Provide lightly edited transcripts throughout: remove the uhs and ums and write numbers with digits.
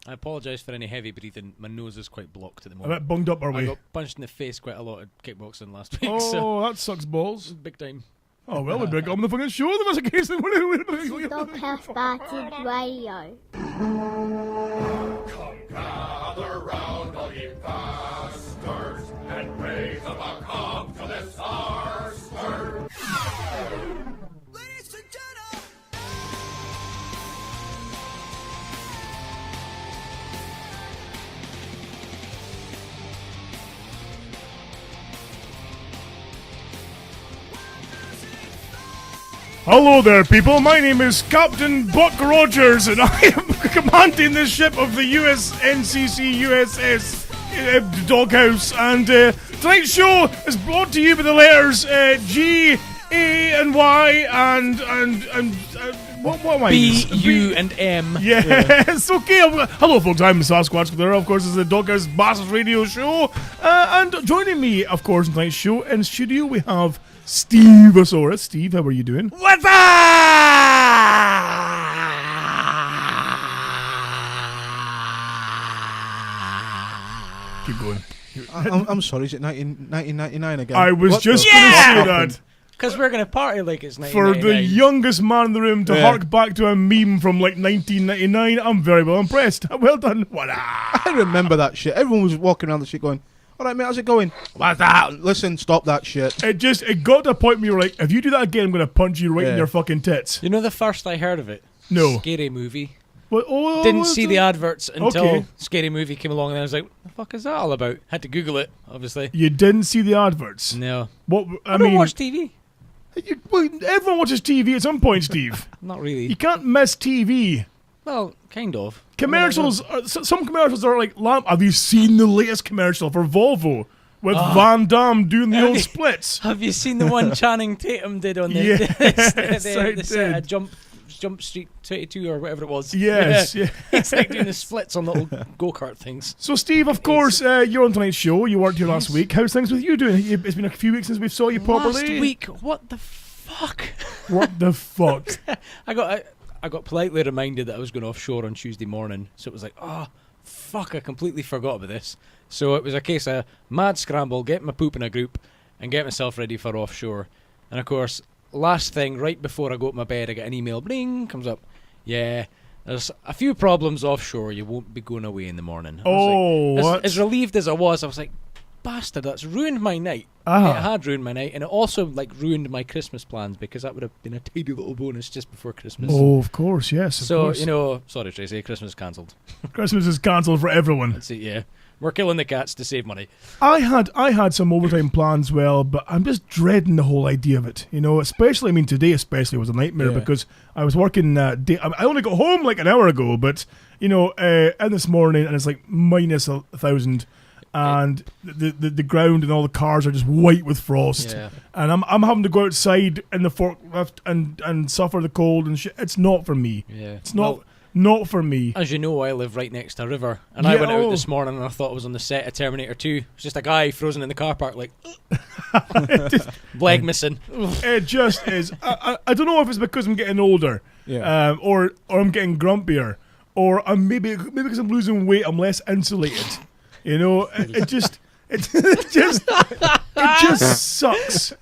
I apologise for any heavy breathing. My nose is quite blocked at the A moment. bit bunged up, are I we? got punched in the face quite a lot at kickboxing last week. Oh, So that sucks balls. big time. Oh, well, we better get on the fucking show. There was a case. Doghouse Bastard Radio. Come gather round, all ye bastards, and raise up a calm to this our start. Ladies and gentlemen! Hello there, people. My name is Captain Buck Rogers, and I am commanding the ship of the USNCC USS Doghouse. And tonight's show is brought to you by the letters G, A, and Y, and what am I? B, U, and M. Yes, okay. Hello, folks. I'm Sasquatch. There, of course, is the Doghouse Bastard Radio Show, and joining me, of course, in tonight's show in studio we have Steve Asaurus. Steve, how are you doing? What's up? Keep going. I'm sorry, is it 1999 again? I was What just the going to fuck say happened? that. Because we're going to party like it's For 1999. the youngest man in the room to Yeah. hark back to a meme from like 1999, I'm very well impressed. Well done. Voila. I remember that shit. Everyone was walking around the shit going, all right, mate, how's it going? What's that? Listen, stop that shit. It got to a point where you were like, if you do that again, I'm going to punch you right in Yeah. your fucking tits. You know the first I heard of it? No. Scary Movie. What, oh, Didn't what's see that? the adverts until Okay. Scary Movie came along, and I was like, "What the fuck is that all about?" Had to Google it, obviously. You didn't see the adverts. No, What I I don't mean, watch TV. well, everyone watches TV at some point, Steve. Not really. You can't miss TV. Well, kind of. Commercials. Some commercials are like, have you seen the latest commercial for Volvo with Van Damme doing the old splits? Have you seen the one Channing Tatum did on the Yes, I the set of did. Jump Street 22 or whatever it was? Yes. Yeah. Yeah. It's like doing the splits on little go-kart things. So, Steve, of course, you're on tonight's show. You weren't here last week. How's things with you doing? It's been a few weeks since we saw you properly. Last week, what the fuck? What the fuck? I got politely reminded that I was going offshore on Tuesday morning, so it was like, oh, fuck, I completely forgot about this. So it was a case of mad scramble, get my poop in a group, and get myself ready for offshore. And of course, last thing, right before I go to my bed, I get an email, bling, comes up. Yeah, there's a few problems offshore, you won't be going away in the morning. I was like, what? as relieved as I was like, bastard, that's ruined my night. Ah. It had ruined my night, and it also ruined my Christmas plans, because that would have been a tidy little bonus just before Christmas. Oh, of course, yes. Of So, course. sorry Tracy, Christmas cancelled. Christmas is cancelled for everyone. That's it, yeah. We're killing the cats to save money. I had some overtime plans, well, but I'm just dreading the whole idea of it. Especially, today especially was a nightmare Yeah. because I was working day. I only got home like an hour ago, but and this morning, and it's like minus 1,000, and the ground and all the cars are just white with frost, Yeah. and I'm having to go outside in the forklift and suffer the cold and shit. It's not for me. Yeah. It's not for me. As you know, I live right next to a river, and I Yeah, went out oh. this morning and I thought I was on the set of Terminator 2. It's just a guy frozen in the car park, like, leg missing. It just is. I don't know if it's because I'm getting older, Yeah. or I'm getting grumpier, or I'm maybe because I'm losing weight, I'm less insulated. It just sucks.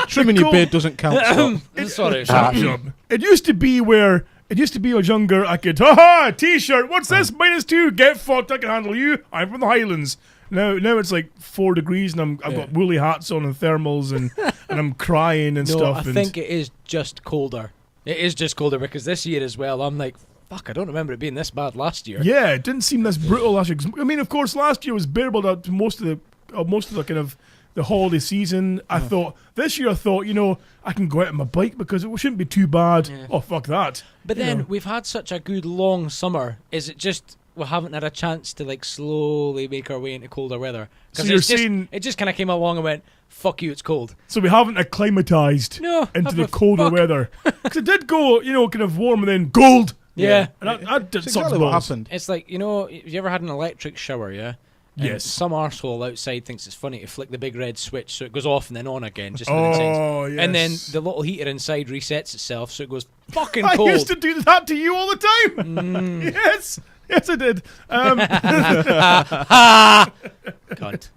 Trimming your beard doesn't count. so. Sorry, Shut up. It used to be when I was younger, I could, t-shirt, what's this? -2, get fucked, I can handle you. I'm from the Highlands. Now it's like 4 degrees and I've got woolly hats on and thermals and I'm crying and No, stuff. I think it is just colder. It is just colder because this year as well, I'm like, fuck, I don't remember it being this bad last year. Yeah, it didn't seem this brutal last year. Of course, last year was bearable up to most of the kind of the holiday season. I thought this year, I can go out on my bike because it shouldn't be too bad. Yeah. Oh, fuck that. But then we've had such a good long summer. Is it just we haven't had a chance to slowly make our way into colder weather? So Because you're saying- it just kind of came along and went, fuck you, it's cold. So we haven't acclimatized No, into have the a colder fuck. weather. Because it did go, kind of warm and then cold. Yeah. And that did That's suck exactly what balls. happened. It's like, have you ever had an electric shower, yeah? And Yes. some arsehole outside thinks it's funny to flick the big red switch so it goes off and then on again, just in an instant. Oh, yes. And then the little heater inside resets itself so it goes fucking I cold. used to do that to you all the time. Yes. Yes, I did. Cunt.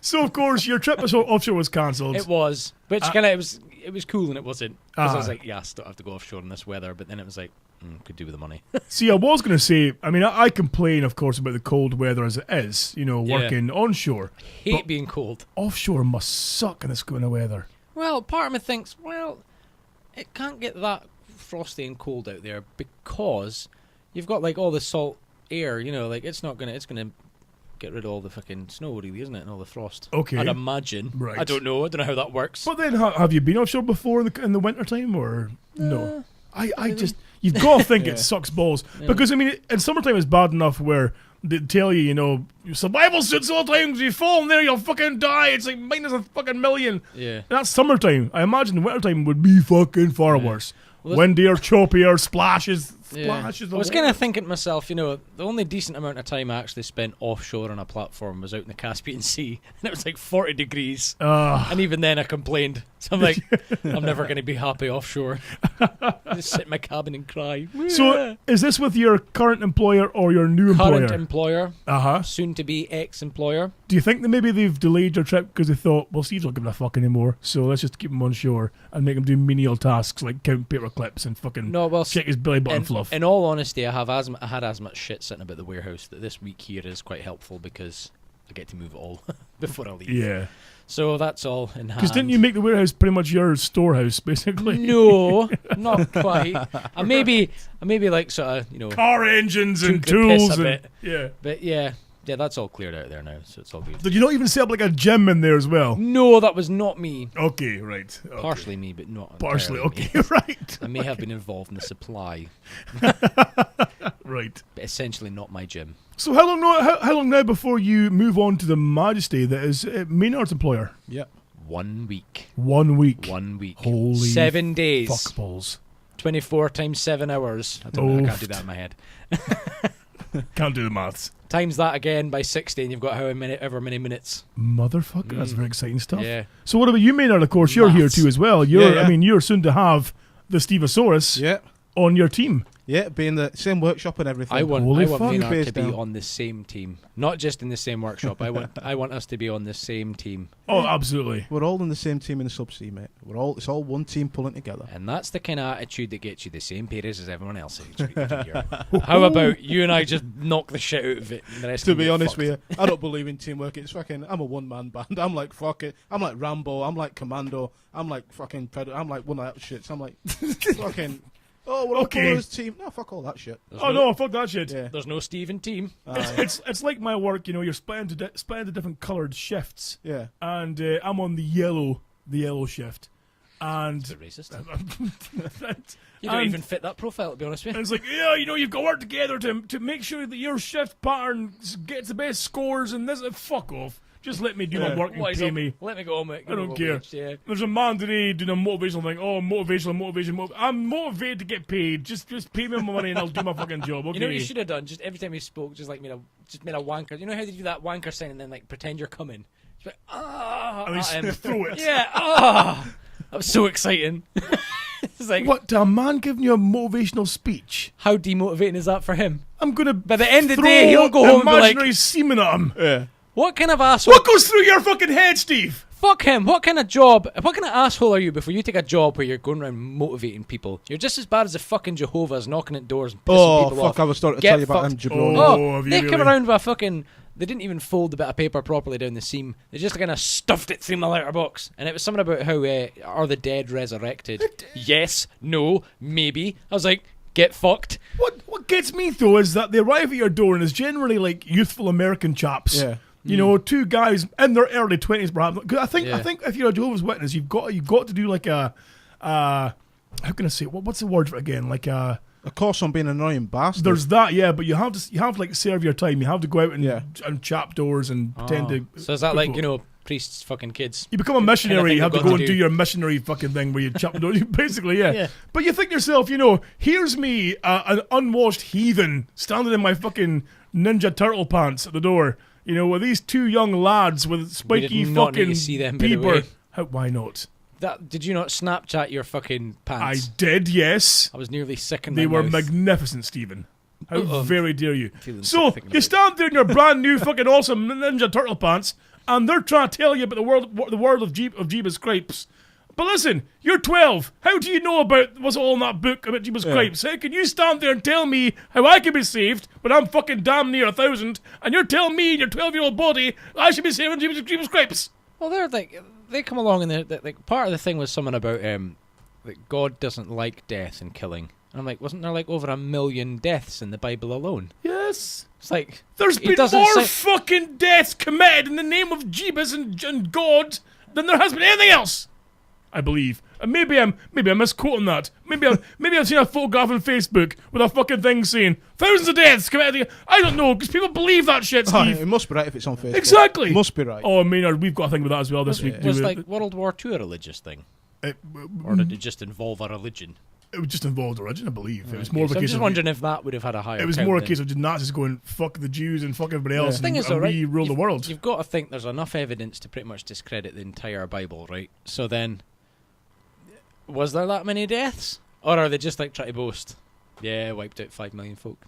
So, of course, your trip offshore was cancelled. It was, which kind of it was cool and it wasn't. Because I was Ah. like, yeah, I still have to go offshore in this weather. But then it was like, could do with the money. See, I was going to say, I mean, I complain, of course, about the cold weather as it is, you know, Yeah. working onshore. Hate But- being cold. Offshore must suck in this kind of weather. Well, part of me thinks, well, it can't get that frosty and cold out there because you've got like all the salt air. You know, like it's gonna get rid of all the fucking snow, really, isn't it, and all the frost. Okay. I'd imagine. Right. I don't know how that works. But then, have you been offshore before in the winter time, or no? I just, you've got to think it sucks balls. Because, I mean, in summertime it's bad enough where they tell you, you know, survival suits all the time, if you fall in there, you'll fucking die. It's like minus a fucking million. Yeah. That's summertime. I imagine wintertime would be fucking far worse. Well, Windier, choppier, splashes. Yeah. I was kind of thinking to myself, you know, the only decent amount of time I actually spent offshore on a platform was out in the Caspian Sea, and it was like 40 degrees. And even then I complained. So I'm like, I'm never going to be happy offshore. Just sit in my cabin and cry. So, is this with your current employer or your new Current employer? employer, soon to be ex-employer. Do you think that maybe they've delayed your trip because they thought, well, Steve's not giving a fuck anymore, so let's just keep him on shore and make him do menial tasks like count paper clips and fucking check his belly button fluff? In all honesty, I had as much shit sitting about the warehouse that this week here is quite helpful because I get to move it all before I leave. Yeah. So that's all in hand. Because didn't you make the warehouse pretty much your storehouse, basically? No, not quite. I maybe like sort of, you know, Car engines and took the piss tools a and bit. yeah. But yeah, that's all cleared out there now, so it's all good. Did you not even set up like a gym in there as well? No, that was not me. Okay, right. Okay. Partially me, but not Partially, entirely okay, me. right. I may have been involved in the supply, Right. but essentially not my gym. So how long now before you move on to the Majesty that is Maynard's employer? Yeah. 1 week. 1 week. 1 week. Holy 7 days. fuckballs. 24 times 7 hours. I don't know. I can't do Oof. that in my head. Can't do the maths. Times that again by 60 and you've got however many minutes. Motherfucker, that's very exciting stuff. Yeah. So what about you, Maynard? Of course, you're here Maths. too as well. Yeah. I mean, you're soon to have the Stevosaurus Yeah. on your team. Yeah, be in the same workshop and everything. I want Holy fuck. Maynard Based to be down. on the same team, not just in the same workshop. I want us to be on the same team, Oh, absolutely. We're all in the same team in the subsea, mate. It's all one team pulling together. and that's the kind of attitude that gets you the same pay raise as everyone else each year. How about you and I just knock the shit out of it? And the rest To can be get honest fucked? with you, I don't believe in teamwork. It's fucking. I'm a one-man band. I'm like fuck it. I'm like Rambo. I'm like Commando. I'm like fucking Predator. I'm like one of that shits. I'm like fucking. Oh, we're all Okay. colours team. No, fuck all that shit. There's Oh no, fuck that shit. Yeah. There's no Steven team. It's like my work. You know, you're split into different coloured shifts, Yeah. and I'm on the yellow shift, and It's a bit racist. and You don't even fit that profile, to be honest with you. it's like, yeah, you know, you've got to work together to make sure that your shift pattern gets the best scores, and this. Fuck off. Just let me do my work and Wise pay up. me. Let me go, mate. I don't care. Yeah. There's a man today doing a motivational thing. Oh, motivation. I'm motivated to get paid. Just pay me my money and I'll do my fucking job. Okay. You know what you should have done? Just every time you spoke, just made a wanker. You know how they do that wanker sign and then like pretend you're coming? Just like, At least throw it. yeah, that was so exciting. It's like, What? To a man giving you a motivational speech? how demotivating is that for him? I'm gonna. By the end of the throw day, he'll go home and be like, imaginary semen at him. Yeah. what kind of asshole? What goes through your fucking head, Steve? Fuck him. What kind of asshole are you before you take a job where you're going around motivating people? You're just as bad as the fucking Jehovah's knocking at doors and pissing Oh people fuck! off. I was starting to Get tell you about fucked. them jabronis. Oh, have you they come really? around with a fucking... They didn't even fold the bit of paper properly down the seam. They just kind of stuffed it through my letterbox. And it was something about how are the dead resurrected? Yes, no, maybe. I was like, get fucked. What gets me though is that they arrive at your door and it's generally like youthful American chaps. Yeah. You know, two guys in their early 20s perhaps. 'Cause I think Yeah. if you're a Jehovah's Witness, you've got to do like a how can I say it? What's the word for it again? Like a Of course, I'm being an annoying bastard. there's that, yeah, but you have to like serve your time. You have to go out and Yeah. and chap doors and pretend to. So is that like, you know, priests fucking kids? You become a missionary, thing you have to you've go got and to do do. your missionary fucking thing where you chop doors. Basically, yeah. Yeah. But you think to yourself, you know, here's me, an unwashed heathen, standing in my fucking Ninja Turtle pants at the door. You know, with these two young lads with spiky did not need fucking to see them, by the beeper. way. Why not? Did you not Snapchat your fucking I pants? did, yes. I was nearly sick in They my were mouth. magnificent, Stephen. How very dare you? Feeling So, sick thinking you about stand there in your brand new fucking awesome Ninja Turtle pants, and they're trying to tell you about the world of Jeebus Cripes. But listen, you're 12. How do you know about what's all in that book about Jeebus Cripes? How can you stand there and tell me how I can be saved when I'm fucking damn near 1,000, and you're telling me in your 12-year-old body I should be saving Jeebus Cripes? Well, they're like they come along and they're like part of the thing was something about that God doesn't like death and killing. And I'm like, wasn't there like over 1 million deaths in the Bible alone? Yes. It's like There's it been doesn't more say- fucking deaths committed in the name of Jeebus and God than there has been anything else. I believe. And maybe I'm misquoting that. Maybe I've seen a photograph on Facebook with a fucking thing saying thousands of deaths committed. I don't know, because people believe that shit, Oh, Steve. it must be right if it's on Facebook. Exactly. It must be right. Oh, Maynard, we've got to think about that as well this week. was like World War II a religious thing, or did it just involve a religion? It just involved religion, I believe. It was Okay, more of a so I'm case just of wondering if that would have had a higher. it was count more a than- case of just Nazis going fuck the Jews and fuck everybody else The thing and, is, though, and right, we rule the world. You've got to think there's enough evidence to pretty much discredit the entire Bible, right? So then, was there that many deaths, or are they just like trying to boast? Yeah, wiped out 5 million folk.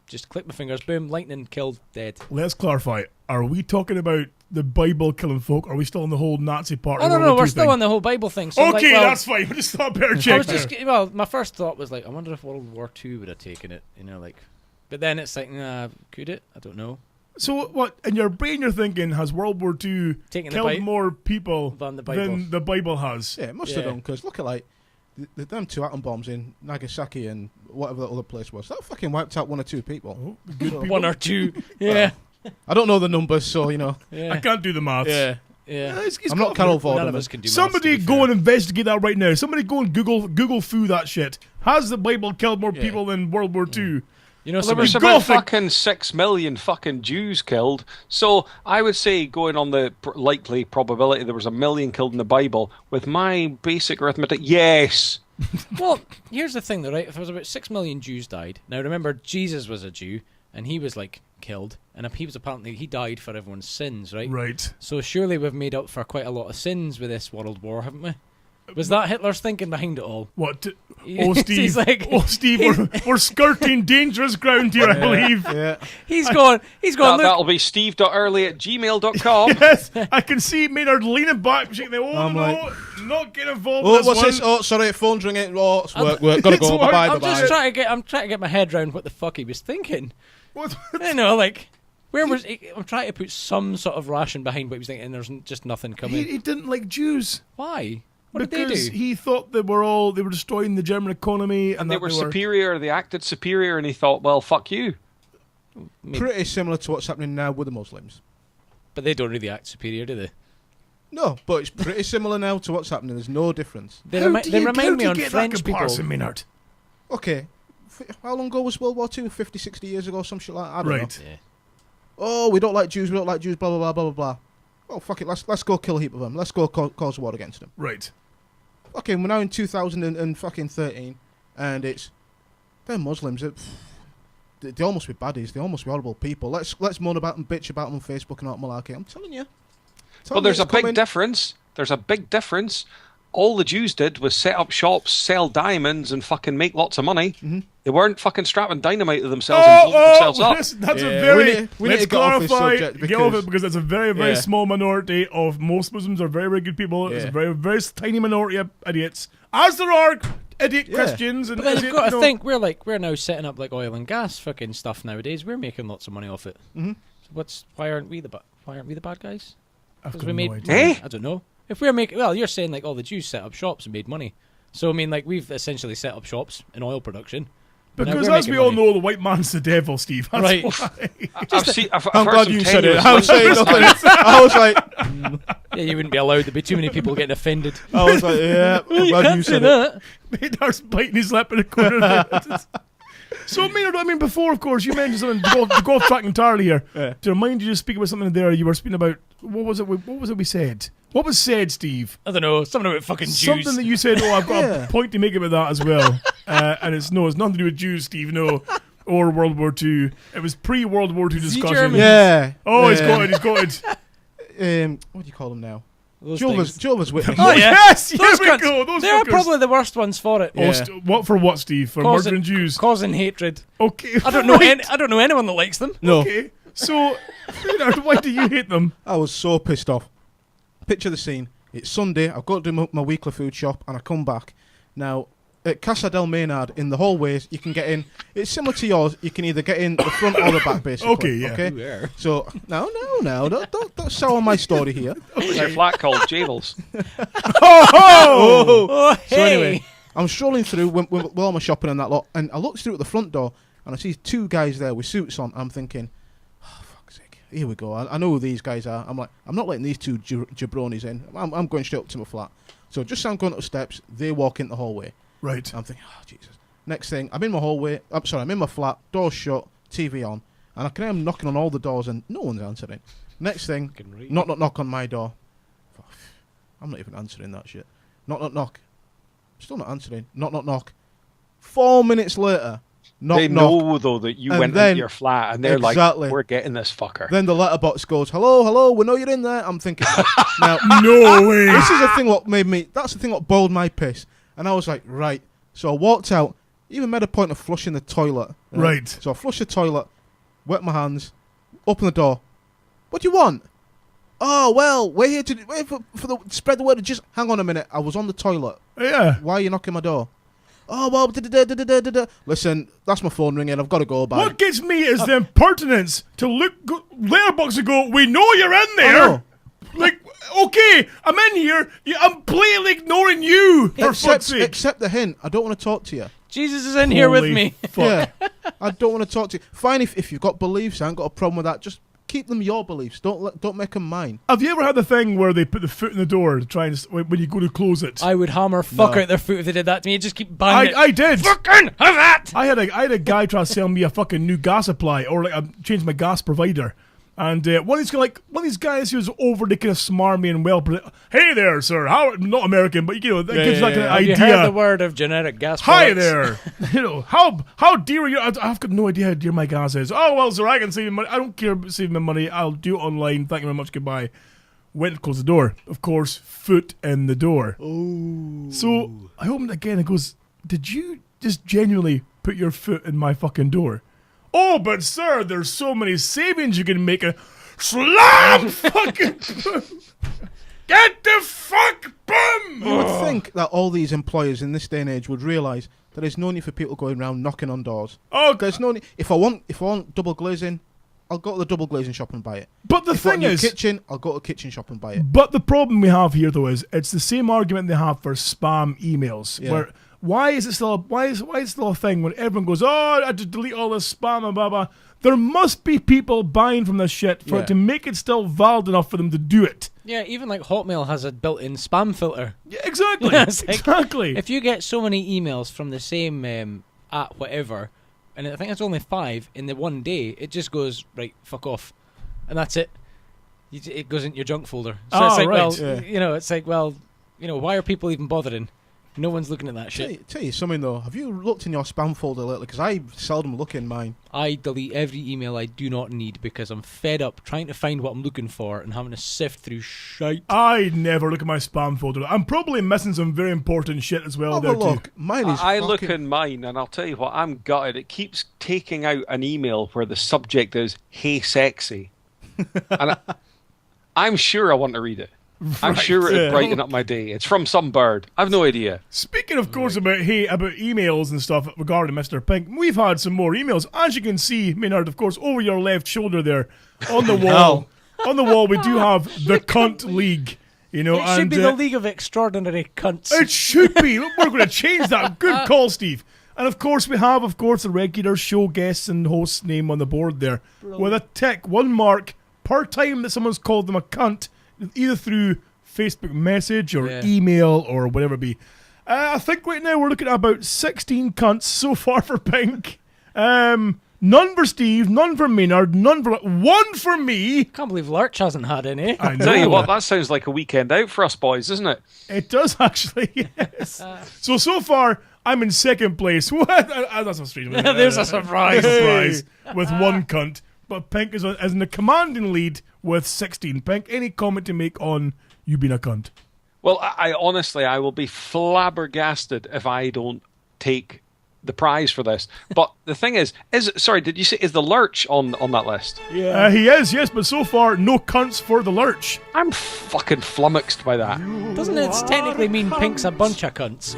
Just click my fingers, boom, lightning, killed, dead. Let's clarify. Are we talking about the Bible killing folk? Or are we still in the whole Nazi part? Oh no, we're still on the whole Bible thing. So Okay, like, well, that's fine. We'll just stop better I check was there. just well, my first thought was like, I wonder if World War II would have taken it, like. But then it's like, nah, could it? I don't know. So what? In your brain, you're thinking, has World War II Taking the killed Bi- more people than the Bible. the Bible has? Yeah, it must have Yeah. done, because look at like them 2 atom bombs in Nagasaki and whatever that other place was. That fucking wiped out 1 or 2 people. Oh, good people. 1 or 2, yeah, I don't know the numbers, so you know. yeah, I can't do the maths. yeah. It's I'm not Carol None Vorderman. of us can do maths, Somebody to be go fair. and investigate that right now. Somebody go and Google foo that shit. Has the Bible killed more people than World War II? You know, Well, there was You've about got to think- fucking 6 million fucking Jews killed. So I would say, going on the likely probability there was 1 million killed in the Bible, with my basic arithmetic, yes. Well, here's the thing, though, right? If there was about 6 million Jews died, now remember, Jesus was a Jew, and he was, like, killed, and he was apparently, he died for everyone's sins, right? Right. So surely we've made up for quite a lot of sins with this world war, haven't we? Was that Hitler's thinking behind it all? What? He- Oh, Steve. he's like, We're skirting dangerous ground here, I believe. Yeah. he's going, look, That'll be steve.early@gmail.com. Yes, I can see Maynard leaning back, shaking the I'm no, not get involved Oh, in this what's one. this? Oh, sorry, phone's ringing. Oh, it's work. Gotta It's go. work. Bye bye. I'm Bye just bye. I'm trying to get my head around what the fuck he was thinking. What? You know, like, where was he? I'm trying to put some sort of ration behind what he was thinking, and there's just nothing coming. He didn't like Jews. Why? What did they Because do? he thought they were destroying the German economy and They that were superior, they acted superior, and he thought, well, fuck you. Pretty similar to what's happening now with the Muslims. But they don't really act superior, do they? No, but it's pretty similar now to what's happening. There's no difference. They, How remi- do they you- how remind do me you on get French that comparison, people. Maynard? Okay, how long ago was World War II? 50, 60 years ago, some shit like that. I don't know. Right. Yeah. Oh, we don't like Jews. We don't like Jews. Blah blah blah blah blah blah. Oh fuck it. Let's go kill a heap of them. Let's go cause a war against them. Right. Okay, we're now in 2013, and it's they're Muslims. They almost be baddies. They almost be horrible people. Let's moan about them, bitch about them on Facebook and all that malarkey. I'm telling you. But there's a big difference. There's a big difference. All the Jews did was set up shops, sell diamonds, and fucking make lots of money. Mm-hmm. They weren't fucking strapping dynamite to themselves and blowing themselves up. That's a Yeah, very. we need Let's to get off this clarify. subject Get off because- it because it's a very, very Yeah. small minority of most Muslims are very, very good people. It's a Yeah. very, very tiny minority of idiots, as there are idiot Yeah. Christians. And But then idiot, you've got you to know- think we're now setting up like oil and gas fucking stuff nowadays. We're making lots of money off it. Mhm. So why aren't we the bad guys? I've Because got we made no idea. Eh? I don't know. If we're making, well, you're saying like all the Jews set up shops and made money. So I mean, like we've essentially set up shops in oil production. But now Because we're as we making all money. know, the white man's the devil, Steve. That's Right. why. I've I'm heard glad some you said it. tenuous I was saying links. nothing. I was like, Yeah, you wouldn't be allowed. There'd be too many people getting offended. yeah. I'm You glad can't you say said it. that. Maynard's biting his lip in the corner there. So, Maynard, I mean, before, of course, you mentioned something to go off track entirely here. Yeah. To remind you to speak about something there, you were speaking about, what was it we said? What was said, Steve? I don't know. Something about fucking Jews. Something that you said, oh, I've got Yeah. a point to make about that as well. And it's nothing to do with Jews, Steve, no. Or World War II. It was pre-World War II discussion. Germans. Yeah. Oh, he's Yeah. got it, he's got it. What do you call them now? Those Jehovah's, things. Jehovah's Witness. Oh, yeah. Yes, here Those we cunts, go. Those they're fuckers. probably the worst ones for it. Oh, Yeah. what for what, Steve? For murdering Jews? Causing hatred. Okay. I don't know. right. I don't know anyone that likes them. No, Okay. So, Maynard, why do you hate them? I was so pissed off. Picture the scene. It's Sunday. I've got to do my weekly food shop, and I come back. Now, at Casa del Maynard, in the hallways, you can get in. It's similar to yours. You can either get in the front or the back, basically. Okay, yeah. Okay. So, no. Don't sour my story here. What's your flat called? Jables. Oh, hey. So anyway, I'm strolling through with all my shopping and that lot, and I look through at the front door, and I see two guys there with suits on. I'm thinking, oh, fuck's sake, here we go. I know who these guys are. I'm like, I'm not letting these two jabronis in. I'm going straight up to my flat. So just as I'm going up the steps, they walk in the hallway. Right. I'm thinking, oh, Jesus. Next thing, I'm in my hallway. I'm in my flat, doors shut, TV on, and I can hear them knocking on all the doors, and no one's answering. Next thing, knock on my door. I'm not even answering that shit. Knock. Still not answering. Knock. 4 minutes later, knock. They know though that you And went then- into your flat, and they're Exactly. like, "We're getting this fucker." Then the letterbox goes, hello, we know you're in there. I'm thinking, now, No way. this is the thing that's the thing what boiled my piss. And I was like, right. So I walked out, even made a point of flushing the toilet. Right. So I flushed the toilet, wet my hands, open the door. What do you want? Oh, well, we're here to wait for the spread the word. Just hang on a minute. I was on the toilet. Yeah. Why are you knocking my door? Oh, well, listen, that's my phone ringing. I've got to go. Bye. What gets me is the impertinence to letterbox and go, "We know you're in I there." know. Like, okay, I'm in here. I'm blatantly ignoring you. For fuck's sake. Accept the hint. I don't want to talk to you. Jesus is in here with Holy me. Fuck. Yeah, I don't want to talk to you. Fine, if you've got beliefs, I ain't got a problem with that. Just keep them your beliefs. Don't make them mine. Have you ever had the thing where they put the foot in the door to try and when you go to close it? I would hammer fuck No. out their foot if they did that to me. I'd just keep banging it. I did. Fucking have that! I had a guy try to sell me a fucking new gas supply, or like I changed my gas provider. And one of these guys who was overly kind of smarmy and hey there, sir. How not American, but you know that gives that kind of Have you idea. heard the word of generic gas Hi products? there. You know how dear are you? I've got no idea how dear my gas is. Oh well, sir, I can save you money. I don't care about saving my money. I'll do it online. Thank you very much. Goodbye. Went to close the door. Of course, foot in the door. Ooh. So I opened it again. It goes, "Did you just genuinely put your foot in my fucking door?" Oh, but sir, there's so many savings you can make. A slam fucking get the fuck bum. You would think that all these employers in this day and age would realise that there's no need for people going around knocking on doors. Oh, There's no need. If I want double glazing, I'll go to the double glazing shop and buy it. but the If I want thing a new is, kitchen, I'll go to the kitchen shop and buy it. but the problem we have here though is it's the same argument they have for spam emails. Yeah. Where why is it still a thing when everyone goes, "Oh, I had to delete all this spam and blah blah." There must be people buying from this shit for Yeah. it to make it still valid enough for them to do it. Yeah, even like Hotmail has a built-in spam filter. Yeah, exactly. It's like, exactly. If you get so many emails from the same at whatever, and I think it's only 5 in the one day, it just goes, right, fuck off. And that's it. It goes into your junk folder. So it's Oh, like, right. well, Yeah. it's like, well, why are people even bothering? No one's looking at that shit. Tell you something though. Have you looked in your spam folder lately? Because I seldom look in mine. I delete every email I do not need because I'm fed up trying to find what I'm looking for and having to sift through shite. I never look at my spam folder. I'm probably missing some very important shit as well Have there a look. too. Mine is. I look fucking- in mine, and I'll tell you what, I'm gutted. It keeps taking out an email where the subject is "Hey, sexy," and I'm sure I want to read it. I'm sure it'd brighten up my day. It's from some bird. I've no idea. Speaking, of course, about emails and stuff regarding Mr. Pink, we've had some more emails. As you can see, Maynard, of course, over your left shoulder there, on the wall. On the wall, we do have the Cunt League. You know, It should and be the League of Extraordinary Cunts. it should be. We're going to change that. Good call, Steve. And of course, we have, the regular show guests and hosts' name on the board there, with a tick, 1 mark per time that someone's called them a cunt, either through Facebook message or email or whatever it be. I think right now we're looking at about 16 cunts so far for Pink. None for Steve, none for Maynard, one for me. Can't believe Lurch hasn't had any. I know. Tell you what, that sounds like a weekend out for us boys, isn't it? It does actually, yes. So far, I'm in second place. What? That's a strange one. There's a surprise. Surprise with 1 cunt. But Pink is in the commanding lead with 16. Pink, any comment to make on you being a cunt. Well, I honestly, I will be flabbergasted if I don't take the prize for this. But the thing is sorry, did you say is the Lurch on that list? Yeah, he is, yes, but so far no cunts for the Lurch. I'm fucking flummoxed by that. Doesn't it technically mean Pink's a bunch of cunts?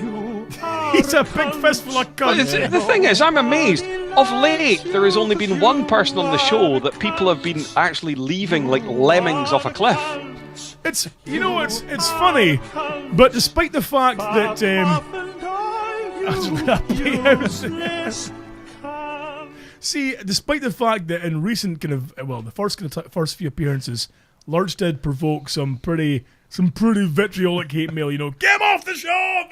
He's a big fistful of But cunts. the thing is, I'm amazed. Of late, there has only been one person on the show that people have been actually leaving like lemmings off a cliff. It's it's funny, but despite the fact that see, despite the fact that in recent the first few appearances, Lurch did provoke some pretty vitriolic hate mail. Get him off the show.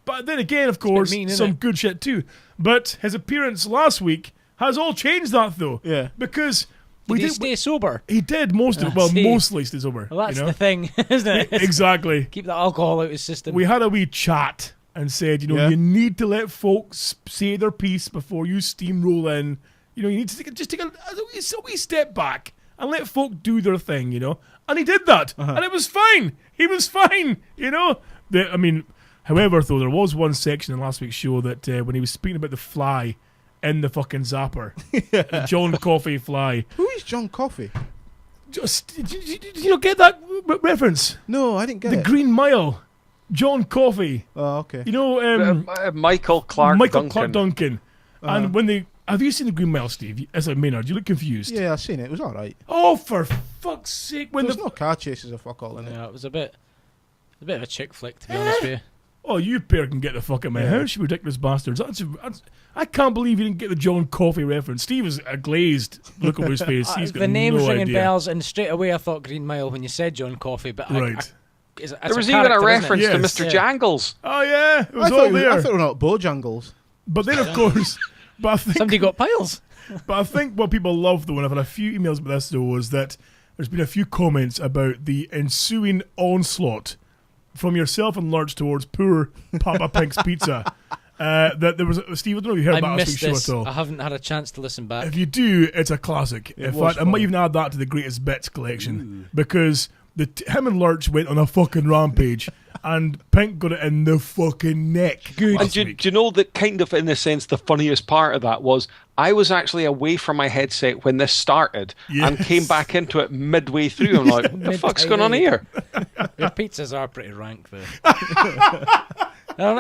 But then again, of course, mean, some it? good shit too. But his appearance last week has all changed that though. Yeah. Because Did he stay sober? he did mostly stay sober. Well, that's you know? the thing, isn't it? Exactly. Keep the alcohol out of his system. We had a wee chat and said, Yeah. you need to let folks say their piece before you steamroll in. You need to take a wee step back and let folk do their thing, And he did that, and it was fine. He was fine, However, though, there was one section in last week's show that when he was speaking about the fly in the fucking zapper, the John Coffey fly. Who is John Coffey? Did you not get that reference? No, I didn't get The it. Green Mile, John Coffey. Oh, okay. Michael Clark Duncan. And when have you seen the Green Mile, Steve? As a Maynard, you look confused. Yeah, I've seen it. It was all right. Oh, for fuck's sake! When There's no car chases or fuck all in it. Yeah, it was a bit of a chick flick, to be honest with you. Oh, you pair can get the fuck out of my house, you ridiculous bastards. I can't believe you didn't get the John Coffey reference. Steve is a glazed look over his face. He's got The name's no ringing idea. bells, and straight away I thought Green Mile when you said John Coffey, but Right. There was even a reference to Yes. Mr. Yeah. Jangles. Oh, yeah. It was I all there. thought it were not Bojangles. But then, of course, I Somebody got piles. think what people love, though, and I've had a few emails about this, though, is that there's been a few comments about the ensuing onslaught from yourself and Lurch towards poor Papa Pink's Pizza. That there was Steve, I don't know if you heard I about last missed week's show this. at I all. haven't had a chance to listen back. If you do, it's a classic. In was fact, I might funny. even add that to the greatest bits collection because him and Lurch went on a fucking rampage, and Pink got it in the fucking neck. And last do week. you know that kind of, in a sense, the funniest part of that was I was actually away from my headset when this started and Yes. came back into it midway through. I'm like, what the fuck's going on here? Your pizzas are pretty rank, though.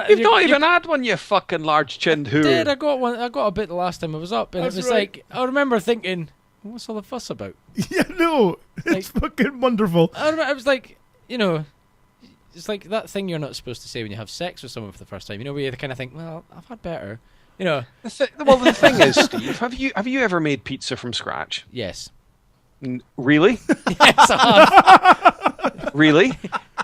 You've not even had one, you fucking large-chinned did. whore. I got one. I got a bit the last time I was up, and That's it was right. like I remember thinking, "What's all the fuss about?" Yeah, no, it's fucking wonderful. I was like, it's like that thing you're not supposed to say when you have sex with someone for the first time. Where you kind of think, "Well, I've had better." Well, the thing is, Steve, have you ever made pizza from scratch? Yes. Really? Yes, I have. Really?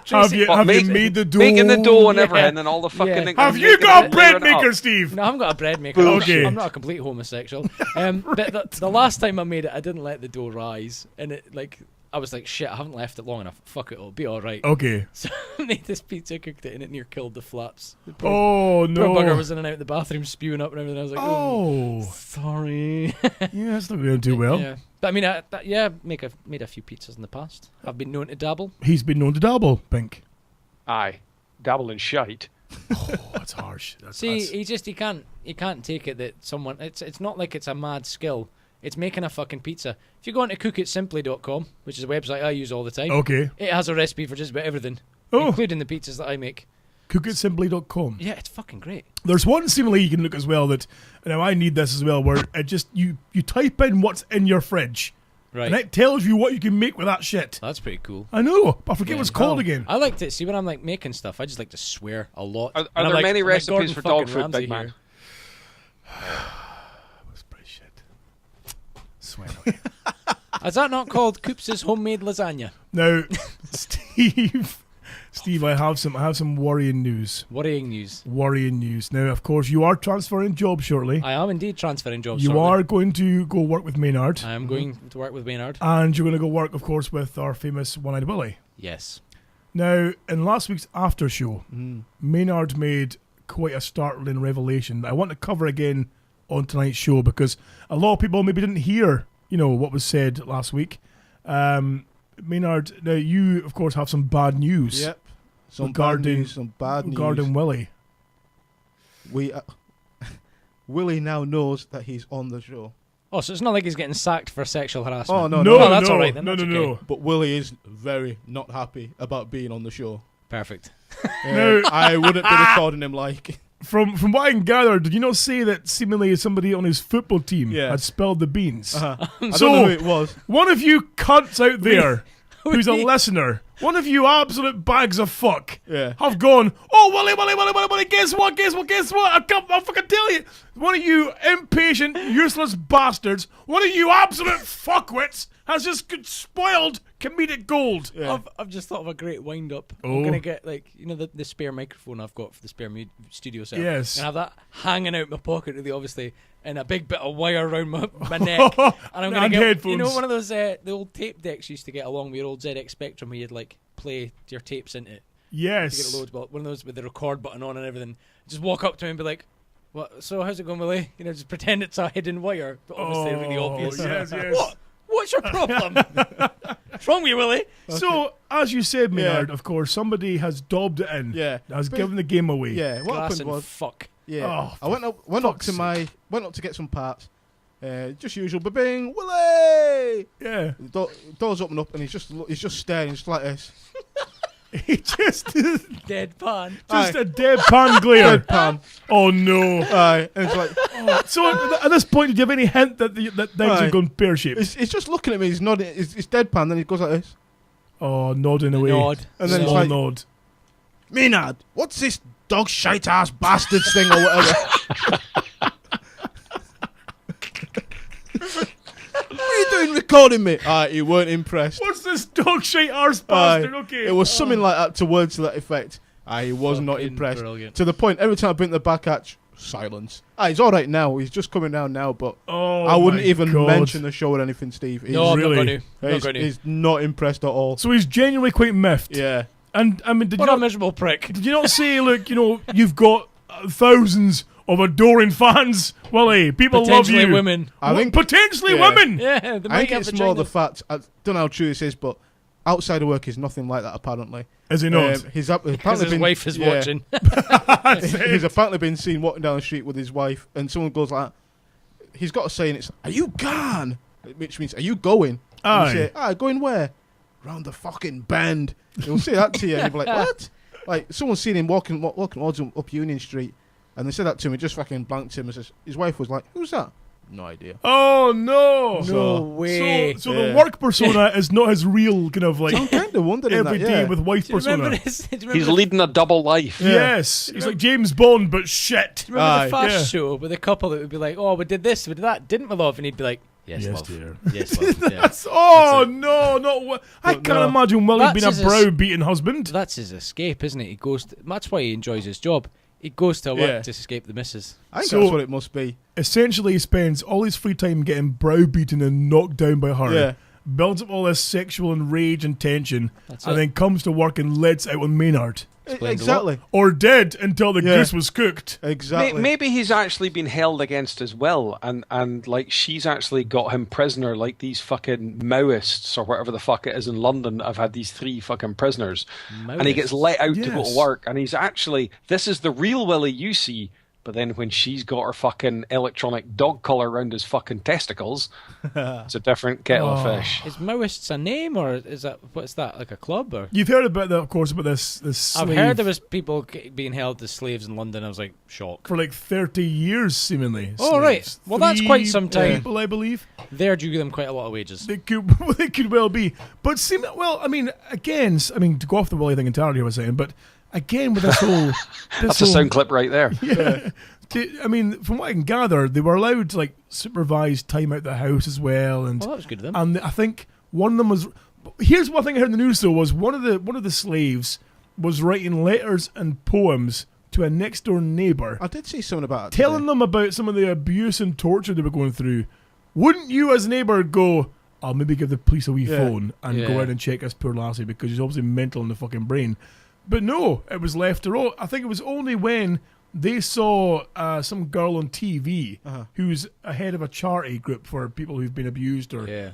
Have you made the dough? Making the dough and Yeah. everything and all the fucking... Yeah. Have you got a bread maker, Steve? No, I haven't got a bread maker. Okay. I'm not a complete homosexual. But the last time I made it, I didn't let the dough rise, and I was like, shit, I haven't left it long enough. Fuck it, it'll be all right. Okay. So I made this pizza, cooked it, and it near killed the flaps. The poor, Oh no. poor bugger was in and out of the bathroom, spewing up and everything. I was like, Oh. sorry. Yeah, that's not going too well. Yeah, but I mean, made a few pizzas in the past. I've been known to dabble. He's been known to dabble, Pink. Aye. Dabble in shite. Oh, that's harsh. See, he can't take it that someone. It's not like it's a mad skill. It's making a fucking pizza. If you go on to cookitsimply.com, which is a website I use all the time, Okay. it has a recipe for just about everything, Oh. including the pizzas that I make. Cookitsimply.com. Yeah, it's fucking great. There's one seemingly you can look as well that, now I need this as well, where it just, you type in what's in your fridge, Right. and it tells you what you can make with that shit. That's pretty cool. I know, but I forget Yeah. what it's called Oh, again. I like to see when I'm like making stuff. I just like to swear a lot. Are And I'm there like- many I'm like recipes Gordon for dog fucking food, Ramsay big man? here. That's pretty shit. Swear. Is that not called Coops's homemade lasagna? Now, Steve, I have some worrying news. Worrying news. Worrying news. Now, of course, you are transferring jobs shortly. I am indeed transferring jobs. You shortly. are going to go work with Maynard. I am going to work with Maynard. And you're going to go work, of course, with our famous One-Eyed Willie. Yes. Now, in last week's after show, Maynard made quite a startling revelation that I want to cover again on tonight's show because a lot of people maybe didn't hear, what was said last week. Maynard, now you, of course, have some bad news. Yep. Some Regarding- bad news, some bad news. Regarding Willie. Willie now knows that he's on the show. Oh, so it's not like he's getting sacked for sexual harassment. Oh, no, No, no. that's all right then, No, that's no, okay. no. But Willie is very not happy about being on the show. Perfect. No. I wouldn't be recording him like... From what I can gather, did you not say that seemingly somebody on his football team Yeah. had spilled the beans? I So- don't know who it was. One of you cunts out there who's a We- listener, one of you absolute bags of fuck, Yeah. have gone, oh, Willie, guess what? I'll fucking tell you. One of you impatient, useless bastards, one of you absolute fuckwits has just spoiled comedic gold. Yeah. I've just thought of a great wind up. Oh. I'm gonna get the spare microphone I've got for the spare studio set. Yes. And have that hanging out my pocket, really obviously, and a big bit of wire around my neck. And I'm gonna And get headphones. one of those the old tape decks you used to get along with your old ZX Spectrum, where you'd like play your tapes into it to get Yes. it loads. But one of those with the record button on and everything. Just walk up to him and be like, "What? So how's it going, Willie?" Just pretend it's a hidden wire, but obviously really obvious. Yes, yes. What? What's your problem? What's wrong with you, Willie? So, as you said, Maynard, of course, somebody has dobbed it in. Yeah. Has But- given the game away. Yeah, what Glass happened and was... fuck. Yeah, Oh, I went up fuck's to get some parts. Just usual, ba-bing, Willie! Yeah. The doors open up and he's just staring, just like this. He just Deadpan. Aye. a deadpan glare. Deadpan. Oh no. Aye, and it's like So at this point, did you have any hint that that things Aye. have gone pear-shaped? he's just looking at me. He's nodding. He's deadpan. Then he goes like this. Oh, nodding away. Nod. And then it's Small like- nod. Maynard, what's this dog shite ass bastards thing or whatever? What are you doing recording me? He weren't impressed. What's this dog shite arse Aye. bastard? Okay. It was something like that to words to that effect. He was not Fucking impressed. brilliant. To the point, every time I bring the back hatch, silence. He's all right now. He's just coming down now, but Oh, I wouldn't my even God. mention the show or anything, Steve. He's, No, I'm really- not going to. I'm not he's, going to. he's not impressed at all. So he's genuinely quite miffed. Yeah. And I mean, did What you a not, miserable prick. did you not say, look, you've got thousands of adoring fans, Willie. People love Potentially you. women. I think Potentially yeah. women. Yeah, they I might think have it's more the vaginas. fact. I don't know how true this is, but outside of work is nothing like that. Apparently, Is he not? He's Because apparently his been, wife is yeah, watching. He's apparently been seen walking down the street with his wife, and someone goes like, he's got a saying. It's, "Are you gone?" Which means, "Are you going?" And you say, going where? Round the fucking bend. He'll say that to you, and you'll be like, "What?" Like someone's seen him walking towards him up Union Street, and they said that to me. Just fucking blanked him. And his wife was like, "Who's that?" No idea. Oh no! No So- way. So Yeah. the work persona is not his real kind of like I'm kind of wondering every that. day Yeah. with wife Do you remember persona. this? Do you He's remember, leading a double life. Yeah. Yes, he's like James Bond, but shit. do you remember Aye. the fast Yeah. show with a couple that would be like, "Oh, we did this, we did that, didn't we, love?" And he'd be like, "Yes, love. dear. Yes, love." Yeah. That's, oh That's it. no, not I But can't no. imagine Willie That's being a his- browbeaten husband. That's his escape, isn't it? He goes. That's why he enjoys his job. He goes to work Yeah. to escape the missus. I think So- that's what it must be. Essentially, he spends all his free time getting browbeaten and knocked down by her. Yeah. Builds up all this sexual and rage and tension, That's and it. then comes to work and lets out on Maynard. Explains a Exactly. Or did until the Yeah. goose was cooked. Exactly. Maybe he's actually been held against his will, and like she's actually got him prisoner, like these fucking Maoists or whatever the fuck it is in London. I've had these 3 fucking prisoners, and he gets let out to go Yes. to work, and he's actually, this is the real Willie you see. But then when she's got her fucking electronic dog collar around his fucking testicles, it's a different kettle of fish. Is Maoists a name, or is that what's that, like a club? Or You've heard about that, of course, about this slave I've heard there was people being held as slaves in London. I was like, shock. for like 30 years, seemingly. Oh, right. slaves. Well, that's quite 3 some time. people, I believe. They're due them quite a lot of wages. They could, they could well be. But to go off the Willie thing entirely, I was saying, but again with this whole... That's a sound clip right there. Yeah. I mean, from what I can gather, they were allowed to like supervise time out the house as well, and Well, that was good of them. and I think one of them was. Here's one thing I heard in the news though: was one of the slaves was writing letters and poems to a next door neighbour, I did see something about it. telling them about some of the abuse and torture they were going through. Wouldn't you, as a neighbour, go, "I'll maybe give the police a wee Yeah. phone and go Yeah. out and check this poor lassie because she's obviously mental in the fucking brain"? But no, it was left to rot. I think it was only when they saw some girl on TV Uh-huh. who's a head of a charity group for people who've been abused or Yeah.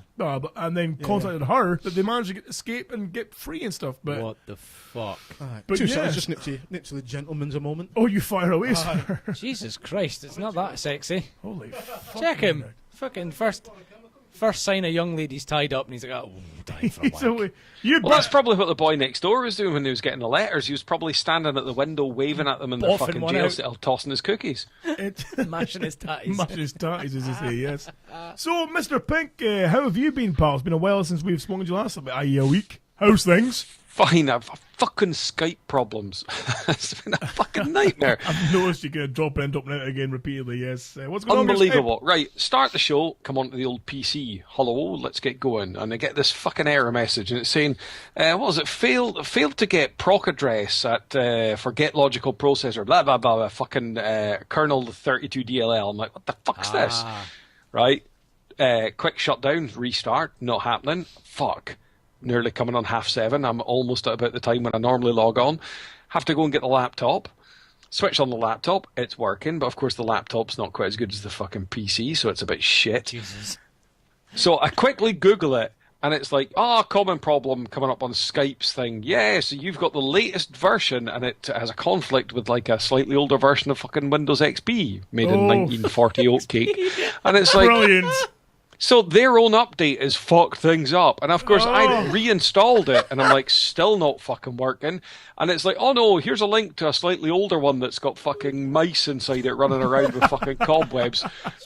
and then contacted her that they managed to escape and get free and stuff. But What the fuck? Alright, But 2 yeah. seconds, just nip to the gentleman's a moment. oh, you fire away, sir. Jesus Christ, it's not that sexy. Holy fuck. Check him. Fucking first sign a young lady's tied up and he's like, oh, time for a wank. So, you Well, that's probably what the boy next door was doing when he was getting the letters. He was probably standing at the window waving at them in their Boffing fucking one jail out. cell, tossing his cookies. Mashing his tatties. Much as tatties, as they say, yes. So, Mr. Pink, how have you been, pal? It's been a while since we've spoken to you last. A week. How's things? Fine, I've fucking Skype problems. It's been a fucking nightmare. I've noticed you can drop in, out again repeatedly, yes. What's going on with your Unbelievable. Right, start the show, come onto the old PC. Hello, let's get going. And I get this fucking error message, and it's saying, what was it? Failed to get proc address at for get logical processor, blah, blah, blah, fucking kernel 32 DLL. I'm like, what the fuck's this? Right? Quick shutdown, restart, not happening. Fuck. Nearly coming on 7:30. I'm almost at about the time when I normally log on. Have to go and get the laptop. Switch on the laptop. It's working, but of course the laptop's not quite as good as the fucking PC, so it's a bit shit. Jesus. So I quickly Google it, and it's like, common problem coming up on Skype's thing. Yeah, so you've got the latest version, and it has a conflict with like a slightly older version of fucking Windows XP made in 1940 oatcake. And it's like, Brilliant. so their own update has fucked things up. And of course, I reinstalled it, and I'm like, still not fucking working. And it's like, oh no, here's a link to a slightly older one that's got fucking mice inside it running around with fucking cobwebs.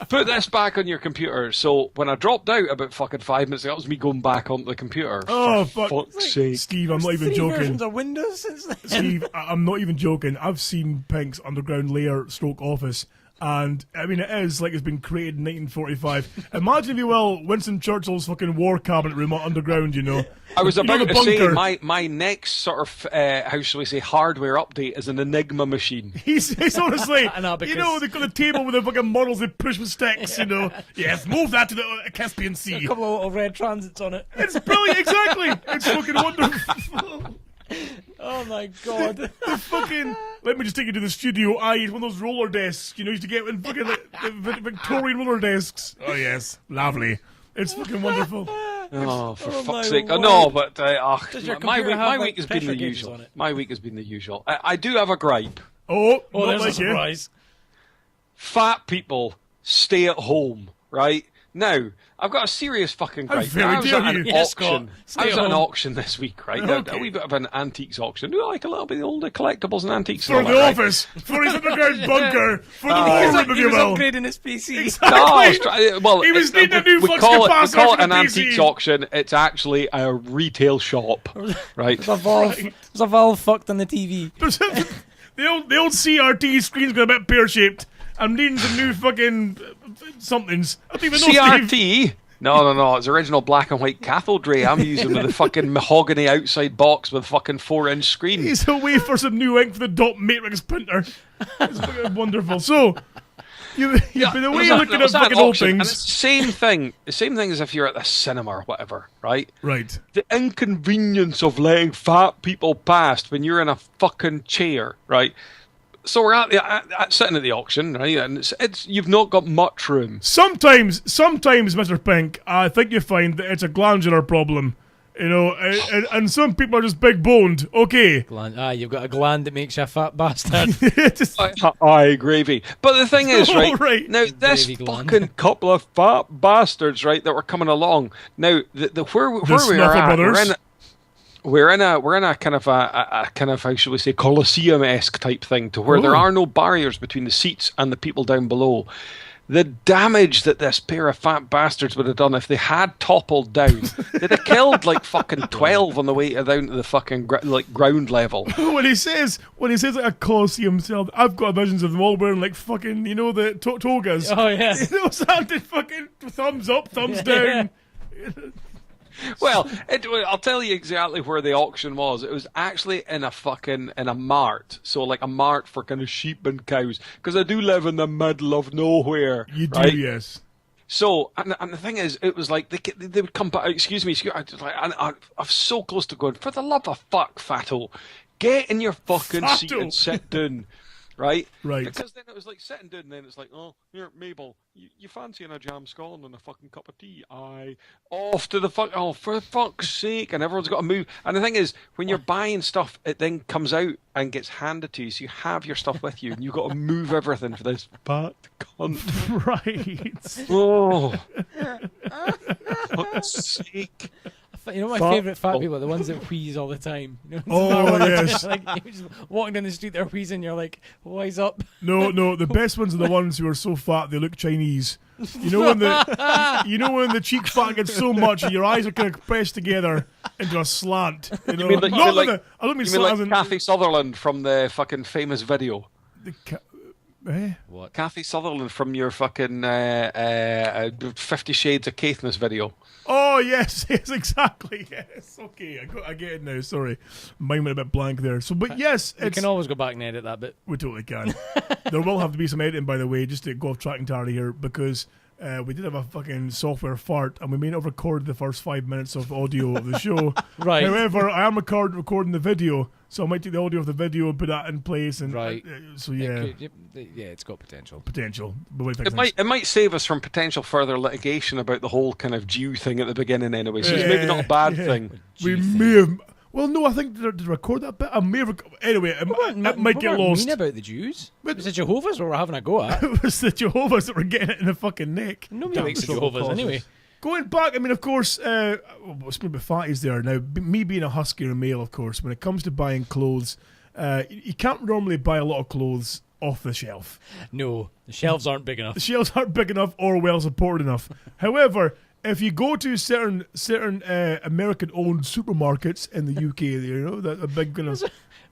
Put this back on your computer. So when I dropped out about fucking 5 minutes, that was me going back onto the computer. Oh, For fuck. fuck's sake. Steve, I'm not even 3 joking. versions of Windows since then. Steve, I'm not even joking. I've seen Pink's underground lair stroke office, and I mean, it is like it's been created in 1945. Imagine, if you will, Winston Churchill's fucking war cabinet room underground, you know. I was You know, about the to say, bunker. my next sort of, how shall we say, hardware update is an Enigma machine. He's honestly, I know, because- you know, they've got a table with the fucking models they push with sticks, you know. Yes, move that to the Caspian Sea. A couple of little red transits on it. It's brilliant, exactly. It's fucking wonderful. Oh my god. Fucking, let me just take you to the studio. It's one of those roller desks, you know, used to get in fucking like, the Victorian roller desks. Oh yes, lovely. It's fucking wonderful. Oh, for Oh, my fuck's sake. word. No, but Does your my computer week, have, my like, week has been pressure the gauges usual. on it? My week has been the usual. I do have a gripe. Oh, Oh, not there's a like you. surprise. Fat people stay at home, right? Now, I've got a serious fucking How gripe. very I was dare at an you. Yes, Scott. auction. Stay I was at at an home. auction this week, right? Okay. A wee bit of an antiques auction. You know, like a little bit of the older collectibles and antiques. For and all the that, right? office, for his underground bunker, for the He war was, room, if he you was will. upgrading his PC. Exactly. No, I was well, He was needing a new we flux call capacitor we call for it an the PC. antiques auction. It's actually a retail shop, right? There's a valve fucked on the TV. the old CRT screen's got a bit pear-shaped. I'm needing some new fucking somethings. I don't even know, Steve. CRT? No. It's original black and white cathode ray I'm using with a fucking mahogany outside box with a fucking 4-inch screen. He's away for some new ink for the dot matrix printer. It's fucking wonderful. So, you've been away looking at fucking old And it's things. the same thing. The same thing as if you're at the cinema or whatever, right? Right. The inconvenience of letting fat people past when you're in a fucking chair, right? So we're sitting at the auction, right? And it's you've not got much room. Sometimes, Mr. Pink, I think you find that it's a glandular problem. You know, and some people are just big boned. Okay. Gland. You've got a gland that makes you a fat bastard. Just- Aye, gravy. But the thing is, right, Right. now this Gravy gland. fucking couple of fat bastards, right, that were coming along. Now, where we Snuffle are at, Brothers. we're in a kind of a kind of, how should we say, Colosseum-esque type thing, to where there Oh. are no barriers between the seats and the people down below. The damage that this pair of fat bastards would have done if they had toppled down, they'd have killed like fucking 12 on the way down to the fucking ground level. when he says like a Colosseum cell, I've got visions of them all wearing like fucking, you know, the togas. Oh, yeah. You know, something fucking thumbs up, thumbs down. Well, I'll tell you exactly where the auction was. It was actually in a mart. So like a mart for kind of sheep and cows. Because I do live in the middle of nowhere. You do, right? yes. So, and the thing is, it was like, they would come back, excuse me, I was like, I'm so close to going, for the love of fuck, Fatto, get in your fucking seat Fatto. and sit down. Right. Because then it was like sitting down, and then it's like, oh, here, Mabel, you fancying a jam scone and a fucking cup of tea? Off to the fuck, oh, for fuck's sake, and everyone's got to move. And the thing is, when you're buying stuff, it then comes out and gets handed to you, so you have your stuff with you, and you've got to move everything for this fat cunt. Right. Oh, fuck's sake. You know, my favourite fat people are the ones that wheeze all the time. You know, Oh, yes. Like, you're just walking down the street, they're wheezing, you're like, wise up. No, the best ones are the ones who are so fat they look Chinese. You know when the cheek fat gets so much and your eyes are kind of pressed together into a slant. You know, You mean like, I don't mean you mean like slant. Kathy Sutherland from the fucking famous video? What? Kathy Sutherland from your fucking 50 Shades of Caithness video. Oh yes, exactly. Yes, okay, I get it now. Sorry, mine went a bit blank there. So, but yes, You can always go back and edit that bit. we totally can. There will have to be some editing, by the way, just to go off track entirely here, because we did have a fucking software fart, and we may not have recorded the first 5 minutes of audio of the show. Right. However, I am recording the video, so I might take the audio of the video and put that in place. And Right. So yeah, Yeah, it's got potential. potential. But wait, It might save us from potential further litigation about the whole kind of Jew thing at the beginning anyway, so it's maybe not a bad thing. We may have. Well, no, I think did I record that bit? I may have. Anyway, it might get lost. Mean about the Jews? It was the Jehovah's we were having a go at. It was the Jehovah's that were getting it in the fucking neck. Nobody likes the Jehovah's anyway. Going back, I mean, of course, what's maybe fatties there now. Me being a husky or male, of course, when it comes to buying clothes, you can't normally buy a lot of clothes off the shelf. No, the shelves aren't big enough. The shelves aren't big enough or well supported enough. However, if you go to certain American-owned supermarkets in the UK, you know, that a big kind of.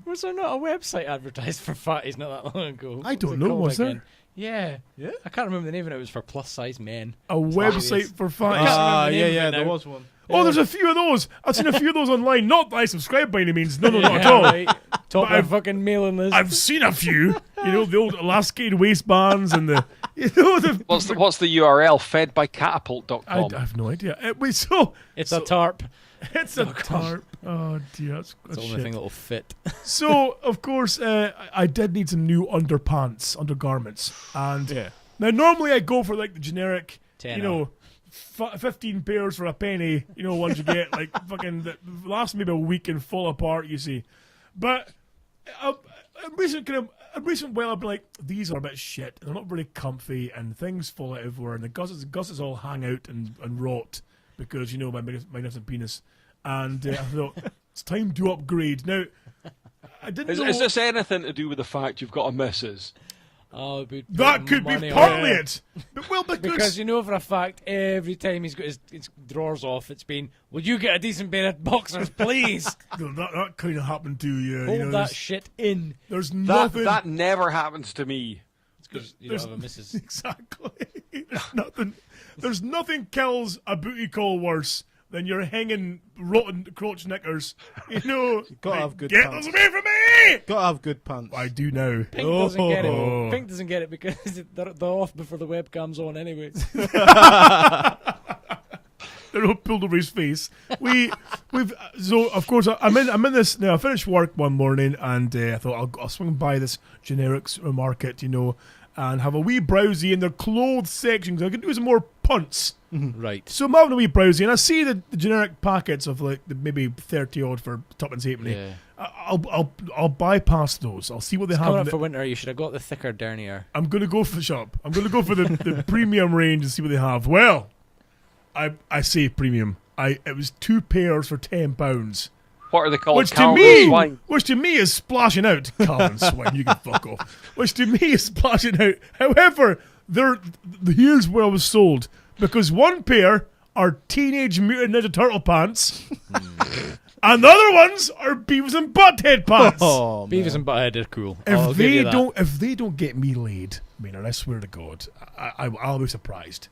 Was there not a website advertised for fatties not that long ago? I don't What's it know, called was there? again? Yeah. I can't remember the name of it. It was for plus-size men. A website for fatties. Ah, remember the name of it there now. was one. Oh, there's a few of those. I've seen a few of those online. Not that I subscribe by any means. No, not at Yeah, all. right. Top But of the fucking mailing list. I've seen a few. You know, the old elasticated waistbands and the. You know, What's the URL? Fedbycatapult.com. I have no idea. Wait, so It's a tarp. it's a tarp. Oh dear, that's It's the only shit. thing that'll fit. So of course, I did need some new undergarments, and now normally I go for like the generic, Tenner. you know, 15 pairs for a penny. You know, ones you get like fucking that last maybe a week and fall apart. You see, but recent while I've been like, these are a bit shit. They're not very comfy, and things fall out everywhere, and the gussets all hang out and rot because you know my magnificent penis. And I thought it's time to upgrade. Now, I didn't know Is this anything to do with the fact you've got a missus? Oh, it'd that could be money on partly it. it. But, well, Because you know for a fact, every time he's got his drawers off, it's been, would you get a decent pair of boxers, please? that kind of happened to you. Hold you know, that shit in. there's nothing. That never happens to me. Because you don't have a missus. Exactly. There's nothing kills a booty call worse than your hanging rotten crotch knickers. You know, Gotta have good get pants. those away from me. Gotta have good pants. I do now. Pink doesn't get Oh. it. Pink doesn't get it because they're off before the webcam's on anyway. They're all pulled over his face. So of course I'm in this now. I finished work one morning and I thought I'll swing by this generics market, you know, and have a wee browsey in their clothes section. 'Cause I can do some more punts. Right. So I'm having a wee browsey and I see the generic packets of like maybe 30 odd for tuppence halfpenny. Yeah. I'll bypass those. I'll see what they have. Coming in up the- for winter, you should have got the thicker dernier. I'm gonna go for the shop. I'm gonna go for the premium range and see what they have. Well, I say premium. It was 2 pairs for £10, What are they called? which to Calvin me, Swine. is splashing out. Calvin Swine, you can fuck off. Which to me is splashing out. However, here's where I was sold because one pair are Teenage Mutant Ninja Turtle pants, and the other ones are Beavis and Butthead pants. Oh, Beavis man. and Butthead are cool. If I'll give they you that. if they don't get me laid, Maynard, I swear to God, I'll be surprised.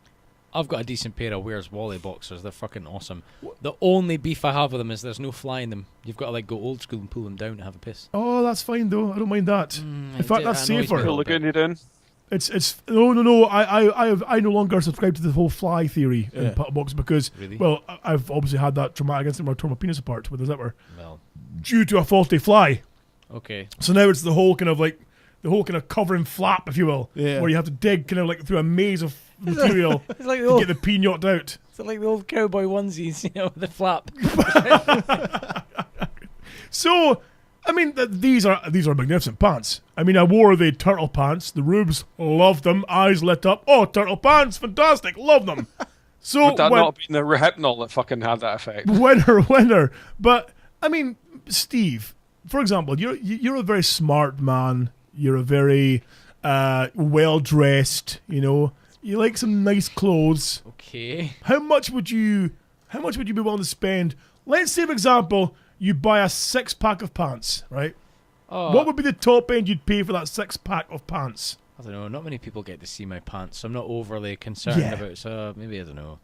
I've got a decent pair of Where's Wally boxers. They're fucking awesome. The only beef I have with them is there's no fly in them. You've got to like go old school and pull them down to have a piss. Oh, that's fine though. I don't mind that. In fact, that's That annoys me a safer. little Cool, bit. you doing? It's no. I no longer subscribe to the whole fly theory in putt box because Really? well, I've obviously had that traumatic incident where I tore my penis apart with a zipper Well, due to a faulty fly. okay. So now it's the whole kind of like whole kind of covering flap, if you will, Yeah. where you have to dig kind of like through a maze of material It's like the to old, get the pea knocked out. it's like the old cowboy onesies, with the flap. So, I mean, these are magnificent pants. I mean, I wore the turtle pants. The rubes loved them. Eyes lit up. Oh, turtle pants, fantastic, love them. So Would that not have been the rehypnol that fucking had that effect? winner. But I mean, Steve, for example, you're a very smart man. You're a very well dressed. You like some nice clothes. Okay. How much would you be willing to spend? Let's say, for example, you buy a 6-pack of pants, right? Oh, What would be the top end you'd pay for that 6-pack of pants? I don't know. Not many people get to see my pants, so I'm not overly concerned Yeah. about it. So maybe, I don't know,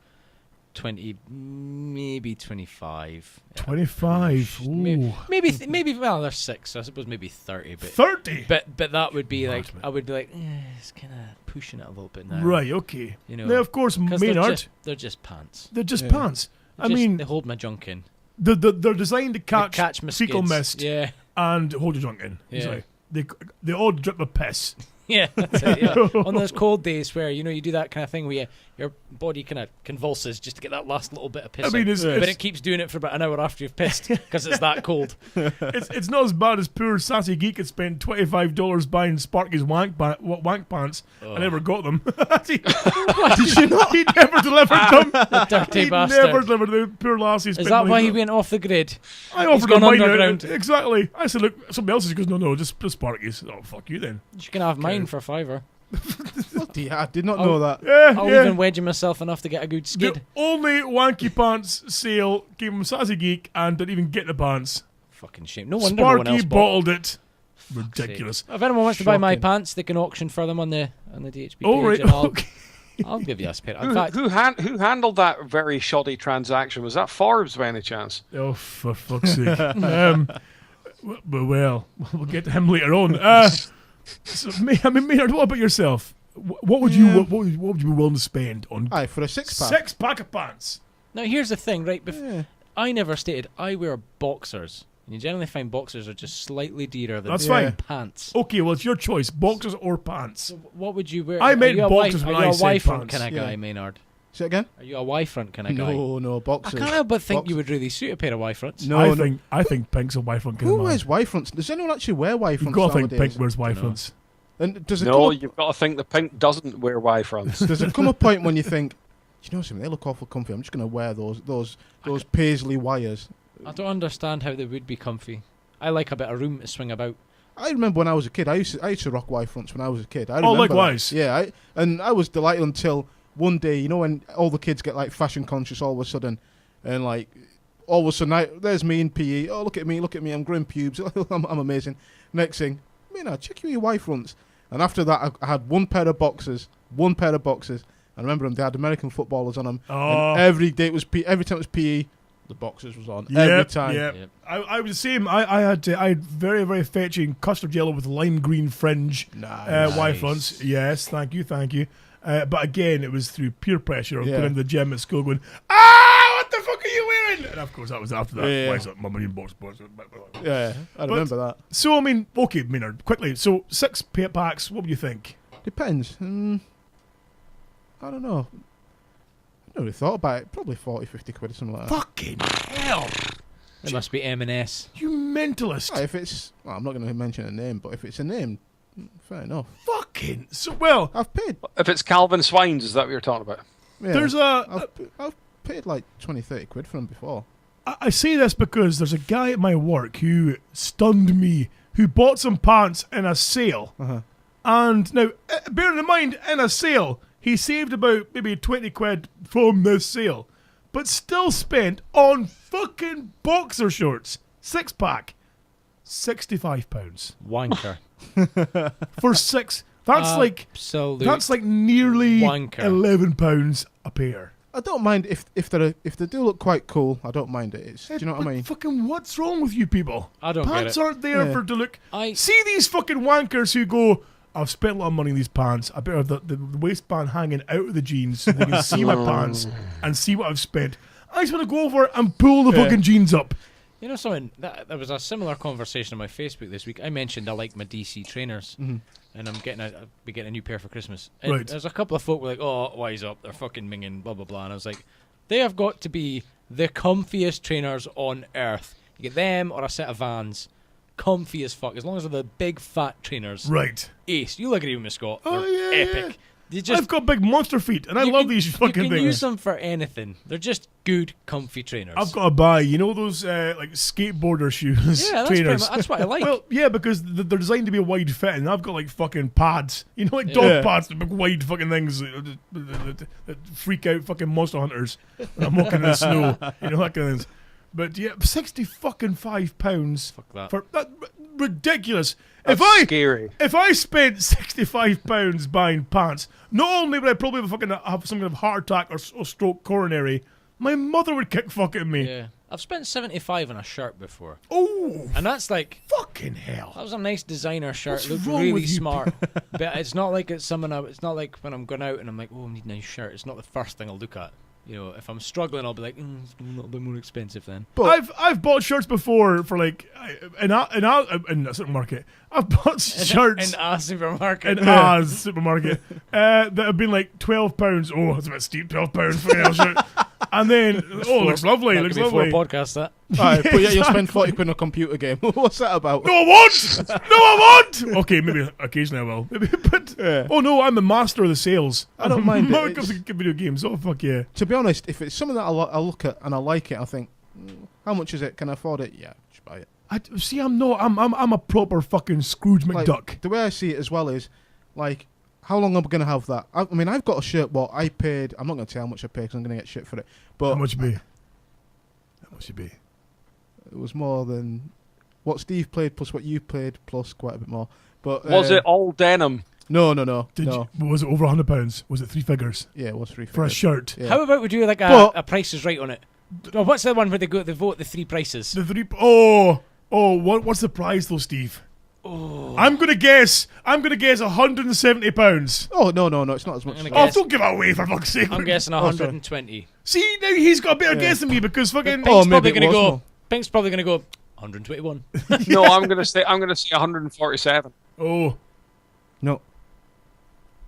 20, maybe 25. Yeah. 25. Ooh. Maybe. Well, there's 6. So I suppose maybe 30. But 30. but that would be like, Right. I would be like, it's kind of pushing it a little bit now. Right. Okay. You know, Now, of course, 'Cause Maynard, they're just pants. they're just Yeah. pants. I mean, They hold my junk in. they're designed to They catch my fecal skids. mist Yeah. and hold your junk in. Yeah. Easily. They all drip of piss. Yeah, that's it, yeah. On those cold days where you do that kind of thing where your body kind of convulses just to get that last little bit of piss. I mean, out. it's- but it's- it keeps doing it for about an hour after you've pissed because it's that cold. It's not as bad as poor sassy geek had spent $25 buying Sparky's wank pants and never got them. Did you not? He never delivered them. The dirty He bastard. never delivered them. Poor lassie. Is spent that money why for he it. went off the grid? I offered gone him mine. underground. Exactly. I said, look, somebody else's. He goes, no, just Sparky's. Oh, fuck you then. You can have mine for $5. Bloody hell, I did not know that. Yeah, I'll yeah. even wedge myself enough to get a good The skid. only wanky pants sale came from Sassy Geek and didn't even get the pants. Fucking shame. No wonder no one Sparky else bought. bottled it. Ridiculous. If anyone wants to buy my Shocking. pants, they can auction for them on the DHB Oh, page. right. And I'll, Okay. I'll give you a pair. In fact, Who handled that very shoddy transaction? Was that Forbes by any chance? Oh, for fuck's sake. Well, we'll get to him later on. Maynard, what about yourself? What would you what would you be willing to spend on Aye, for a 6-pack. 6-pack of pants? now here's the thing, right? Yeah. I never stated I wear boxers. And you generally find boxers are just slightly dearer than That's fine. pants. Okay, well, it's your choice, boxers or pants. So what would you wear? I Are meant you a boxers Y, when Are you I a said Y front pants. kind of guy, Yeah. Maynard? Say it again? Are you a Y front kind of guy? No, I boxers. can't help but think Boxers. you would really suit a pair of Y fronts. No, I think pink's a Y front kind Who of man. wears Y fronts? Does anyone actually wear Y You've fronts got to think nowadays? pink wears Y fronts. And does it No, come you've got to think the pink doesn't wear Y fronts. does it come a point when you think, you know something, they look awful comfy, I'm just going to wear those paisley wires? I don't understand how they would be comfy. I like a bit of room to swing about. I remember when I was a kid, I used to rock Y fronts when I was a kid. I Oh, remember that. likewise. Yeah, I was delighted until one day, when all the kids get like fashion conscious all of a sudden, and like all of a sudden, there's me in PE. Oh, look at me, I'm growing pubes. I'm amazing. Next thing, check your Y fronts. And after that, I had one pair of boxers. I remember them. They had American footballers on them. Oh. And every day it was every time it was PE, the boxers was on every time. Yeah. Yep. I was the same. I had very, very fetching custard yellow with lime green fringe Nice. Y fronts. Yes, thank you. But again, it was through peer pressure of Yeah. going to the gym at school going, what the fuck are you wearing? And of course, that was after that. Yeah. Why is that my marine box? Yeah, I remember that. So, I mean, okay, Maynard, quickly. So, 6 packs, what would you think? Depends. I don't know. I never thought about it. Probably 40, 50 quid or something like that. Fucking hell. It must be M&S. You mentalist. If it's, I'm not going to mention a name, but if it's a name, fair enough. Fucking. So, well, I've paid. If it's Calvin Swines, is that what you're talking about? Yeah, there's I've paid like 20, 30 quid for them before. I say this because there's a guy at my work who stunned me, who bought some pants in a sale. Uh-huh. And now, bearing in mind, in a sale, he saved about maybe 20 quid from this sale, but still spent on fucking boxer shorts, 6-pack, £65 Wanker. for 6. That's like Absolute. that's like nearly wanker. £11 a pair. I don't mind if they do look quite cool. I don't mind it. Do you know what I But mean? Fucking what's wrong with you people? I don't get Pants it. aren't there Yeah. for to look. I See these fucking wankers who go, I've spent a lot of money on these pants. I better have the waistband hanging out of the jeans so they can see my pants and see what I've spent. I just want to go over and pull the Yeah. fucking jeans up. You know something? There was a similar conversation on my Facebook this week. I mentioned I like my DC trainers, and I'm I'll be getting a new pair for Christmas. And Right. there's a couple of folk were like, "Oh, wise up, they're fucking minging, blah blah blah," and I was like, "They have got to be the comfiest trainers on earth. You get them or a set of Vans, comfy as fuck. As long as they're the big fat trainers, Right. ace. You'll agree with me, Scott. Oh, They're yeah, epic. yeah. They just I've got big monster feet, and I you love can- these fucking You can things. use them for anything. They're just good, comfy trainers. I've got to buy, you know, those like skateboarder shoes, yeah, that's, pretty trainers. much, that's what I like. Well, yeah, because they're designed to be a wide fit, and I've got like fucking pads, you know, like dog Yeah. pads, the big wide fucking things that freak out fucking monster hunters when I'm walking in the snow, you know, that kind of things. But yeah, £65 Fuck that. for that, ridiculous. That's scary. If I spent £65 buying pants, not only would I probably have some kind of heart attack or stroke coronary, my mother would kick fuck at me. Yeah, I've spent 75 on a shirt before, Oh, and that's like fucking hell. that was a nice designer shirt. What's It looked wrong really with you smart, but it's not like it's someone. It's not like when I'm going out and I'm like, oh, I need a nice shirt. It's not the first thing I'll look at. You know, if I'm struggling, I'll be like, it's a little bit more expensive then. But I've bought shirts before for like in a supermarket. I've bought shirts in a supermarket. in a supermarket that have been like £12. Oh, that's a bit steep, £12 for a shirt. And then it looks lovely. That Looks could be 4 lovely. podcasts. That Alright, but yeah, you'll spend Exactly. 40 quid on a computer game. What's that about? No, I won't. No, I won't. Okay, maybe occasionally I will. Maybe, but Yeah. oh no, I'm a master of the sales. I don't mind it. When it comes to video games, oh fuck yeah. To be honest, if it's something that I look at and I like it, I think, how much is it? Can I afford it? Yeah, just buy it. See, I'm a proper fucking Scrooge Like, McDuck. the way I see it as well is, like, how long am I going to have that? I mean, I've got a shirt. What I paid. I'm not going to tell how much I paid because I'm going to get shit for it. But How much it be? How much it be? it was more than what Steve played plus what you played plus quite a bit more. But Was it all denim? No. Did no. you, was it over £100? Was it 3 figures Yeah, it was 3 for a figures. shirt? Yeah. How about we do like But- a Price is Right on it? Oh, what's the one where they vote the 3 prices? The 3. What's the price though, Steve? Oh. I'm gonna guess £170. Oh no, it's not as much. I'm as gonna Oh, guess. don't give it away for fuck's sake. I'm guessing Oh, sorry. 120. See, now he's got a better Yeah. guess than me because fucking. Oh, Pink's probably maybe it gonna was go. more. Pink's probably gonna go 121. No, I'm gonna say 147. Oh. No.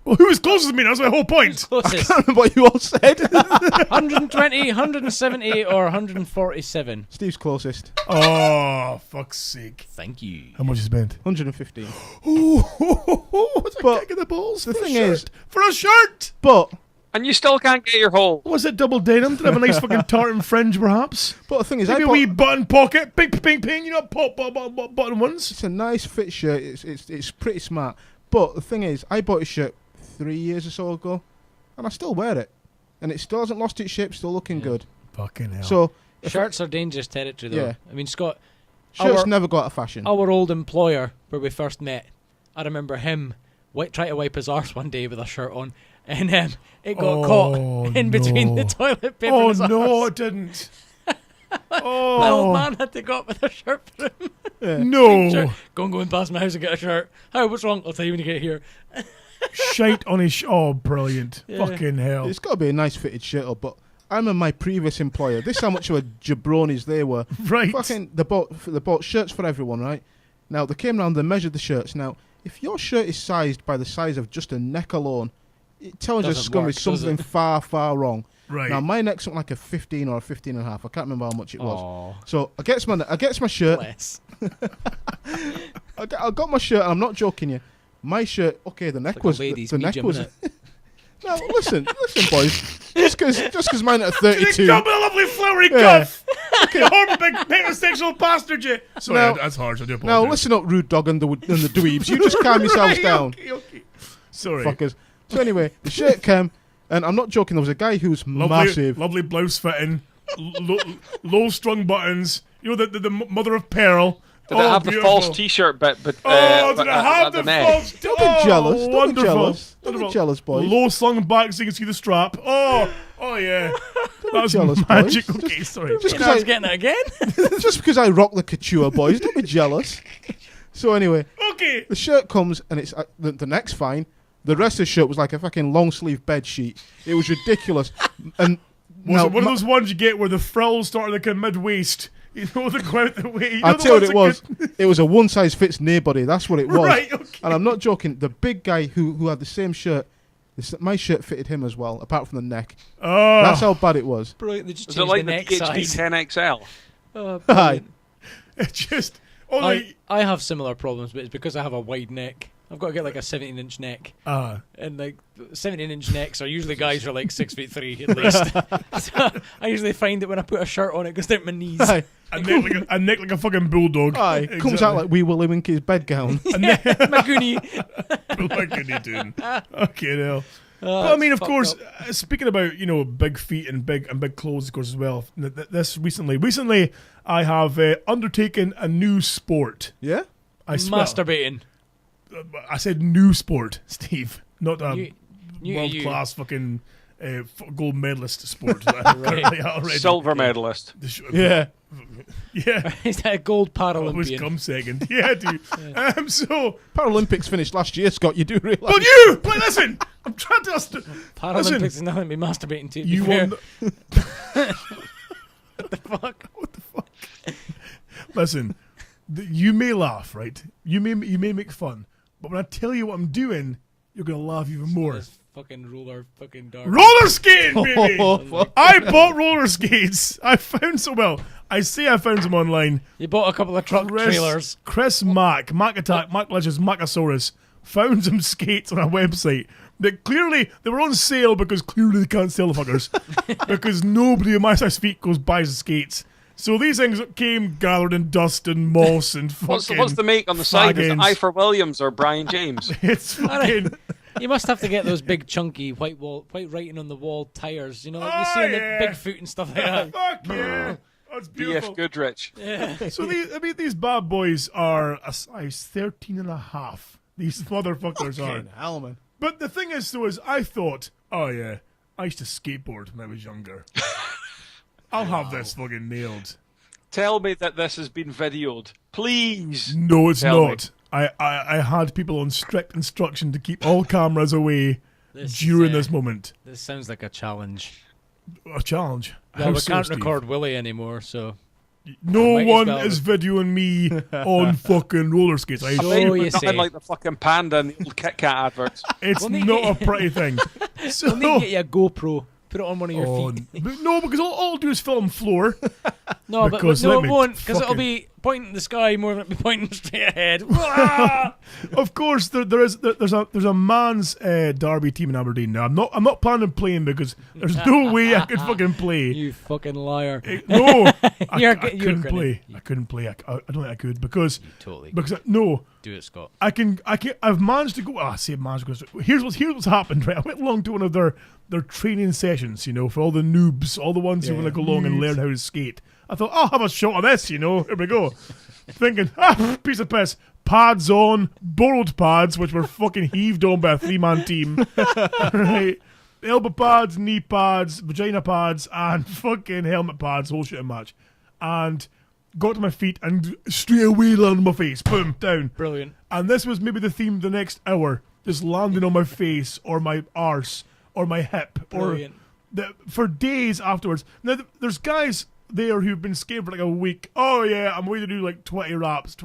Well, who was closest to me? That's my whole point. Closest. I can't remember what you all said. 120, 170, or 147. Steve's closest. Oh, fuck's sake. Thank you. How much you spent? 115. What's a But kick in the balls? the for a thing shirt? is- For a shirt! But And you still can't get your hole. Was it double denim? Did it have a nice fucking tartan fringe, perhaps? the thing is, Maybe I a bought, wee button pocket. Ping, ping, ping. You know, button ones. it's a nice fit shirt. It's pretty smart. But the thing is, I bought a shirt 3 years or so ago, and I still wear it, and it still hasn't lost its shape. Still looking good. Fucking hell. So if Shirts are dangerous territory, though. Yeah. I mean, Scott, shirts our- never go out of fashion. our old employer where we first met, I remember him try to wipe his arse one day with a shirt on, and it got caught in between the toilet paper Oh, and his no, arse. it didn't. My old Oh, man had to go up with a shirt for him. no. Shirt. Go and past my house and get a shirt. How? What's wrong? I'll tell you when you get here. Shite on his. Oh, brilliant. Yeah. Fucking hell. It's got to be a nice fitted shirt, but I remember my previous employer. This is how much of a jabronis they were. Right. Fucking, they bought shirts for everyone, right? Now they came round, they measured the shirts. Now, if your shirt is sized by the size of just a neck alone, it tells you Doesn't it's going to work, be does something it? far, far wrong. Right. Now my neck's something like a 15 or a 15 and a half. I can't remember how much it was. Oh, So I gets my shirt. bless. I got my shirt, and I'm not joking you. My shirt, okay, the neck Like was a ladies' the neck medium, was. innit? No, listen, boys. Just because mine at You 32. got me a lovely flowery Yeah. cuff. You horrible big heterosexual bastard, you. Sorry, Now- that's harsh. I do Now apologize. listen up, rude dog and the dweebs. You just calm yourselves Right, down, Okay. Sorry. fuckers. So anyway, the shirt came, and I'm not joking. There was a guy who's massive. Lovely blouse fitting, low strung buttons. You know the mother of pearl. Did it have the false T-shirt bit? But Oh, but did it have at the neck? false? Don't be jealous. Don't be Wonderful. jealous. Don't be Wonderful. jealous, boys. Low slung back so you can see the strap. Oh yeah. That's jealous, boys. magic. Just- Okay, sorry. just You know, I was 'cause getting it again. just because I rock the couture, boys, don't be jealous. So anyway, Okay. the shirt comes, and it's the neck's fine. The rest of the shirt was like a fucking long sleeve bed sheet. It was ridiculous. And Was now, it one of those ones you get where the frills start like a mid waist You know the go out the way. You know I the tell you what ones it was. It was a one size fits nobody. That's what it was. Right, okay. And I'm not joking. The big guy who had the same shirt, my shirt fitted him as well, apart from the neck. Oh, That's how bad it was. Brilliant. They just Was it changed like the the neck DHB size. 10XL? Oh, Aye. brilliant. it just only. I have similar problems, but it's because I have a wide neck. I've got to get like a 17-inch neck. And like 17-inch necks are usually guys who are like 6'3" at least. So I usually find that when I put a shirt on, it goes down my knees. Aye. a neck like a fucking bulldog. Aye. Exactly. Comes out like Wee Willie Winky's bedgown. My goonie. What can you do? Okay, now. Oh, But I mean, it's of course, fucked up. speaking about big feet and big clothes, of course, as well. This recently, I have undertaken a new sport. Yeah? I swear. Masturbating. I said new sport, Steve, not a New to world you. class fucking gold medalist sport. that I currently already. Silver medalist. Yeah. Yeah. Is that a gold Always Paralympian? come second. Yeah, dude. So, Paralympics finished last year, Scott. You do realise. but you, like, listen, I'm trying to. Paralympics is nothing to be masturbating to. You won. won. What the fuck? What the fuck? Listen, you may laugh, right? You may make fun, but when I tell you what I'm doing, you're gonna laugh even more. This fucking roller fucking dark. Roller skating, baby! Oh, fuck. I bought roller skates. I found I found them online. You bought a couple of truck trailers. Chris Mac Attack, Mac Legends, Macasaurus found some skates on a website that clearly they were on sale because clearly they can't sell the fuckers because nobody of my size feet buys the skates. So these things came gathered in dust and moss and fucking. What's the make on the side? Is it fag I ends. for Williams or Brian James? It's fucking. You must have to get those big chunky white writing on the wall tires. You know, like you see on the Bigfoot and stuff like that. Fuck yeah! That's beautiful. BF Goodrich. So these bad boys are a size 13 and a half. These motherfuckers are. Fucking hell, man. But the thing is, though, is I thought, oh yeah, I used to skateboard when I was younger. I'll have this fucking nailed. Tell me that this has been videoed. Please. No, it's Tell me. not. I had people on strict instruction to keep all cameras away This during is, this moment. This sounds like a challenge. A challenge. Well, How we so, can't Steve? record Willie anymore, so No Might as one well. is videoing me on fucking roller skates. So You're you say. nothing like the fucking panda in the old Kit Kat adverts. It's We'll need- not a pretty thing. So, we'll need to get you a GoPro. Put it on one of your oh, feet. but no, because all I'll do is film floor. No, because but no, let it me won't, because it'll fucking- be pointing at the sky more than it'll be pointing straight ahead. Of course, there's a man's derby team in Aberdeen. Now, I'm not planning on playing because there's no way I could fucking play. You fucking liar. No, I You're couldn't gonna- play. I couldn't play. I don't think I could because Totally. no. Do it, Scott. I've managed to go. I say managed to go. Here's what's happened. Right, I went along to one of their training sessions. For all the noobs, all the ones who want to go along and learn how to skate. I thought I'll have a shot of this. Here we go. Thinking, piece of piss. Pads on, borrowed pads, which were fucking heaved on by a 3-man team. Right, elbow pads, knee pads, vagina pads, and fucking helmet pads. Whole shit match. And got to my feet and straight away landed on my face. Boom, down. Brilliant. And this was maybe the theme the next hour. Just landing on my face or my arse or my hip. Brilliant. Or for days afterwards. Now, there's guys there who've been skating for like a week. Oh yeah, I'm going to do like 20 laps.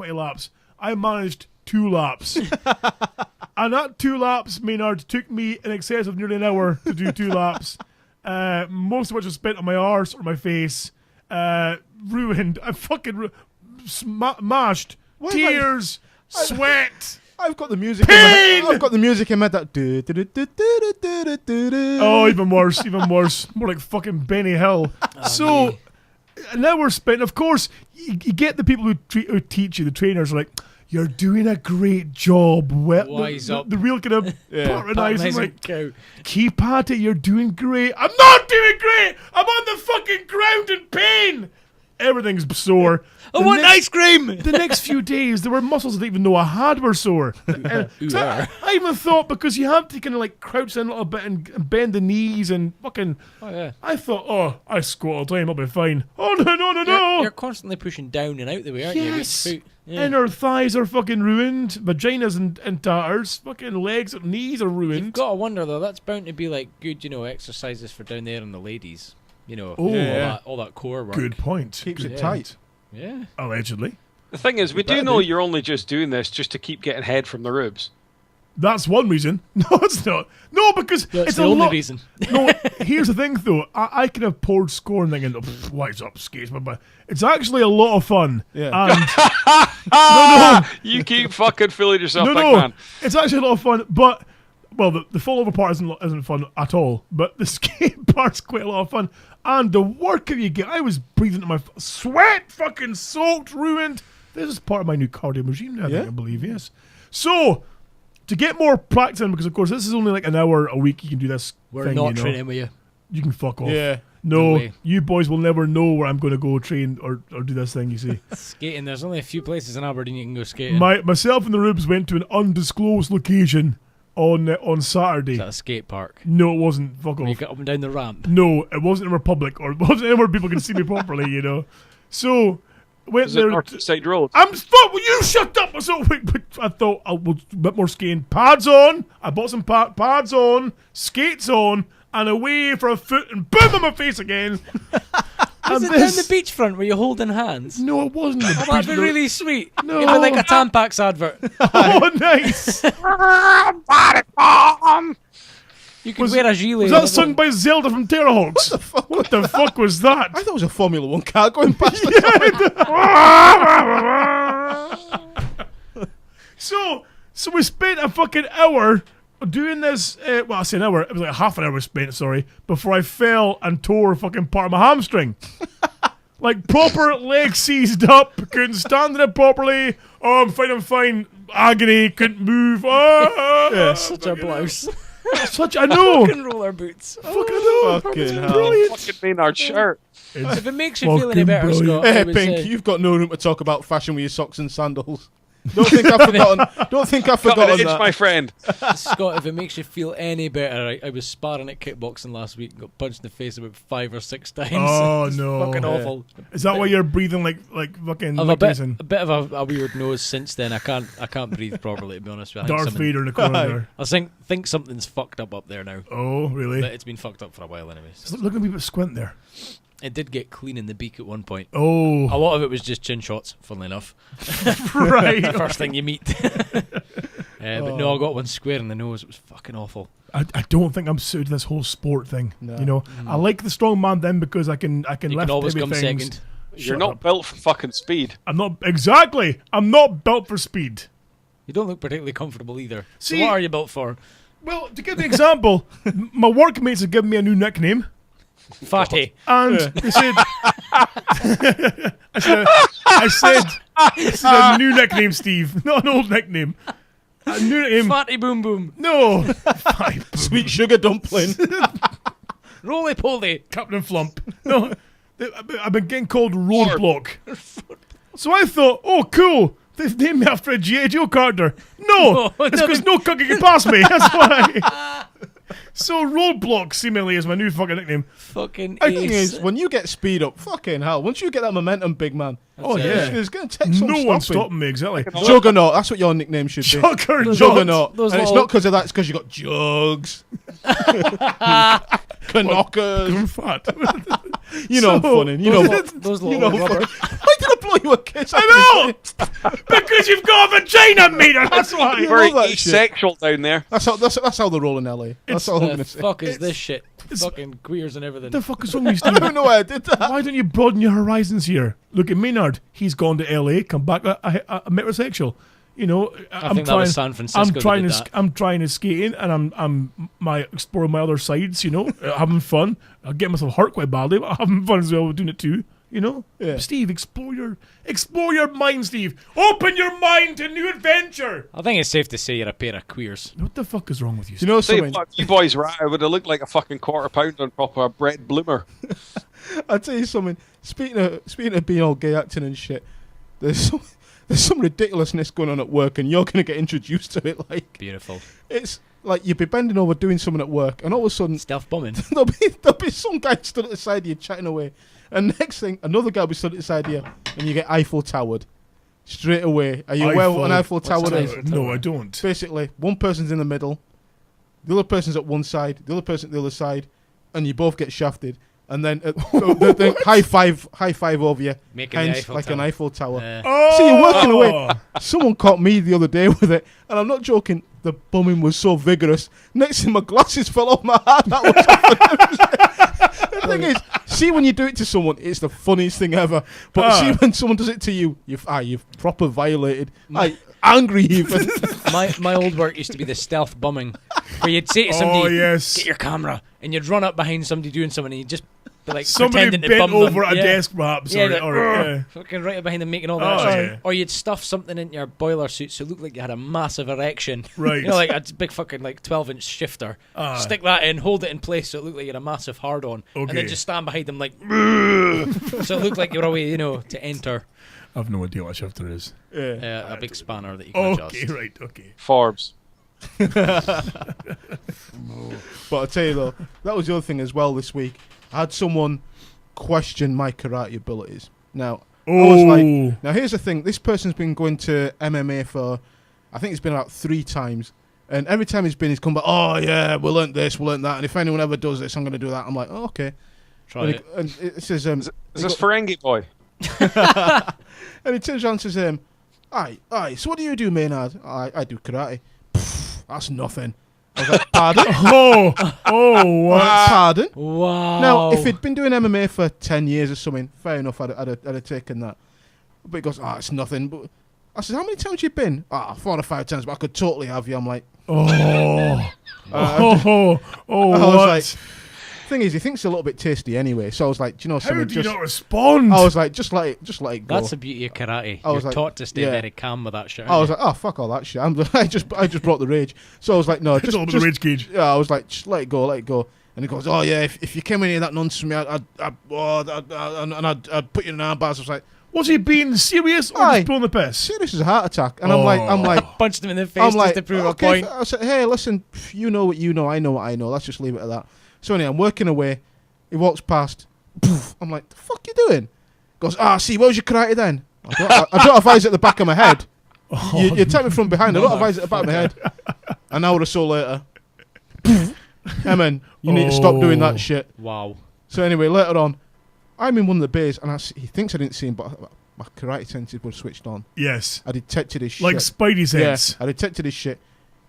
I managed 2 laps. And that 2 laps, Maynard, took me in excess of nearly an hour to do 2 laps. Most of which was spent on my arse or my face. Ruined. I fucking mashed. Why, Tears. Sweat. I've got the music. Pain! I've got the music in my head. That. Oh, even worse. More like fucking Benny Hill. So, an hour spent. Of course, you get the people who teach you, the trainers, are like, you're doing a great job. Wise up. The real kind of patronising, like, cow. keep at it, you're doing great. I'm not doing great! I'm on the fucking ground in pain! Everything's sore. I want ice cream! The next few days, there were muscles I didn't even know I had were sore. So I even thought, because you have to kind of like crouch in a little bit and bend the knees and fucking... Oh, yeah. I thought, I squat all the time, I'll be fine. Oh, no. You're constantly pushing down and out the way, aren't you? Yes. With your foot. Yeah. Inner thighs are fucking ruined. Vaginas and tatters. Fucking legs and knees are ruined. You've got to wonder, though, that's bound to be like good, exercises for down there and the ladies. Oh. all that core work. Good point. Keeps Good it Yeah. tight. Yeah. Allegedly. The thing is, we do better know do. you're only just doing this just to keep getting head from the rubes. That's one reason. No, it's not. No, because That's it's the a only lot. reason. No, here's the thing, though. I can have poured scorn thinking, what's up, skates, but it's actually a lot of fun. Yeah. And You keep fucking fooling yourself, no, big no, man. it's actually a lot of fun. But well, the fallover part isn't fun at all. But the skate part's quite a lot of fun. And the workout you get, I was breathing into my sweat, fucking soaked, ruined. This is part of my new cardio regime now, I believe, yes. So, to get more practice in, because of course this is only like an hour a week you can do this We're thing, not you know. training with you. You can fuck off. Yeah. No, No way. you boys will never know where I'm going to go train or do this thing, you see. Skating, there's only a few places in Aberdeen you can go skating. Myself and the Rubes went to an undisclosed location on Saturday. Is that a skate park? No, it wasn't. Fuck Where you off. get up and down the ramp. No, it wasn't a Republic, or it wasn't anywhere people can see me properly, you know. So, went Is it there. Northside Road? Will you shut up? So I thought I would a bit more skating. Pads on. I bought some pads on, skates on, and away for a foot, and boom on my face again. Is it down the beachfront where you're holding hands? No, it wasn't. Oh, that'd be really sweet. No. It'd be like a Tampax advert. Oh, nice. You could wear a gilet. Was that sung by Zelda from Terrahawks? What the fuck was that? I thought it was a Formula 1 car going past. So we spent a fucking hour doing this. Well, I say an hour. It was like half an hour spent. Sorry, before I fell and tore fucking part of my hamstring. Like proper leg seized up. Couldn't stand it properly. Oh, I'm fine. Agony. Couldn't move. Oh, Such a blouse. Such I know. Fucking roller boots. Fucking know. Fucking hell. Brilliant. Fucking Maynard shirt. If it makes you feel any Fucking better, brilliant. Scott, I Hey, would Pink, say- you've got no room to talk about fashion with your socks and sandals. Don't think I've forgotten. Don't think I've Cut an forgotten inch, that. my friend. Scott, if it makes you feel any better, I was sparring at kickboxing last week and got punched in the face about 5 or 6 times. Oh, It's no. fucking Yeah. awful. Is that why you're breathing like fucking I've Mike a bit Tyson? of a weird nose since then. I can't breathe properly, to be honest with you. I think Darth something- Vader in the corner there. I think something's fucked up there now. Oh, really? But it's been fucked up for a while anyways. Look at me, but squint there. It did get clean in the beak at one point. A Oh, lot of it was just chin shots, funnily enough. right. The first thing you meet. But no, I got one square in the nose. It was fucking awful. I don't think I'm suited to this whole sport thing. No. You know, I like the strong man then because I can You lift can always heavy come things. second. You're Shut not up. built for fucking speed. I'm not exactly. I'm not built for speed. You don't look particularly comfortable either. See- So what are you built for? Well, to give an example, my workmates have given me a new nickname, Fatty. and they said, I said, this is a new nickname, Steve, not an old nickname. A new nickname. Fatty boom boom. No, Sweet sugar dumpling. Roly poly. Captain Flump. No, I've been getting called Roadblock. So I thought, oh, cool. They've named me after a G.I. Joe character. No, No, it's because no cunt can get past me. That's why. So Roadblock seemingly is my new fucking nickname. Fucking The thing ace. is, when you get speed up, fucking hell, once you get that momentum, big man, Oh, it. yeah. it's going to take some No stopping. one's stopping me, exactly. Juggernaut, that's what your nickname should be. Juggernaut. Juggernaut. those And it's little- not because of that, it's because you got jugs. Knockers. I'm fat. You know I'm So- funny. You know Those you little know I'm rubber. funny. Why did I blow you a kiss? I know! Because you've got a vagina meter, that's why. You Very love that shit. asexual down there. That's how they roll in LA. That's all I'm The going to say. fuck is this shit? Fucking queers and everything. The fuck is wrong with you, I Steve? don't know why I did that. Why don't you broaden your horizons here? Look at Maynard. He's gone to LA, come back a metrosexual. You know, I'm think that trying. was San Francisco I'm that trying did to. that. I'm trying to skate in, and I'm exploring my other sides. You know, having fun. I get myself hurt quite badly, but having fun as well with doing it too. You know, Yeah. Steve, explore your mind, Steve. Open your mind to new adventure. I think it's safe to say you're a pair of queers. What the fuck is wrong with you? You know Say something? what you boys were at, I would have looked like a fucking quarter pound on top of a bread bloomer. I'll tell you something. Speaking of being all gay acting and shit, there's some ridiculousness going on at work, and you're gonna get introduced to it. Like Beautiful. it's like you'd be bending over doing something at work, and all of a sudden Stealth bombing. there'll be some guy stood at the side of you chatting away, and next thing another guy will be stood at the side of you, and you get Eiffel Towered straight away. Are you aware what an Eiffel What's Tower an is? Eiffel No, I don't. Basically, one person's in the middle, the other person's at one side, the other person at the other side, and you both get shafted. and then the high five over you, Making the hence Eiffel like Tower. an Eiffel Tower. Oh! See, you're working away. Someone caught me the other day with it, and I'm not joking. The bumming was so vigorous. Next thing, my glasses fell off my hand. That was the thing is, see when you do it to someone, it's the funniest thing ever. But see when someone does it to you, you've proper violated. Angry even. My old work used to be the stealth bumming, where you'd say to somebody, yes. "Get your camera," and you'd run up behind somebody doing something, and you'd just be like Somebody pretending to bent bum over them. a desk, perhaps. Yeah, or, like, or, fucking right up behind them making all Oh, that. yeah. Or you'd stuff something into your boiler suit so it looked like you had a massive erection. Right. You know, like a big fucking like 12-inch shifter. Stick that in, hold it in place so it looked like you had a massive hard-on. And Okay. then just stand behind them like, so it looked like you were away, to enter. I've no idea what a shifter is. A big spanner that you can Okay, adjust. right, okay. Forbes. But I tell you though, that was the other thing as well this week. I had someone question my karate abilities. Now, I was like, now here's the thing. This person's been going to MMA for, I think it's been about 3 times. And every time he's come back, oh yeah, we learnt this, we learnt that. And if anyone ever does this, I'm going to do that. I'm like, oh, okay. Try and it. And it says, Is this Ferengi boy? and he turns around and says, aye, so what do you do, Maynard? I do karate. Pff, that's nothing. I was like, pardon? What? Pardon? Wow. Now, if he'd been doing MMA for 10 years or something, fair enough, I'd have taken that. But he goes, it's nothing. But I said, how many times you been? 4 or 5 times, but I could totally have you. I'm like, I I was what? like, thing is, he thinks it's a little bit tasty anyway. So I was like, do you know How something? do you not respond? I was like, just let it go. That's the beauty of karate. I was You're like, taught to stay yeah. very calm with that shit. I was like, oh, fuck all that shit. I just brought the rage. So I was like, no, It's all about the rage cage. Yeah, I was like, just let it go. And he goes, oh yeah, if you came in here that nonsense with me, I'd put you in an armbar. I was like, Was he being serious or Aye. just blowing the piss? serious as a heart attack. And I'm like, punched him in the face I'm just like, to prove a okay, point. I said, hey, listen, you know what you know, I know what I know. Let's just leave it at that. So anyway, I'm working away. He walks past. Poof, I'm like, the fuck you doing? Goes, see, what was your karate then? I don't have eyes at the back of my head. You take me from behind. I don't have eyes at the back of my head. An hour or so later, Emin, you need to stop doing that shit. Wow. So anyway, later on, I'm in one of the bays, and he thinks I didn't see him, but my karate senses were switched on. Yes. I detected his shit. Like Spidey sense. Yeah, I detected his shit.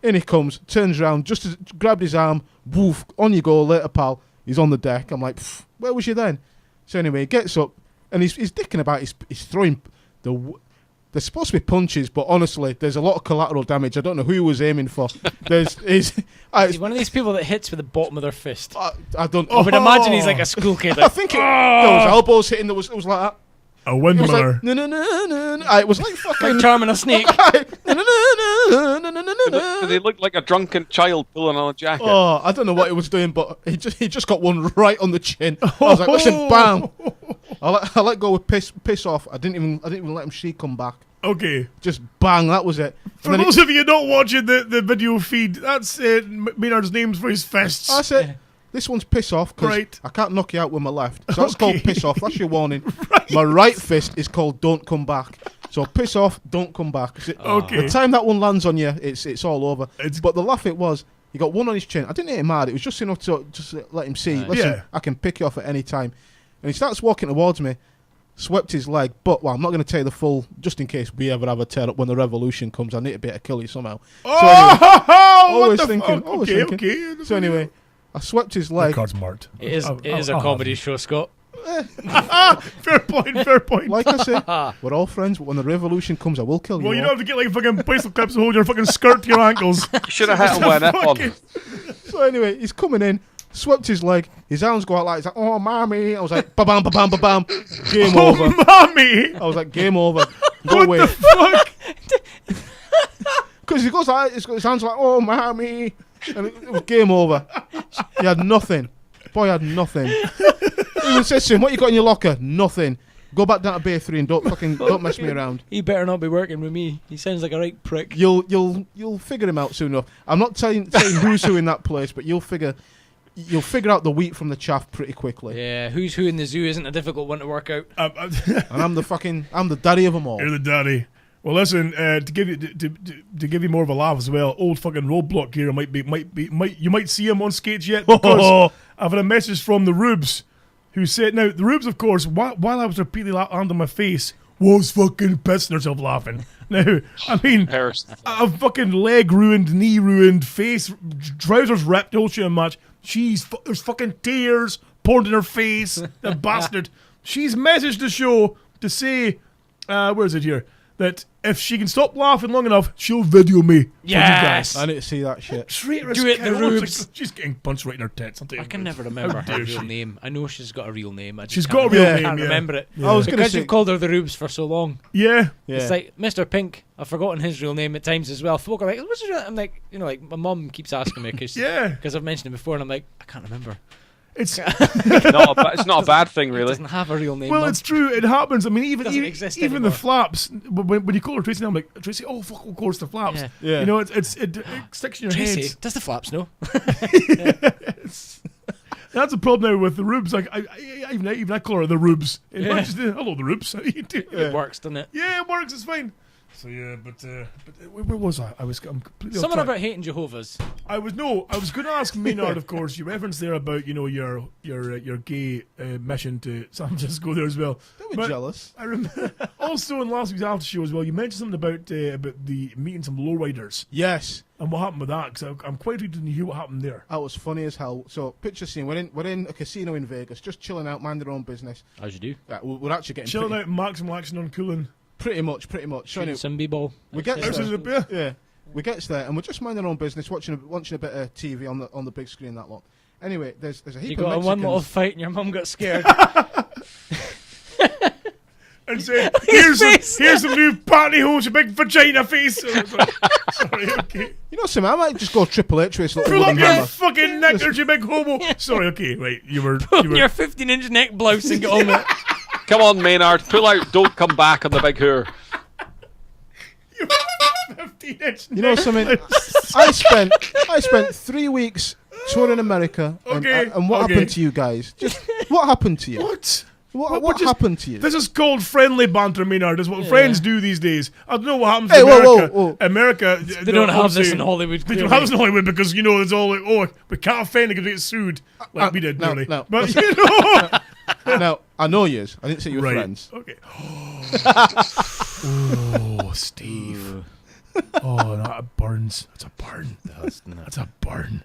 In he comes, turns around, just as grabbed his arm, woof, on you go, later pal. He's on the deck. I'm like, where was you then? So anyway, he gets up, and he's dicking about. He's throwing They're supposed to be punches, but honestly, there's a lot of collateral damage. I don't know who he was aiming for. He's one of these people that hits with the bottom of their fist. I don't. I would imagine he's like a school kid. I think there was elbows hitting. It was like that. A It was windmiller. like no. It was like fucking. Like charming a snake. Do they look like a drunken child pulling on a jacket? Oh, I don't know what he was doing, but he just got one right on the chin. I was like, listen, bam. I let go with piss off. I didn't even let him come back. Okay. Just bang, that was it. For those of you not watching the video feed, that's Maynard's names for his fists. That's it. This one's piss off because Right. I can't knock you out with my left. So that's called piss off. That's your warning. Right. My right fist is called don't come back. So piss off, don't come back. Okay. The time that one lands on you, it's all over. It's- But the laugh it was, he got one on his chin. I didn't hit him hard. It was just enough to just let him see. Listen, Yeah. I can pick you off at any time. And he starts walking towards me, swept his leg. But, well, I'm not going to tell you the full, just in case we ever have a tear up when the revolution comes. I need to be able to kill you somehow. Always thinking. Okay. So anyway, I swept his leg. Card's marked. It is a comedy show, Scott. Fair point. Like I say, we're all friends, but when the revolution comes, I will kill you. Well, you all. don't have to get like fucking bicycle clips and hold your fucking skirt to your ankles. You should have hit him with an on. So anyway, he's coming in, swept his leg, his arms go out like, he's like, oh, mommy. I was like, ba-bam, ba-bam, ba-bam. Game over. Mommy! I was like, game over. Go away. What the fuck? Because he goes like, his hands like, oh, mommy. And it was game over. He had nothing. Boy had nothing. He even says to him, what you got in your locker? Nothing. Go back down to Bay 3 and don't mess me around. He better not be working with me. He sounds like a right prick. You'll figure him out soon enough. I'm not saying who's who in that place, but you'll figure out the wheat from the chaff pretty quickly. Yeah, who's who in the zoo isn't a difficult one to work out. And I'm the daddy of them all. You're the daddy. Well, listen. To give you more of a laugh as well. Old fucking Roadblock here you might see him on skates yet because I've had a message from the Rubes, who said, now, the Rubes, of course, while I was repeatedly landing on my face, was fucking pissing herself laughing. Now, I mean, a fucking leg ruined, knee ruined, face, trousers ripped, the whole shit and match. There's fucking tears poured in her face, the bastard. She's messaged the show to say, where is it here? That if she can stop laughing long enough, she'll video me. Yes! I need to see that shit. Do it, the Rubes. She's getting punched right in her tits. I can never remember her real name. I know she's got a real name. She's got a real name, I can't yeah. remember it. I was gonna Because say- you've called her the Rubes for so long. Yeah. It's like Mr. Pink. I've forgotten his real name at times as well. Folk are like, what's his real name? I'm like, like my mum keeps asking me because I've mentioned it before, and I'm like, I can't remember. It's it's not a bad thing, It really. doesn't have a real name. well, Mum. it's true. It happens. I mean, Doesn't exist even the anymore. flaps. When you call her Tracy, now I'm like, Tracy. Oh fuck! Of course, the flaps. Yeah. Yeah. You know, it sticks in your Tracy, head. does the flaps know? That's the problem now with the Rubes. Like, even I call her the Rubes. Hello, the Rubes. How do you do? It works, doesn't it? Yeah, it works. It's fine. So yeah, but where was I? I'm completely. Someone off track. about hating Jehovah's. I was going to ask Maynard. Of course, you referenced there about your gay mission to San Francisco there as well. Don't be But jealous. I remember also in last week's after show as well. You mentioned something about the meeting some lowriders Yes. and what happened with that. Because I'm quite interested to hear what happened there. That was funny as hell. So, picture scene. We're in a casino in Vegas, just chilling out, minding our own business. As you do. We're actually getting Chilling out, maximum action on cooling. pretty much. So anyway, Some b-ball. we get This is there. a bit. Yeah, we get there, and we're just minding our own business, watching a bit of TV on the big screen. That lot. Anyway, there's a heap You of got in Mexicans. one little fight and your mum got scared. And say, face. here's some new pantyhose, your big vagina face. I was like, sorry, okay. You know, something. I might just go Triple H with this little Pull up wooden your hammer. fucking neck, there's your big homo. Sorry, okay, right. You were Your 15-inch neck blouse and get on it. Come on, Maynard, pull out, don't come back on the big hoor. 15-inch You know something? I spent 3 weeks touring America, Okay, and what okay. happened to you guys? Just what happened to you? What? What just- happened to you? This is called friendly banter, Maynard. This is what friends do these days. I don't know what happens Hey, in whoa, America. whoa, whoa. America, They don't have this in Hollywood. They don't have this in Hollywood because, it's all like, oh, we can't offend because we get sued. Like we did, no, nearly. no. But, you know. Now I know yous. I didn't say you were Right. friends. Okay. Oh, Steve. Oh, that burns. That's a burn. That's a burn.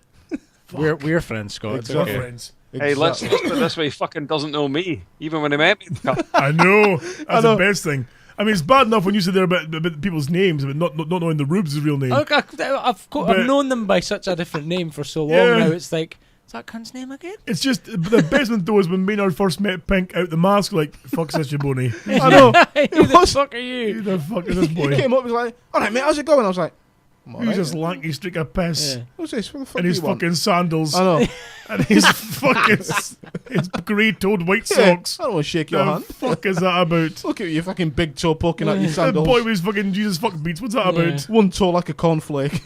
We're friends, Scott. It's We're okay. friends. Hey, let's put it this way, he fucking doesn't know me, even when he met me. I know. That's the best thing. I mean, it's bad enough when you say there about people's names, but not knowing the Rubes' real name. Look, I've But- known them by such a different name for so long Yeah. now. It's like, is that cunt's name again? It's just the best one though is when Maynard first met Pink out the mask, like, fuck says your boney. I know. Who the was- fuck are Who you? the fuck is this He boy? came up and was like, "All right, mate, how's it going?" I was like, "I'm all He's right." just lanky streak of piss. Yeah. What's this? What the fuck And do his you want? fucking sandals. I know. And his fucking his grey-toed white Yeah, socks. I don't want to shake your The hand. fuck is that about? Look at your fucking big toe poking out your The sandals. boy with his fucking Jesus fuck beats. What's that about? One toe like a cornflake.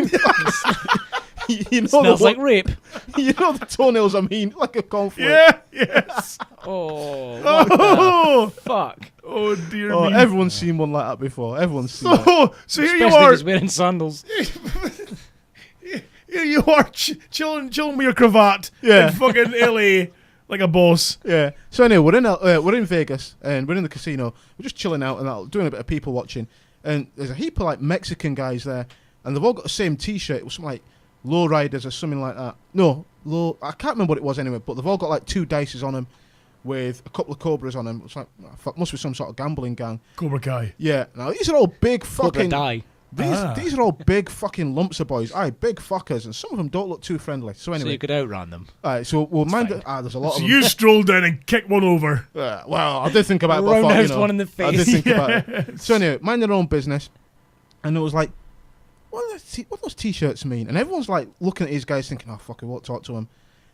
you know Smells the like rape. you know the toenails I mean, like a cornflake. Yeah, yes. Oh, what Oh, the fuck. oh dear Oh, me. everyone's seen one like that before. Everyone's seen it. Oh, so here you Especially if are. he's wearing sandals. Here you are chilling with your cravat Yeah. in fucking LA like a boss. Yeah. So anyway, we're in Vegas and we're in the casino. We're just chilling out and doing a bit of people watching. And there's a heap of like Mexican guys there, and they've all got the same T-shirt. It was something like Low Riders or something like that. No, low. I can't remember what it was anyway. But they've all got like 2 dices on them, with a couple of cobras on them. It's like fuck, must be some sort of gambling gang. Cobra Kai. Yeah. Now these are all big Cobra fucking. die. These are all big fucking lumps of boys. Aye, big fuckers, and some of them don't look too friendly. So So anyway, you could outrun them. alright. So we'll mind fine. that. There's a lot So of them. you strolled down and kicked one over. Well, I did think about it, but I thought, Roundhouse one in the I did face. think about it. So anyway, mind their own business, and it was like, what do those T-shirts mean? And everyone's like looking at these guys, thinking, "Oh fuck, I won't talk to him."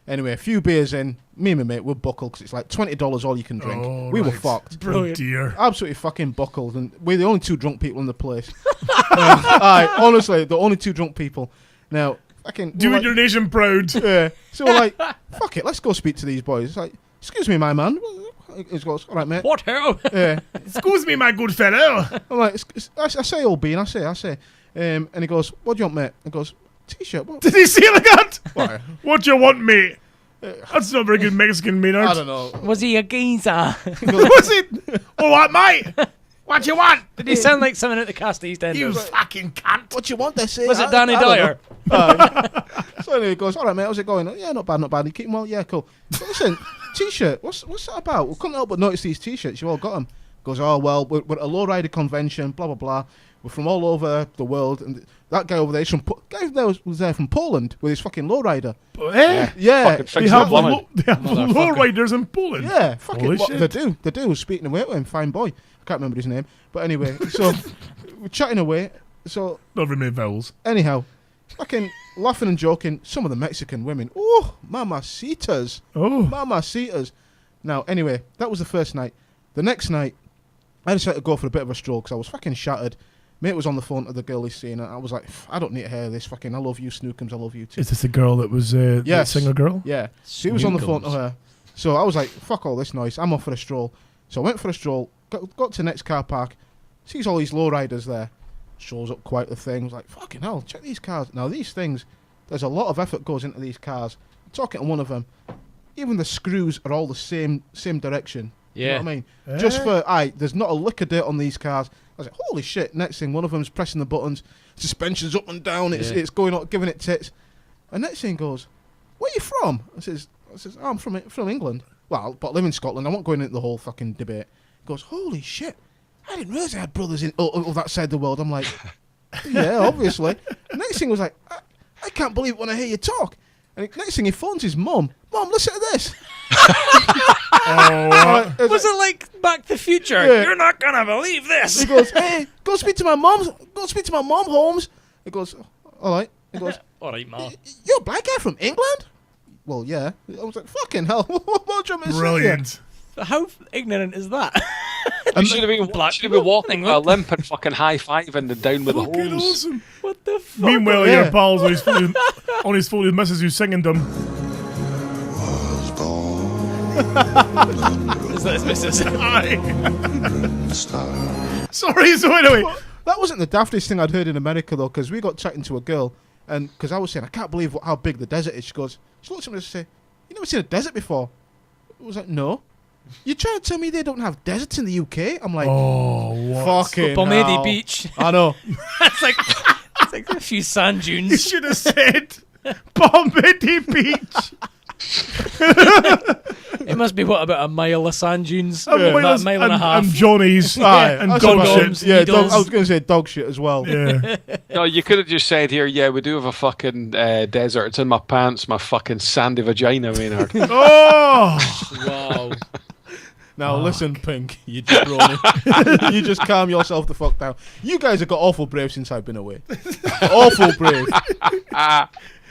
Anyway, a few beers in, me and my mate were buckled because it's like $20 all you can drink. Oh, we were right. fucked. Brilliant. Oh dear. Absolutely fucking buckled, and we're the only 2 drunk people in the place. Aye, honestly, the only 2 drunk people. Now, fucking Doing like, your nation proud. yeah. So we're like, fuck it, let's go speak to these boys. It's like, excuse me, my man. He goes, all right, mate. What hell? Yeah. Excuse me, my good fellow. I'm like, I say, old bean, I say. And he goes, what do you want, mate? He goes, T-shirt. What? Did he say it like that? Why? What you want, mate? That's not very good Mexican, Maynard. I don't know. Was he a geezer? Was it? All right, mate. What you want? Did he sound like someone at the Cast East End? You fucking cunt. What you want? They say. Was it Danny I don't Dyer? know. So anyway, he goes, all right, mate, how's it going? Yeah, not bad, not bad. You keep them well? Yeah, cool. But listen, T-shirt, what's that about? We couldn't help but notice these T-shirts. You all got them. Goes, oh, well, we're at a lowrider convention, blah, blah, blah. We're from all over the world. And that guy over there, guy there was there from Poland with his fucking lowrider. Eh? Yeah. Fucking They have Woman. lowriders in Poland. Yeah, fucking Holy well, shit. they do. Speaking away to him, fine boy. I can't remember his name. But anyway, so we're chatting away. So Not very many vowels. anyhow, fucking laughing and joking. Some of the Mexican women, oh, mamacitas. Oh. Mamacitas. Now, anyway, that was the first night. The next night, I decided to go for a bit of a stroll because I was fucking shattered. Mate was on the phone to the girl he's seeing, and I was like, I don't need to hear this. Fucking, I love you, Snookums, I love you too. Is this the girl that was the Yes. singer girl? Yeah, she was on the phone to Snookums. her. So I was like, fuck all this noise. I'm off for a stroll. So I went for a stroll, got to the next car park, sees all these lowriders there. Shows up quite the thing. Was like, fucking hell, check these cars. Now, these things, there's a lot of effort goes into these cars. I'm talking to one of them. Even the screws are all the same direction. You know Yeah. what I mean? Eh? Just for, there's not a lick of dirt on these cars. I was like, holy shit. Next thing, one of them's pressing the buttons. Suspension's up and down. It's going up, giving it tits. And next thing goes, where are you from? I says, oh, I'm from England. Well, but I live in Scotland. I won't go into the whole fucking debate. He goes, holy shit. I didn't realise I had brothers in that side of the world. I'm like, yeah, obviously. Next thing was like, I can't believe it when I hear you talk. And next thing he phones his mum. Mum, listen to this. Oh, Was it like Back to the Future? Yeah. You're not gonna believe this. He goes, hey, go speak to my mum. Go speak to my mum, Holmes. He goes, all right. He goes, All right, Ma. you're a black guy from England? Well, yeah. I was like, fucking hell. What do you want me to say? brilliant. How ignorant is that? You should have been walking with a limp and fucking high-fiving and down with the Fucking hose. awesome. What the fuck? Meanwhile, Yeah. your pals on his phone, with missus who's singing them. Is that his missus? Sorry, so anyway. That wasn't the daftest thing I'd heard in America, though, because we got chatting to a girl, and because I was saying, I can't believe how big the desert is. She looks at me and says, you never seen a desert before? I was like, no. You're trying to tell me they don't have deserts in the UK? I'm like, Oh, what? fucking Balmady hell. Beach. I know. It's like a few sand You dunes. should have said Bombay Beach. It must be, what, about a mile of sand dunes? And About Miles- a mile and a half. And Johnny's. Aye, and that's dog about shit. Condoms. Yeah, needles. I was going to say dog shit as well. Yeah. No, you could have just said here, yeah, we do have a fucking desert. It's in my pants, my fucking sandy vagina, Maynard. Oh! Wow. Now listen, Pink, you jabroni. You just calm yourself the fuck down. You guys have got awful brave since I've been away. Awful brave.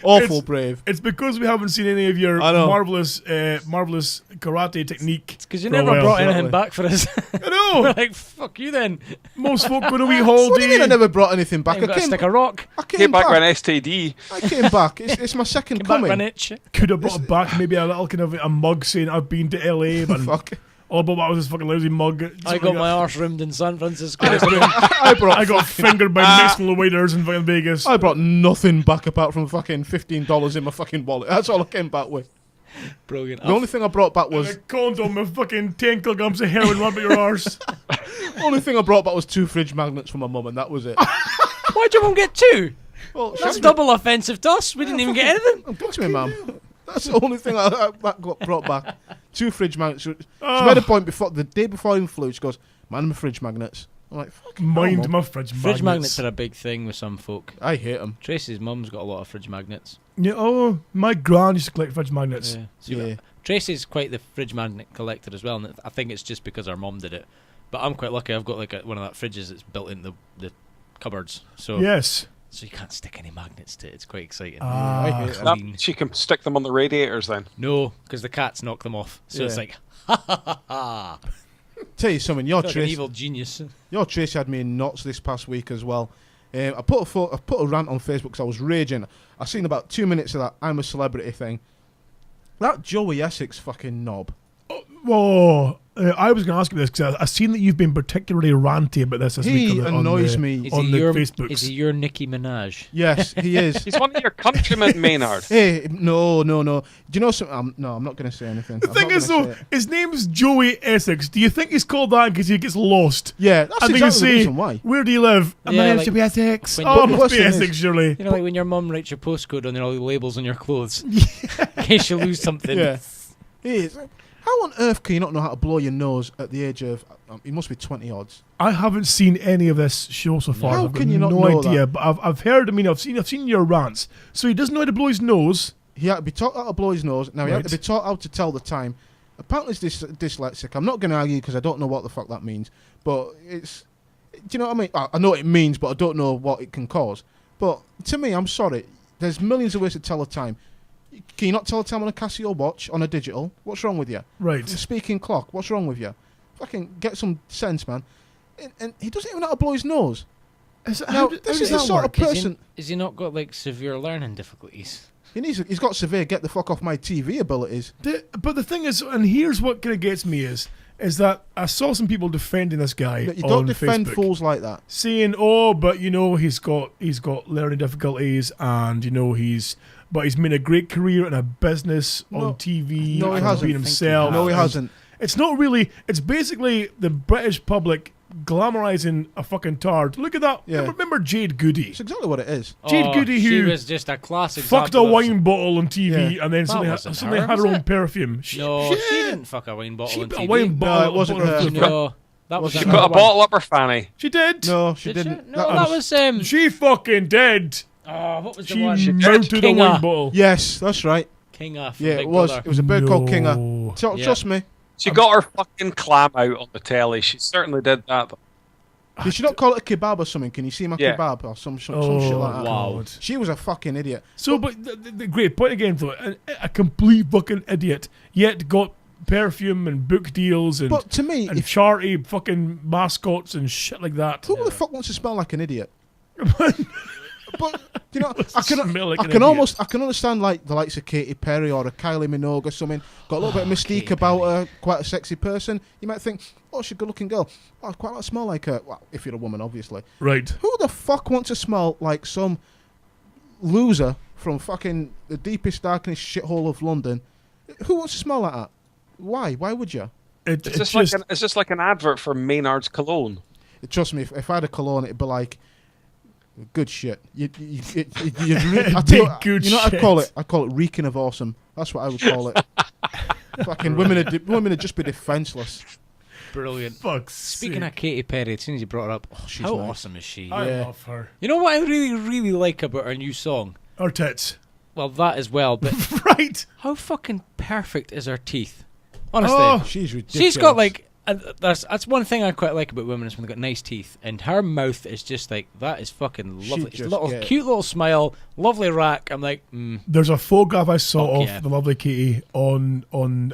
Awful brave. It's because we haven't seen any of your I know. marvelous karate technique. Because you for a never while. brought Exactly. anything back for us. I We're know. like, fuck you then. Most folk go to wee What do you mean I holiday. never brought anything back? Ain't got a stick of rock. I Came came back with back. an STD. I came back. It's my second Back with an coming. itch. Could have brought back maybe a little kind of a mug saying I've been to LA, but Fuck. all about that was this fucking lousy mug. I got my arse rimmed in San Francisco. I I got fingered by Mexican waiters in fucking Vegas. I brought nothing back apart from fucking $15 in my fucking wallet. That's all I came back with. Brilliant. The only thing I brought back And a was condom with fucking 10 kilograms of heroin right up your arse. only thing I brought back was 2 fridge magnets for my mum, and that was it. Why'd your mum get 2? Well, That's she- double offensive to us. We didn't even get anything. Oh, good to me, mum. That's the only thing I got brought back. 2 fridge magnets. She made a point before the day before I even flew. She goes, "Man, my fridge magnets." I'm like, "Fucking hell, Mind Mum." my fridge magnets. Fridge magnets are a big thing with some folk. I hate them. Tracy's mum's got a lot of fridge magnets. Yeah, oh, my gran used to collect fridge magnets. Yeah. So Yeah. Tracy's quite the fridge magnet collector as well, and I think it's just because our mum did it. But I'm quite lucky. I've got like one of that fridges that's built in the cupboards, so Yes. so you can't stick any magnets to it. It's quite exciting. Ah. I hate them. Clean. She can stick them on the radiators then. No, because the cats knock them off. So it's Yeah. like, ha ha ha ha. Tell you something, your Like an Tracy, evil genius. your Tracy had me in knots this past week as well. I put a rant on Facebook because I was raging. I seen about 2 minutes of that "I'm a celebrity" thing. That Joey Essex fucking knob. I was going to ask you this because I've seen that you've been particularly ranty about this He week. annoys me. On the Facebooks. Is he your Nicki Minaj? Yes, he is. He's one of your countrymen, Maynard. Hey, no. Do you know something? No, I'm not going to say anything. The thing is, though, his name's Joey Essex. Do you think he's called that because he gets lost? Yeah, that's and exactly they the say, reason why. where do you live? And Yeah, my name's like Joey Essex. when Oh, you- it must be Listen, Essex, surely. You know, like when your mum writes your postcode on all the labels on your clothes, in case you lose something. Yeah. He is. How on earth can you not know how to blow your nose at the age of? He must be 20 odds. I haven't seen any of this show so far. How I've got can you not no know idea, that? but I've heard. I mean, I've seen your rants. So he doesn't know how to blow his nose. He had to be taught how to blow his nose. Now he had Right. to be taught how to tell the time. Apparently he's dyslexic. I'm not going to argue because I don't know what the fuck that means. But it's, do you know what I mean? I know what it means, but I don't know what it can cause. But to me, I'm sorry. There's millions of ways to tell the time. Can you not tell the time on a Casio watch, on a digital? What's wrong with you? Right. The speaking clock. What's wrong with you? Fucking get some sense, man. And he doesn't even know how to blow his nose. Now, this is the sort of person. Is he not got like severe learning difficulties? He's got severe get the fuck off my TV abilities. But the thing is, and here's what kind of gets me is that I saw some people defending this guy You on don't defend Facebook, fools like that. saying, "Oh, but you know, he's got learning difficulties, and you know he's made a great career in a business on TV. No, he and hasn't. being himself. No, he and hasn't. It's not really. It's basically the British public glamorizing a fucking tard. Look at that. Yeah. Remember Jade Goody? It's exactly what it is. Jade Goody, she who was just a classic. fucked a wine bottle on TV Yeah. and then That suddenly wasn't had her, her was own it? perfume. No, she didn't fuck a wine bottle She on put TV. a wine bottle. it wasn't on her. No, that was She She another put a one. bottle up her fanny. She did. No, she Did didn't. No, that was She fucking did. Oh, what was the She one? mounted a Kinga. wine bottle. Yes, that's right. Kinga from Yeah, Big it was. Brother. It was a bird called Kinga. No. Yeah. Trust me. She got her fucking clam out on the telly. She certainly did that. Did she not call it a kebab or something? Can you see my Yeah. kebab or some shit like that? wow. God. She was a fucking idiot. So, but the great point again, though, a complete fucking idiot, yet got perfume and book deals and But to me, and if, charity fucking mascots and shit like that. who the fuck wants to smell like an idiot? But you know, Smell like I an can idiot. I can understand like the likes of Katy Perry or a Kylie Minogue or something. Got a little bit of mystique Katy about her, quite a sexy person. You might think, oh, she's a good-looking girl. Oh, I quite like to smell like her. Well, if you're a woman, obviously. Right. Who the fuck wants to smell like some loser from fucking the deepest, darkest shithole of London? Who wants to smell like that? Why? Why would you? It's Is just this like an advert for Maynard's cologne? Trust me, if I had a cologne, it'd be like good shit. I Big tell you, good you know what shit. I'd call it? I'd call it reeking of awesome. That's what I would call it. Fucking women would just be defenseless. Brilliant. fuck's Speaking sake. of Katy Perry, as soon as you brought her up, she's how nice. awesome is she? I Yeah. love her. You know what I really, really like about her new song? Her tits. Well, that as well, but Right. how fucking perfect is her teeth? Honestly, Oh, She's ridiculous. she's got like that's one thing I quite like about women is when they've got nice teeth, and her mouth is just like that is fucking She lovely. It's a just little get it. cute little smile, lovely rack. I'm like, There's a photograph I saw Fuck of yeah. the lovely Katie on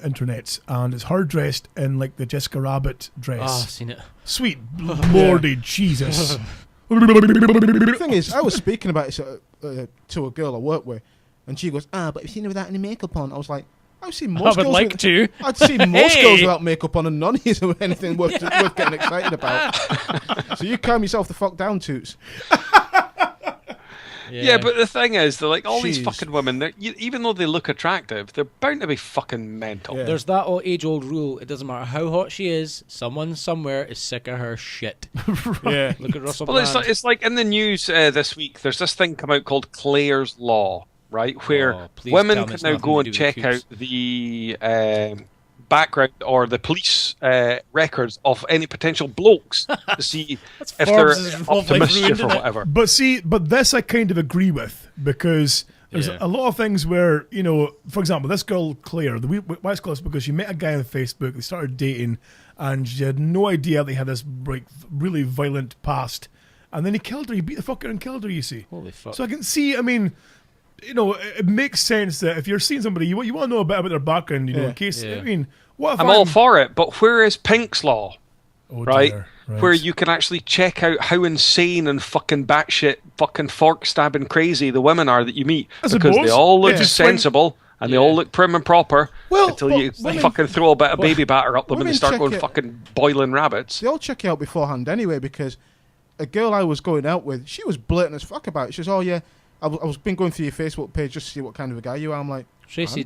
internet, and it's her dressed in like the Jessica Rabbit dress. I've seen it. Sweet lordy Jesus. The thing is, I was speaking about it to a girl I work with, and she goes, "Ah, but you've seen her without any makeup on." I was like, "I've seen I most would girls like with, to. I'd seen most Hey! girls without makeup on, and none is anything worth getting excited about." So you calm yourself the fuck down, Toots. Yeah, but the thing is, they're like all these Jeez. fucking women. Even though they look attractive, they're bound to be fucking mental. Yeah. There's that age-old rule. It doesn't matter how hot she is. Someone somewhere is sick of her shit. Yeah. Look at Russell Well, Brand. it's like in the news this week. There's this thing come out called Clare's Law, right? Where Oh, please women tell me can it's now nothing go to and do with check coops. out the background or the police records of any potential blokes to see if they're Forbes' up love to life mischief ruined, or isn't it? whatever. But this I kind of agree with, because there's Yeah. a lot of things where, you know, for example, this girl Claire, why it's close because she met a guy on Facebook, they started dating, and she had no idea they had this like really violent past, and then he killed her. He beat the fuck out and killed her. You see, Holy fuck. so I can see. I mean, you know, it makes sense that if you're seeing somebody, you want to know a bit about their background, you know, Yeah. in case. Yeah. I mean, what if I'm all for it, but where is Pink's Law? Oh, Right? dear. Where you can actually check out how insane and fucking batshit, fucking fork stabbing crazy the women are that you meet, I because they suppose. all look Yeah. Just swing- sensible and they all look prim and proper Well, until but you women- fucking throw a bit of baby batter up them and they women start check going it- fucking boiling rabbits. They all check you out beforehand anyway, because a girl I was going out with, she was blatant as fuck about it. She says, "Oh yeah, I was been going through your Facebook page just to see what kind of a guy you are." I'm like, Tracy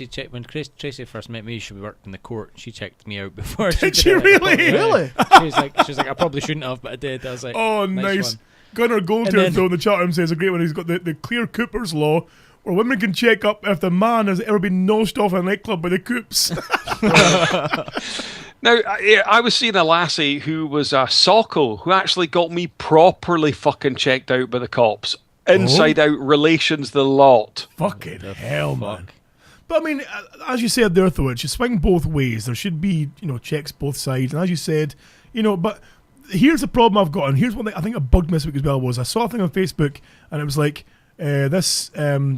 checked when Tracy first met me. She worked in the court. She checked me out before. Did did she it at the court, really? yeah. Really? She was like, I probably shouldn't have, but I did. I was like, Oh, nice. nice. One. Gunnar And Goldtooth, then- though, in the chat room says a great one. He's got the Clear Cooper's Law, where women can check up if the man has ever been nosed off in a nightclub by the Coops. Now, I was seeing a lassie who was a Socko who actually got me properly fucking checked out by the cops. Inside out relations, the lot. Fucking hell, man. But I mean, as you said there, though, it should swing both ways. There should be, checks both sides. And as you said, but here's the problem I've got, and here's what I think that bugged me this week as well, was I saw a thing on Facebook, and it was like, this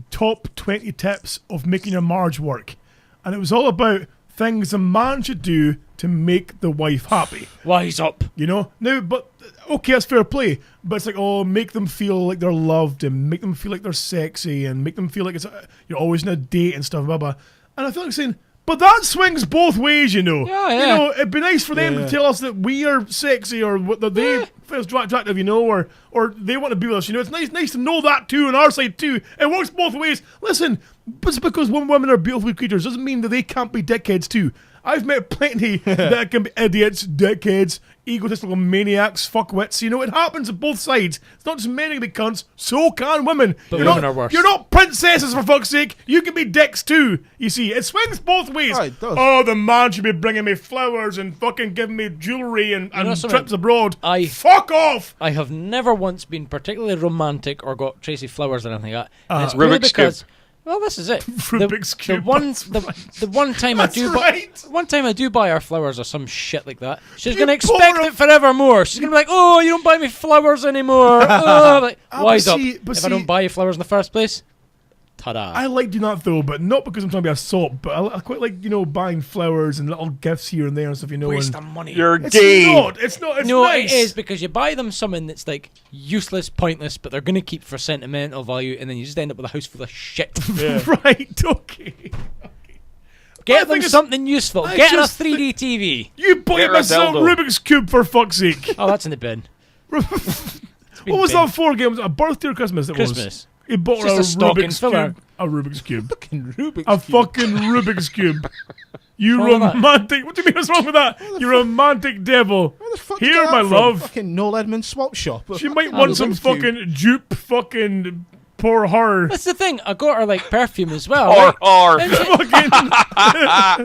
top 20 tips of making your marriage work. And it was all about things a man should do to make the wife happy. Wise up. Now, but okay, that's fair play. But it's like, make them feel like they're loved and make them feel like they're sexy and make them feel like you're always in a date and stuff, blah, blah. And I feel like saying, but that swings both ways, Yeah, yeah. It'd be nice for them to tell us that we are sexy or that they feel attractive, or they want to be with us. It's nice to know that too on our side too. It works both ways. Listen, just because women are beautiful creatures doesn't mean that they can't be dickheads too. I've met plenty that can be idiots, dickheads, egotistical maniacs, fuckwits. It happens on both sides. It's not just men can be cunts, so can women. But women are worse. You're not princesses, for fuck's sake. You can be dicks too. You see, it swings both ways. Right, it does. Oh, the man should be bringing me flowers and fucking giving me jewellery and something? trips abroad. Fuck off! I have never once been particularly romantic or got Tracy flowers or anything like that. And it's Rubik's purely because, well, this is it. Rubik's Cube. The one time I do right. one time I do buy her flowers or some shit like that. She's You gonna expect poor- it forevermore. She's gonna be like, "Oh, you don't buy me flowers anymore." Like, wise up. If I don't buy you flowers in the first place, ta-da. I like doing that though, but not because I'm trying to be a sop, but I quite like, buying flowers and little gifts here and there and stuff, Waste and of money. You're it's gay. not. It's nice. It is, because you buy them something that's like useless, pointless, but they're gonna keep for sentimental value, and then you just end up with a house full of shit. Right, okay. I Get think them it's- something useful. I Get a just 3D TV. You bought Get her a yourself a dildo. Rubik's Cube, for fuck's sake. Oh, that's in the bin. What was that for, game? Was it a birthday or Christmas? It was. Christmas. He bought It's her a just a stocking Rubik's filler. Cube. A Rubik's Cube. Rubik's A Cube. fucking Rubik's Cube. You What's wrong with that? romantic. What do you mean what's wrong with that? You romantic devil. Where the fuck did you Here, get my that from? love. Fucking Noel Edmonds swap shop. She might Fucking want some Rubik's Cube. fucking dupe fucking poor her. That's the thing. I got her like perfume as well. Or right? And she- Fucking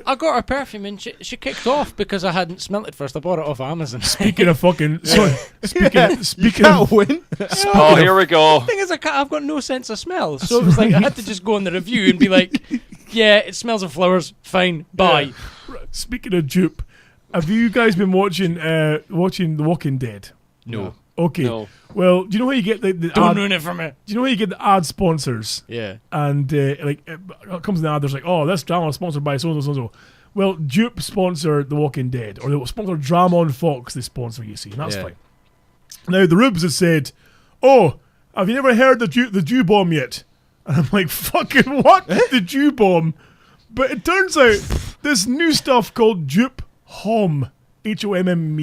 I got her perfume and she kicked off because I hadn't smelt it first. I bought it off Amazon. speaking of fucking sorry. You Speaking can't of win. oh, here we go. The thing is, I've got no sense of smell, so it was like I had to just go on the review and be like, "Yeah, it smells of flowers. Fine, bye." speaking of dupe, have you guys been watching The Walking Dead? No, Okay. No. Well, do you know how you get the don't ad, ruin it for me. do you know how you get the ad sponsors? Yeah, And it comes in the ad, there's like, oh, this drama is sponsored by so and so and so. Well, Dupe sponsor The Walking Dead, or they sponsor Drama on Fox. They sponsor, you see, and that's Yeah. fine. Now the Rubes had said, "Oh, have you never heard the Jew bomb yet?" And I'm like, "Fucking what? The Jew bomb?" But it turns out this new stuff called Dupe Hom. Homme,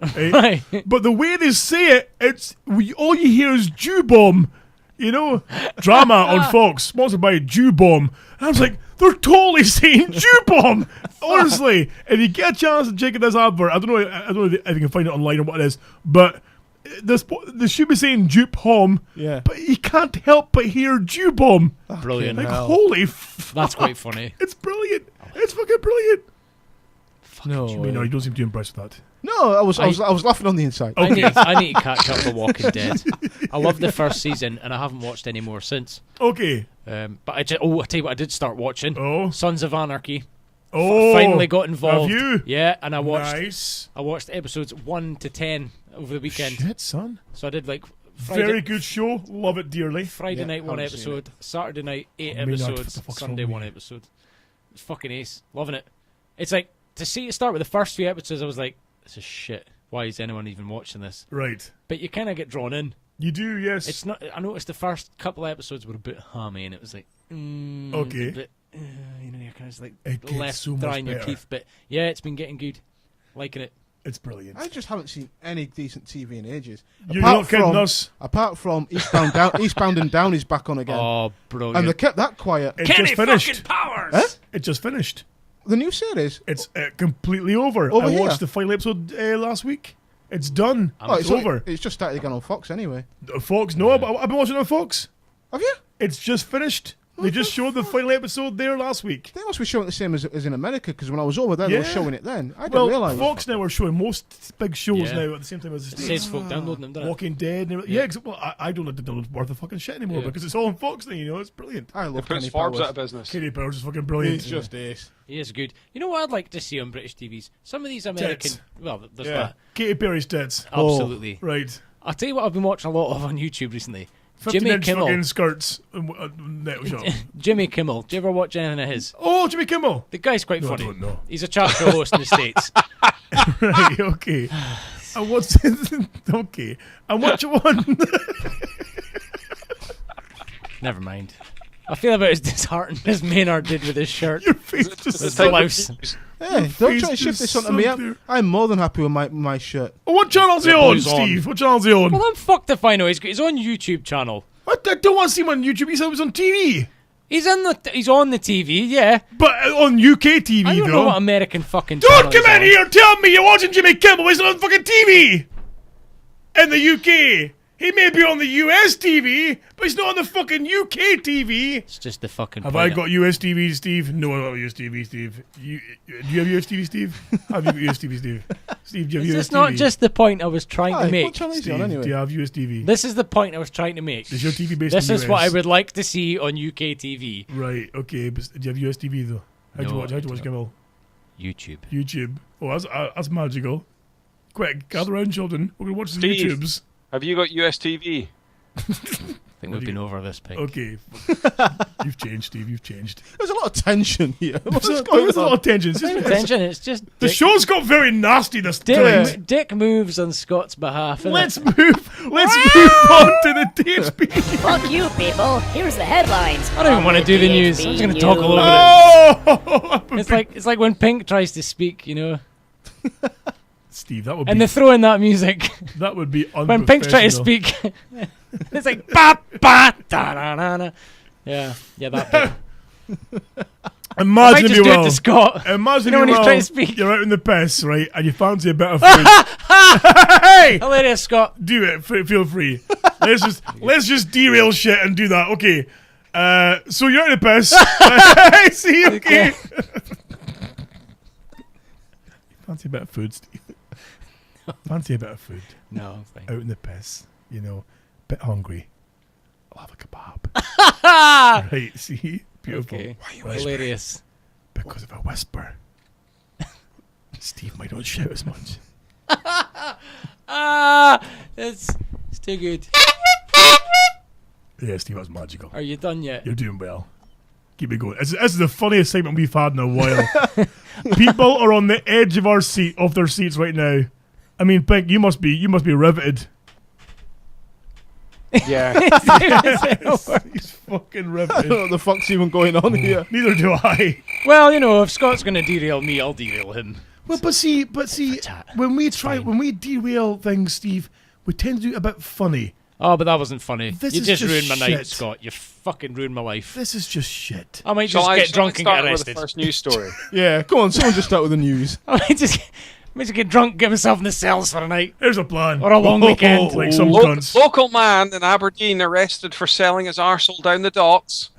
right? right. But the way they say it, all you hear is Jew bomb. Drama on Fox, sponsored by Jew bomb. And I was like, they're totally saying Jew bomb. Honestly, if you get a chance to check out this advert, I don't know if you can find it online or what it is, but they should be saying dupe hom. Yeah. But you can't help but hear Jew bomb. Brilliant. Like, hell. holy fuck. That's quite funny. It's brilliant. It's fucking brilliant. No. You mean, no, you don't seem too impressed with that. No, I was laughing on the inside. I need to catch up with Walking Dead. I loved the first season and I haven't watched any more since. Okay. But I tell you what, I did start watching. Oh. Sons of Anarchy. Oh. Finally got involved. Have you? Yeah, and I watched. Nice. I watched episodes 1 to 10 over the weekend. Shit, son. So I did like Friday, Very good show. Love it dearly. Friday Yeah, night one haven't seen episode, Saturday night 8 Oh, Maynard, what episodes, the fuck's Sunday wrong with one you? episode. It's fucking ace. Loving it. It's like to see it start with the first few episodes. I was like, this is shit. Why is anyone even watching this? Right. But you kind of get drawn in. You do, yes. It's not. I noticed the first couple of episodes were a bit hammy, and it was like, Okay. but, you know, you're kind of like It gets left so much dry in your better. teeth. But yeah, it's been getting good. Liking it. It's brilliant. I just haven't seen any decent TV in ages. You're not kidding us. Apart from Eastbound and Down is back on again. Oh, brilliant. And they kept that quiet. It Kenny just finished. fucking Powers! Huh? It just finished. The new series. It's completely over. Over I here? watched the final episode last week. It's done. It's it's over. It's just started again on Fox anyway. Fox, no, I've been watching it on Fox. Have you? It's just finished. They just showed the final episode there last week. They must be showing it the same as in America, because when I was over there, they were Yeah. showing it then. I didn't Well, realise. Fox now are showing most big shows Yeah. now at the same time as the It States. says folk downloading them, doesn't it? Walking Dead. And everything. Yeah, well, I don't have to download worth of fucking shit anymore Yeah. because it's all on Fox now, you know. It's brilliant. I It love puts Kenny Forbes Powers. out of business. Katie Powers is fucking brilliant. He's just ace. He is good. You know what I'd like to see on British TVs? Some of these American... Tits. Well, there's Yeah. that. Katy Perry's tits. Absolutely. Right. I'll tell you what I've been watching a lot of on YouTube recently. 15-inch Kimmel. fucking skirts. Net shop. Jimmy Kimmel. Do you ever watch anything of his? Oh, Jimmy Kimmel. The guy's quite No, I funny. don't know. He's a chat show host in the States. Right, okay. And what's... okay. And which one? Never mind. I feel about as disheartened as Maynard did with his shirt. Your face just... His blouse. Hey, don't face try to shift just this onto me. sunk there. I'm more than happy with my shirt. Oh, what channel's he The on, blue's on. Steve? What channel's he on? Well, I'm fucked if I know. He's got his own YouTube channel. I don't want to see him on YouTube. He said he was on TV. He's on the TV, yeah. But on UK TV, I don't though. know what American fucking Don't channel come he's in on. here and tell me you're watching Jimmy Kimmel. He's not on fucking TV in the UK. He may be on the US TV, but he's not on the fucking UK TV. It's just the fucking Have point I got US TV, Steve? No, I don't have US TV, Steve. Do you have US TV, Steve? Have you got US TV, Steve? Steve, do you have Is US this TV? not just the point I was trying Aye, to what make? channel is he Steve, on anyway? do you have US TV? This is the point I was trying to make. Is your TV based This in is US? what I would like to see on UK TV. Right, okay, but do you have US TV, though? How'd No, you watch I Kimmel? YouTube. YouTube. Oh, that's magical. Quick, gather round, children. We're going to watch some Steve. YouTubes. Have you got US TV? I think we've been over this, Pink. Okay. You've changed, Steve. You've changed. There's a lot of tension here. What's There's going a lot on? of tension. It's just- Attention, it's just the show's got very nasty this time. Dick moves on Scott's behalf. innit? Let's move on to the DHB. Fuck you, people. Here's the headlines. I don't even on want to do the news. I'm just going to talk all over Oh! it. It's like when Pink tries to speak, you know, Steve, that would and be they throw in that music. unprofessional. When Pink's trying to speak, it's like ba ba da da da da. Yeah, that bit. I might Imagine just you do it will. to Scott. Imagine You know when you he's will. trying to speak. You're out in the piss, right, and you fancy a bit of food. Hey! Hilarious, Scott. Do it. Feel free. Let's just derail shit and do that. Okay. So you're out in the piss. I see. Okay. Fancy a bit of food, Steve. Fancy a bit of food. No, I'm fine. Out in the piss. You know, bit hungry. I'll have a kebab. Right. See. Beautiful. Okay. Why are you whispering? Hilarious. Because of a whisper. Steve might not shout as much. It's too good. Yeah, Steve, that was magical. Are you done yet? You're doing well. Keep it going. This is the funniest segment we've had in a while. People are on the edge of their seats right now. I mean, Pink, you must be riveted. Yeah. He's fucking riveted. I don't know what the fuck's even going on here. Neither do I. Well, you know, if Scott's going to derail me, I'll derail him. Well, but see, tat. when we fine. when we derail things, Steve, we tend to do it a bit funny. Oh, but that wasn't funny. This You is just just ruined my night, shit. Scott. You fucking ruined my life. This is just shit. I might Shall just I get drunk and start get with arrested. the first news story? Yeah, come on, someone just start with the news. I might just get drunk, get myself in the cells for a night. Here's a plan. Or a long weekend. Like some Lo- cunts. local man in Aberdeen arrested for selling his arsehole down the docks.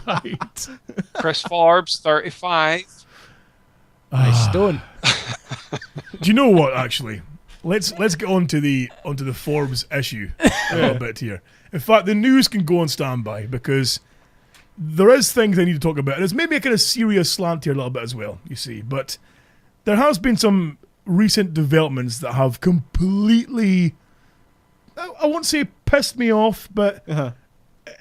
Right. Chris Forbes, 35. Nice stone. Do you know what? Actually, let's get onto the Forbes issue a little bit here. In fact, the news can go on standby because there is things I need to talk about. And there's maybe a kind of serious slant here a little bit as well. You see, but there has been some recent developments that have completely, I won't say pissed me off, but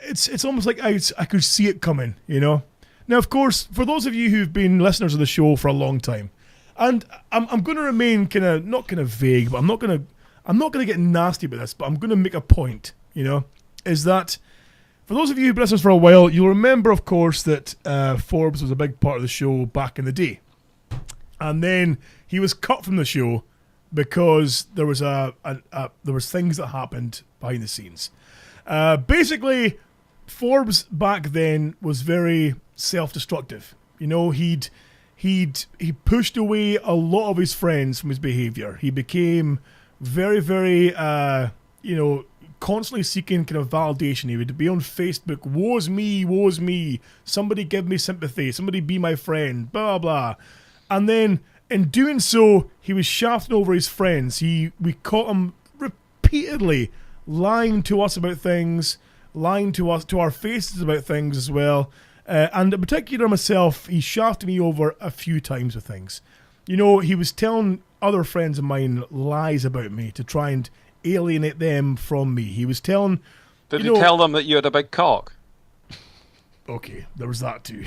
it's almost like I could see it coming. You know. Now, of course, for those of you who've been listeners of the show for a long time, and I'm going to remain not kind of vague, but I'm not going to get nasty about this, but I'm going to make a point. You know, is that For those of you who've been listening for a while, you'll remember, of course, that Forbes was a big part of the show back in the day. And then he was cut from the show because there was there was things that happened behind the scenes. Basically, Forbes back then was very self-destructive. You know, he pushed away a lot of his friends from his behavior. He became very, very, constantly seeking kind of validation. He would be on Facebook, woe's me, somebody give me sympathy, somebody be my friend, blah, blah. And then in doing so, he was shafting over his friends. We caught him repeatedly lying to us about things, lying to us, to our faces about things as well. And in particular myself, he shafted me over a few times with things. You know, he was telling other friends of mine lies about me to try and alienate them from me. He was telling... Did he tell them that you had a big cock? Okay, there was that too.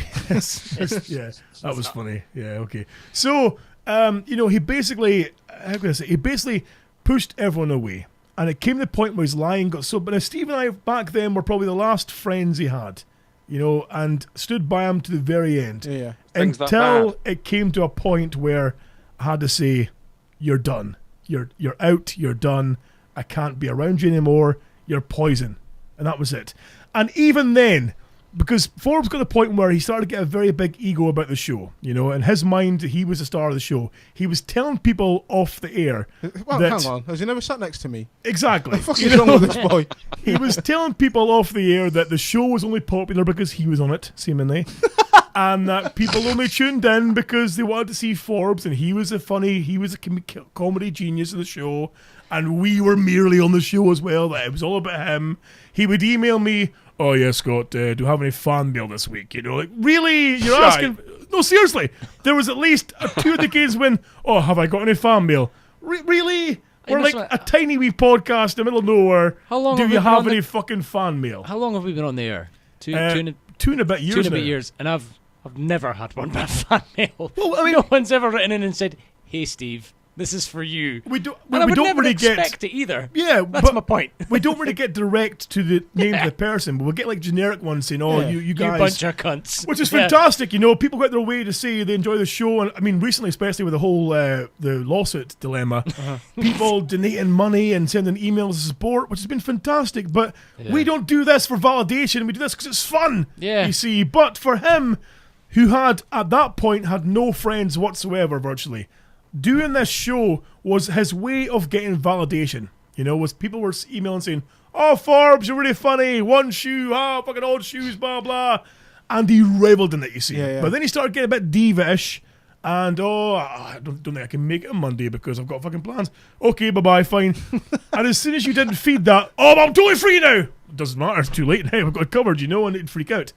Yeah, that was funny. Yeah, okay. So, he basically... How can I say? He basically pushed everyone away. And it came to the point where his lying got so... But now Steve and I back then were probably the last friends he had. You know, and stood by him to the very end. Yeah. Until it came to a point where I had to say, you're done. You're out, you're done. I can't be around you anymore. You're poison. And that was it. And even then, because Forbes got to the point where he started to get a very big ego about the show. You know, in his mind, he was the star of the show. He was telling people off the air. Well, hang on. Has he never sat next to me? Exactly. What the fuck is wrong with this boy? He was telling people off the air that the show was only popular because he was on it, seemingly. And that people only tuned in because they wanted to see Forbes, and he was a comedy genius of the show, and we were merely on the show as well. That it was all about him. He would email me, "Oh yeah, Scott, do you have any fan mail this week?" You know, like, really? You're asking? No, seriously. There was at least 2 decades when, "Oh, have I got any fan mail?" Really? We're like a tiny wee podcast in the middle of nowhere. How long do you have any fucking fan mail? How long have we been on the air? Two and a bit years. 2 and a bit years, and I've never had one bad fan mail. Well, I mean, no one's ever written in and said, "Hey, Steve, this is for you." We don't never really expect it either. Yeah, that's my point. We don't really get direct to the name of the person, but we'll get like generic ones saying, "Oh, you guys, you bunch of cunts," which is fantastic. You know, people go out their way to say they enjoy the show, and I mean, recently, especially with the whole the lawsuit dilemma, people donating money and sending emails of support, which has been fantastic. But we don't do this for validation. We do this because it's fun. Yeah, you see. But for him, who had at that point had no friends whatsoever, virtually. Doing this show was his way of getting validation. You know, was people were emailing saying, "Oh, Forbes, you're really funny. One shoe, fucking old shoes, blah, blah." And he reveled in it, you see. Yeah. But then he started getting a bit diva-ish. And, I don't think I can make it on Monday because I've got fucking plans. Okay, bye-bye, fine. And as soon as you didn't feed that, I'm totally free now. It doesn't matter, it's too late now. I've got it covered, you know, and it'd freak out.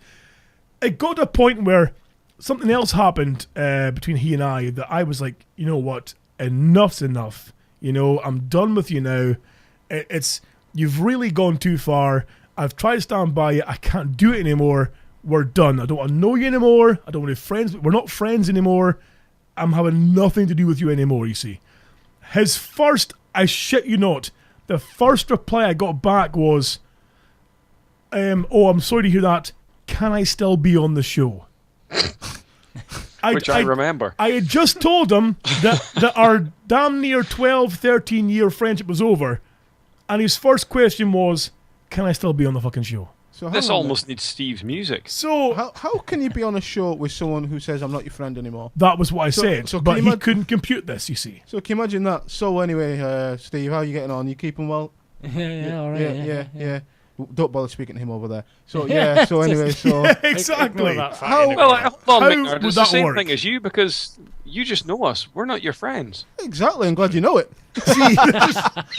It got to a point where something else happened between he and I that I was like, you know what, enough's enough. You know, I'm done with you now. You've really gone too far. I've tried to stand by you. I can't do it anymore. We're done. I don't want to know you anymore. I don't want to be friends. We're not friends anymore. I'm having nothing to do with you anymore, you see. His first, I shit you not, the first reply I got back was, I'm sorry to hear that. Can I still be on the show? Which I remember. I had just told him that our damn near 12, 13 year friendship was over, and his first question was, can I still be on the fucking show? So this almost needs Steve's music. So how can you be on a show with someone who says I'm not your friend anymore? That was what I said, so but he couldn't compute this, you see. So can you imagine that? So anyway, Steve, how are you getting on? You keeping well? Yeah, all right. Yeah. Don't bother speaking to him over there. So yeah. So anyway. So yeah, exactly. Hold on, Mick. It's the same work? thing as you because you just know us. We're not your friends. Exactly. I'm glad you know it. See,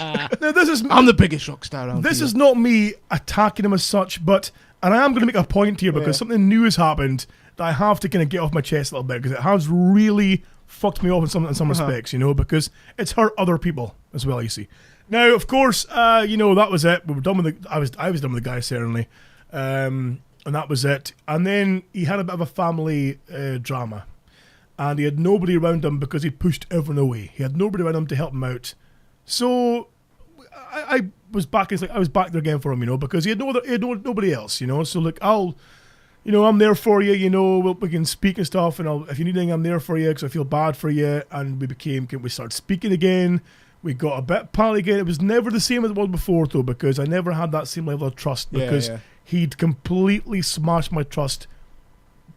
I'm the biggest rock star around. This is not me attacking him as such, but and I am going to make a point here because something new has happened that I have to kind of get off my chest a little bit because it has really fucked me off in some respects, you know, because it's hurt other people as well. You see. Now, of course, that was it. We were done with I was done with the guy certainly, and that was it. And then he had a bit of a family drama, and he had nobody around him because he pushed everyone away. He had nobody around him to help him out. So I was back. It's like I was back there again for him, because he had nobody else, So look, I'm there for you, we can speak and stuff, and if you need anything, I'm there for you because I feel bad for you. And we started speaking again. We got a bit pally again. It was never the same as it was before, though, because I never had that same level of trust because he'd completely smashed my trust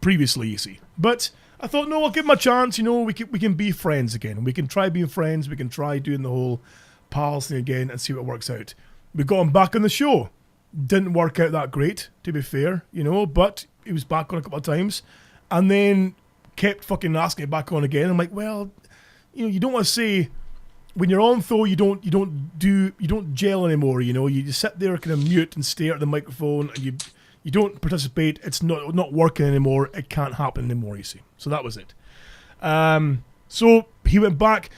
previously, you see. But I thought, no, I'll give him a chance. We can be friends again. We can try being friends. We can try doing the whole pals thing again and see what works out. We got him back on the show. Didn't work out that great, to be fair, but he was back on a couple of times and then kept fucking asking it back on again. I'm like, well, you don't want to say when you're on, though, you don't gel anymore, you just sit there kind of mute and stare at the microphone and you don't participate. It's not working anymore. It can't happen anymore, you see. So that was it. So he went back.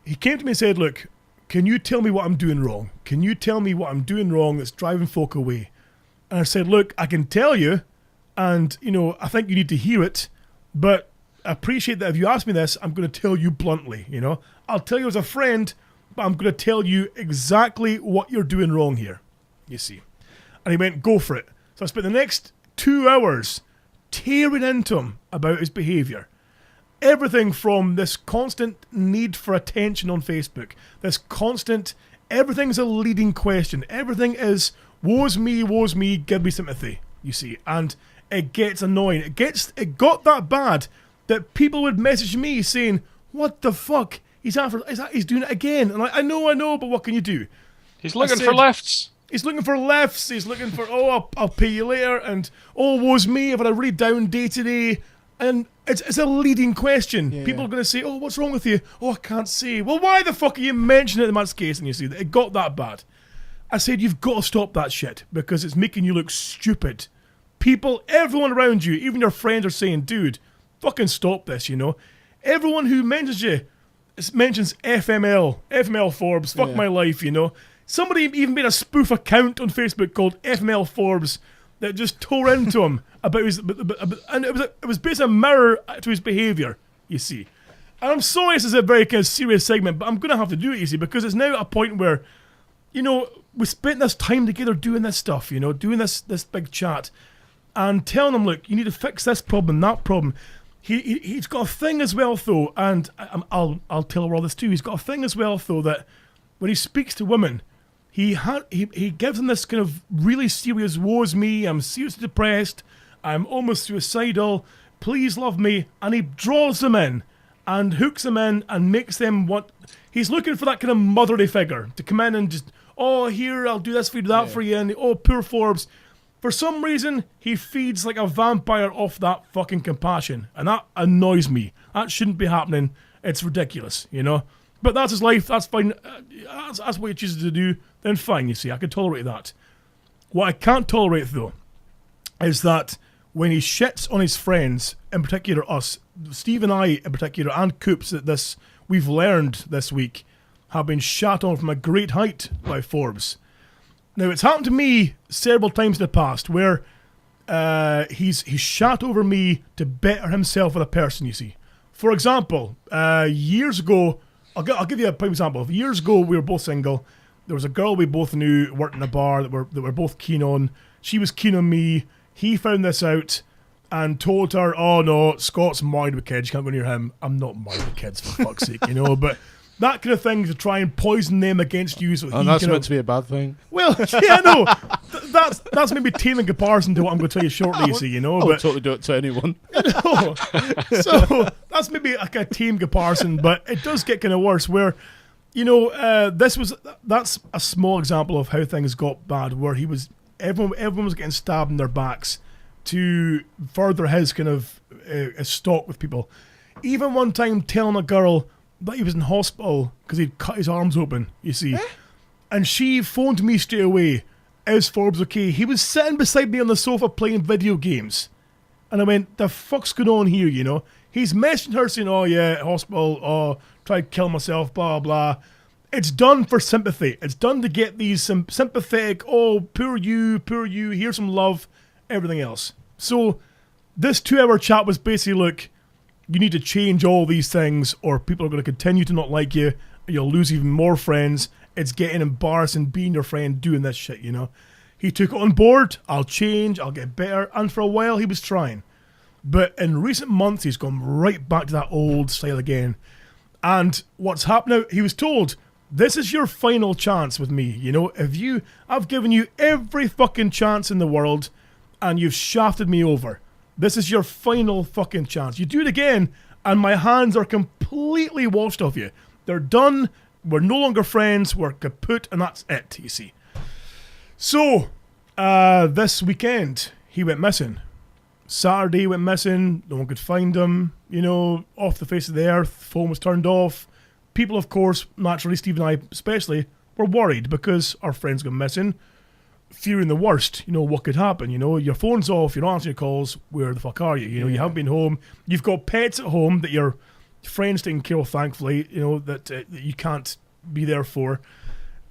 He came to me and said, look, can you tell me what I'm doing wrong? Can you tell me what I'm doing wrong that's driving folk away? And I said, look, I can tell you, and, I think you need to hear it, but I appreciate that if you ask me this, I'm going to tell you bluntly, I'll tell you as a friend, but I'm going to tell you exactly what you're doing wrong here, you see. And he went, go for it. So I spent the next 2 hours tearing into him about his behaviour. Everything from this constant need for attention on Facebook, this constant, everything's a leading question. Everything is, woe's me, give me sympathy, you see. And it gets annoying. It got that bad that people would message me saying, what the fuck? He's doing it again. And I know, but what can you do? He's looking for lefts. He's looking for lefts. He's looking for, I'll pay you later. And, woe's me, I've had a really down day today. And it's a leading question. Yeah. People are going to say, what's wrong with you? I can't say. Well, why the fuck are you mentioning it in that case? And you see, it got that bad. I said, you've got to stop that shit because it's making you look stupid. People, everyone around you, even your friends are saying, dude, fucking stop this, Everyone who mentions you mentions FML Forbes, fuck my life, Somebody even made a spoof account on Facebook called FML Forbes that just tore into him about his, and it was basically a mirror to his behaviour, you see. And I'm sorry this is a very kind of serious segment, but I'm going to have to do it, you see, because it's now at a point where, we spent this time together doing this stuff, doing this big chat, and telling him, look, you need to fix this problem, that problem. He's got a thing as well, though, and I'll tell her all this too. He's got a thing as well, though, that when he speaks to women, he gives them this kind of really serious, woe's me, I'm seriously depressed, I'm almost suicidal, please love me, and he draws them in and hooks them in and makes them want. He's looking for that kind of motherly figure to come in and just, here, I'll do this for you, do that for you, and poor Forbes. For some reason, he feeds like a vampire off that fucking compassion, and that annoys me. That shouldn't be happening. It's ridiculous, But that's his life, that's fine. That's what he chooses to do, then fine, you see. I can tolerate that. What I can't tolerate, though, is that when he shits on his friends, in particular us, Steve and I in particular, and Coops, that we've learned this week, have been shat on from a great height by Forbes. Now, it's happened to me several times in the past where he's shat over me to better himself as a person, you see. For example, years ago, I'll give you a prime example. Years ago, we were both single. There was a girl we both knew worked in a bar that we're both keen on. She was keen on me. He found this out and told her, oh no, Scott's married with kids, you can't go near him. I'm not married with kids, for fuck's sake, but that kind of thing to try and poison them against you. So that's meant to be a bad thing. Well, yeah, no, that's maybe tame in comparison to what I'm going to tell you shortly, you see, I would totally do it to anyone. So that's maybe like a tame comparison, but it does get kind of worse where, that's a small example of how things got bad, where everyone was getting stabbed in their backs to further his kind of stalk with people. Even one time telling a girl that he was in hospital because he'd cut his arms open, you see. And she phoned me straight away, is Forbes okay? He was sitting beside me on the sofa playing video games. And I went, the fuck's going on here, He's messaging her saying, oh yeah, hospital, tried to kill myself, blah, blah. It's done for sympathy. It's done to get these sympathetic, poor you, here's some love, everything else. So this 2-hour chat was basically, look, you need to change all these things or people are going to continue to not like you. You'll lose even more friends. it's getting embarrassing being your friend doing this shit, you know. He took it on board. I'll change. I'll get better. And for a while, he was trying. But in recent months, he's gone right back to that old style again. And what's happened now, he was told, this is your final chance with me. You know, I've given you every fucking chance in the world and you've shafted me over. This is your final fucking chance. You do it again and my hands are completely washed off you. They're done. We're no longer friends. We're kaput and that's it, you see. So, this weekend, he went missing. Saturday went missing. No one could find him. You know, off the face of the earth. Phone was turned off. People, of course, naturally, Steve and I especially, were worried because our friends got missing. Fearing the worst. You know, what could happen? You know, your phone's off. You're not answering your calls. Where the fuck are you? You know, you haven't been home. You've got pets at home that your friends taking care of, thankfully. You know, that you can't be there for.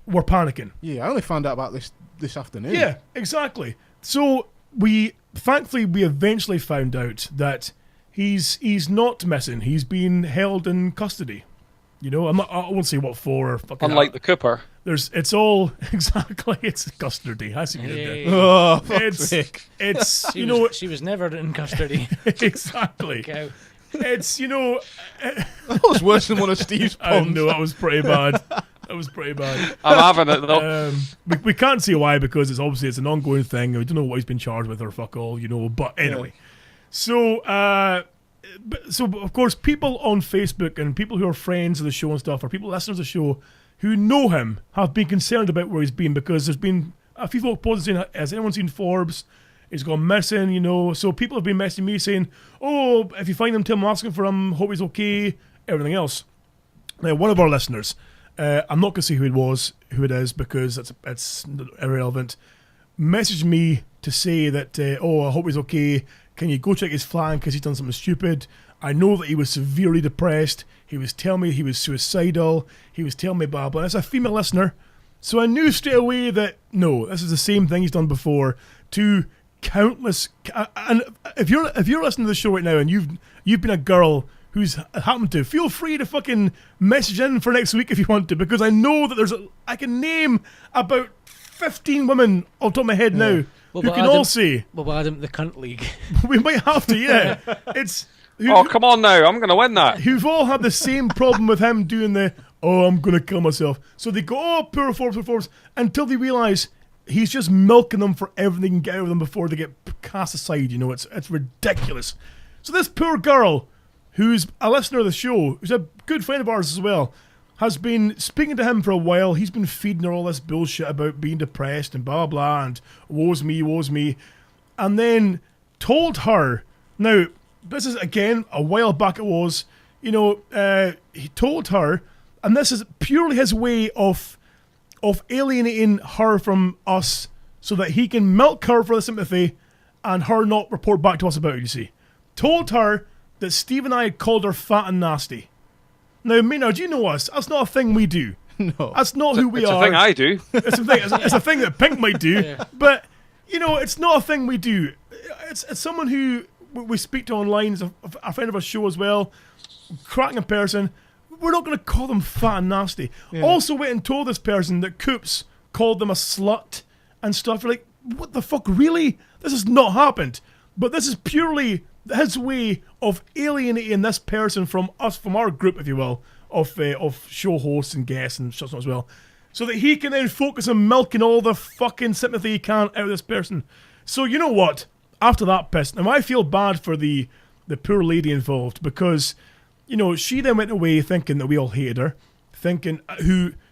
We're panicking. Yeah, I only found out about this afternoon. Yeah, exactly. So thankfully we eventually found out that he's not missing. He's been held in custody. You know, I won't say what for. Or fucking Unlike the Cooper. It's all exactly. It's custody. Has to be Hey. Oh, fuck's sake. It's She you know was, she was never in custody. exactly. Cow. It's you know. That was worse than one of Steve's I puns. know that was pretty bad. That was pretty bad. I'm having it though. We can't see why because it's an ongoing thing. We don't know what he's been charged with or fuck all, you know. But anyway, so of course, people on Facebook and people who are friends of the show and stuff, or people listeners of the show who know him, have been concerned about where he's been because there's been a few folk posting saying, "Has anyone seen Forbes? He's gone missing," you know. So people have been messaging me saying, "Oh, if you find him, tell him I'm asking for him. Hope he's okay." Everything else. Now, one of our listeners. I'm not going to say who it is, because it's irrelevant. Messaged me to say that, I hope he's okay. Can you go check his flat because he's done something stupid? I know that he was severely depressed. He was telling me he was suicidal. He was telling me blah, blah. It's a female listener. So I knew straight away that, no, this is the same thing he's done before to countless... And if you're listening to the show right now and you've been a girl who's happened to, feel free to fucking message in for next week if you want to, because I know that I can name about 15 women off the top of my head now who can all say... Well, we'll add him to the cunt league. We might have to, yeah. It's... Oh, come on now. I'm going to win that. Who've all had the same problem with him doing I'm going to kill myself. So they go, poor Forbes, until they realise he's just milking them for everything they can get out of them before they get cast aside, you know. It's ridiculous. So this poor girl, who's a listener of the show, who's a good friend of ours as well, has been speaking to him for a while. He's been feeding her all this bullshit about being depressed and blah, blah, and woe's me. And then told her, now, this is, again, a while back it was, you know, he told her, and this is purely his way of alienating her from us so that he can milk her for the sympathy and her not report back to us about it, you see. Told her that Steve and I had called her fat and nasty. Now, Maynard, you know us. That's not a thing we do. No. That's not who we are. It's a thing I do. It's a thing that Pink might do. But, you know, it's not a thing we do. It's someone who we speak to online, is a friend of our show as well, cracking person. We're not going to call them fat and nasty. Yeah. Also went and told this person that Coops called them a slut and stuff. You're like, what the fuck, really? This has not happened. But this is purely his way of alienating this person from us, from our group, if you will, of show hosts and guests and such as well, so that he can then focus on milking all the fucking sympathy he can out of this person. So you know what? After that piss, now I feel bad for the poor lady involved, because, you know, she then went away thinking that we all hated her, thinking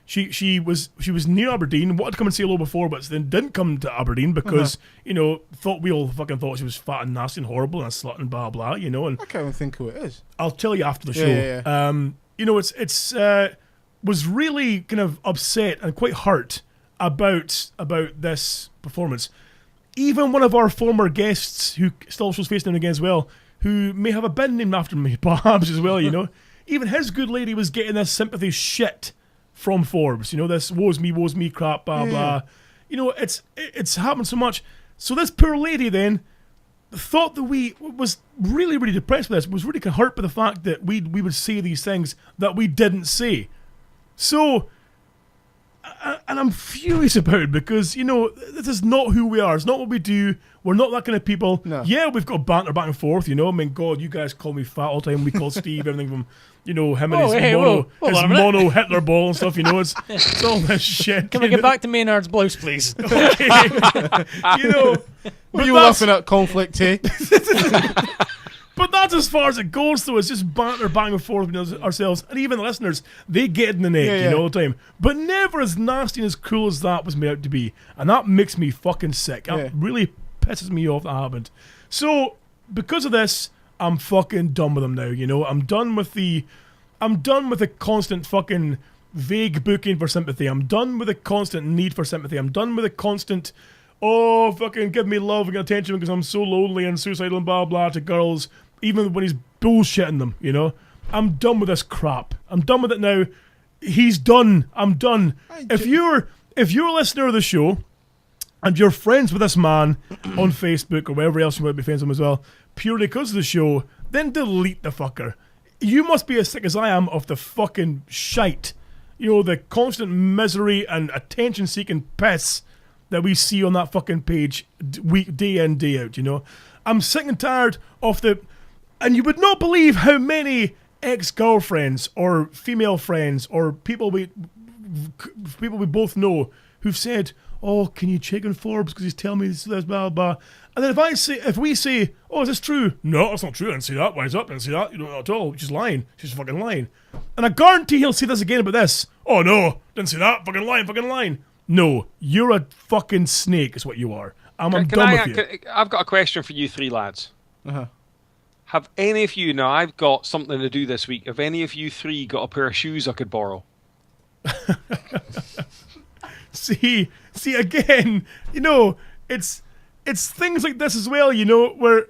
she was near Aberdeen, wanted to come and say hello before, but then didn't come to Aberdeen because, you know, we all fucking thought she was fat and nasty and horrible and a slut and blah blah, you know. And I can't even think who it is. I'll tell you after the show. Yeah. You know, it's was really kind of upset and quite hurt about this performance. Even one of our former guests, who still shows face now and again as well, who may have a bin named after me, perhaps as well, you know. Even his good lady was getting this sympathy shit from Forbes, you know, this woe's me crap, blah blah. You know, it's happened so much. So this poor lady then thought that we was really, really depressed with this, was really hurt by the fact that we would say these things that we didn't say. So and I'm furious about it because, you know, this is not who we are. It's not what we do. We're not that kind of people. No. Yeah, we've got banter back and forth, you know. I mean, God, you guys call me fat all the time. We call Steve everything from, you know, him and his mono Hitler ball and stuff, you know. It's all this shit. Can we get back to Maynard's blouse, please? Okay. You know. What are you laughing at, conflict, eh? But that's as far as it goes, though. It's just banter back and forth between ourselves. And even the listeners, they get in the neck, you know, all the time. But never as nasty and as cruel as that was made out to be. And that makes me fucking sick. That really pisses me off that happened. So, because of this, I'm fucking done with them now, you know. I'm done with the constant fucking vague booking for sympathy. I'm done with the constant need for sympathy. I'm done with the constant, oh, fucking give me love and attention because I'm so lonely and suicidal and blah, blah, to girls, even when he's bullshitting them, you know. I'm done with this crap. I'm done with it now. He's done. I'm done. If you're a listener of the show and you're friends with this man on Facebook or wherever else you might be friends with him as well, purely because of the show, then delete the fucker. You must be as sick as I am of the fucking shite. You know, the constant misery and attention-seeking piss that we see on that fucking page day in, day out, you know. I'm sick and tired of the... And you would not believe how many ex-girlfriends or female friends or people we both know who've said, oh, can you check on Forbes because he's telling me this, blah, blah. And then if we say, oh, is this true? No, that's not true. I didn't see that. Why is up? I didn't see that. You don't know at all. She's lying. She's fucking lying. And I guarantee he'll say this again about this. Oh, no. Didn't see that. Fucking lying. No. You're a fucking snake is what you are. I'm done with you. I've got a question for you three lads. Uh-huh. Have any of you, now I've got something to do this week, have any of you three got a pair of shoes I could borrow? See again, you know, it's things like this as well, you know, where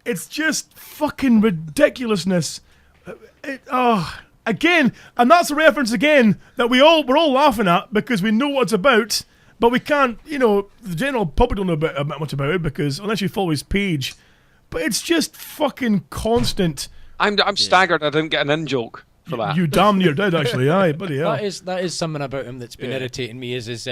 it's just fucking ridiculousness. Again, and that's a reference again that we're all laughing at because we know what it's about, but we can't, you know, the general public don't know much about it because unless you follow his page, but it's just fucking constant. I'm staggered I didn't get an in-joke for that. You damn near did, actually. Aye, buddy, hell. That is something about him that's been irritating me, is his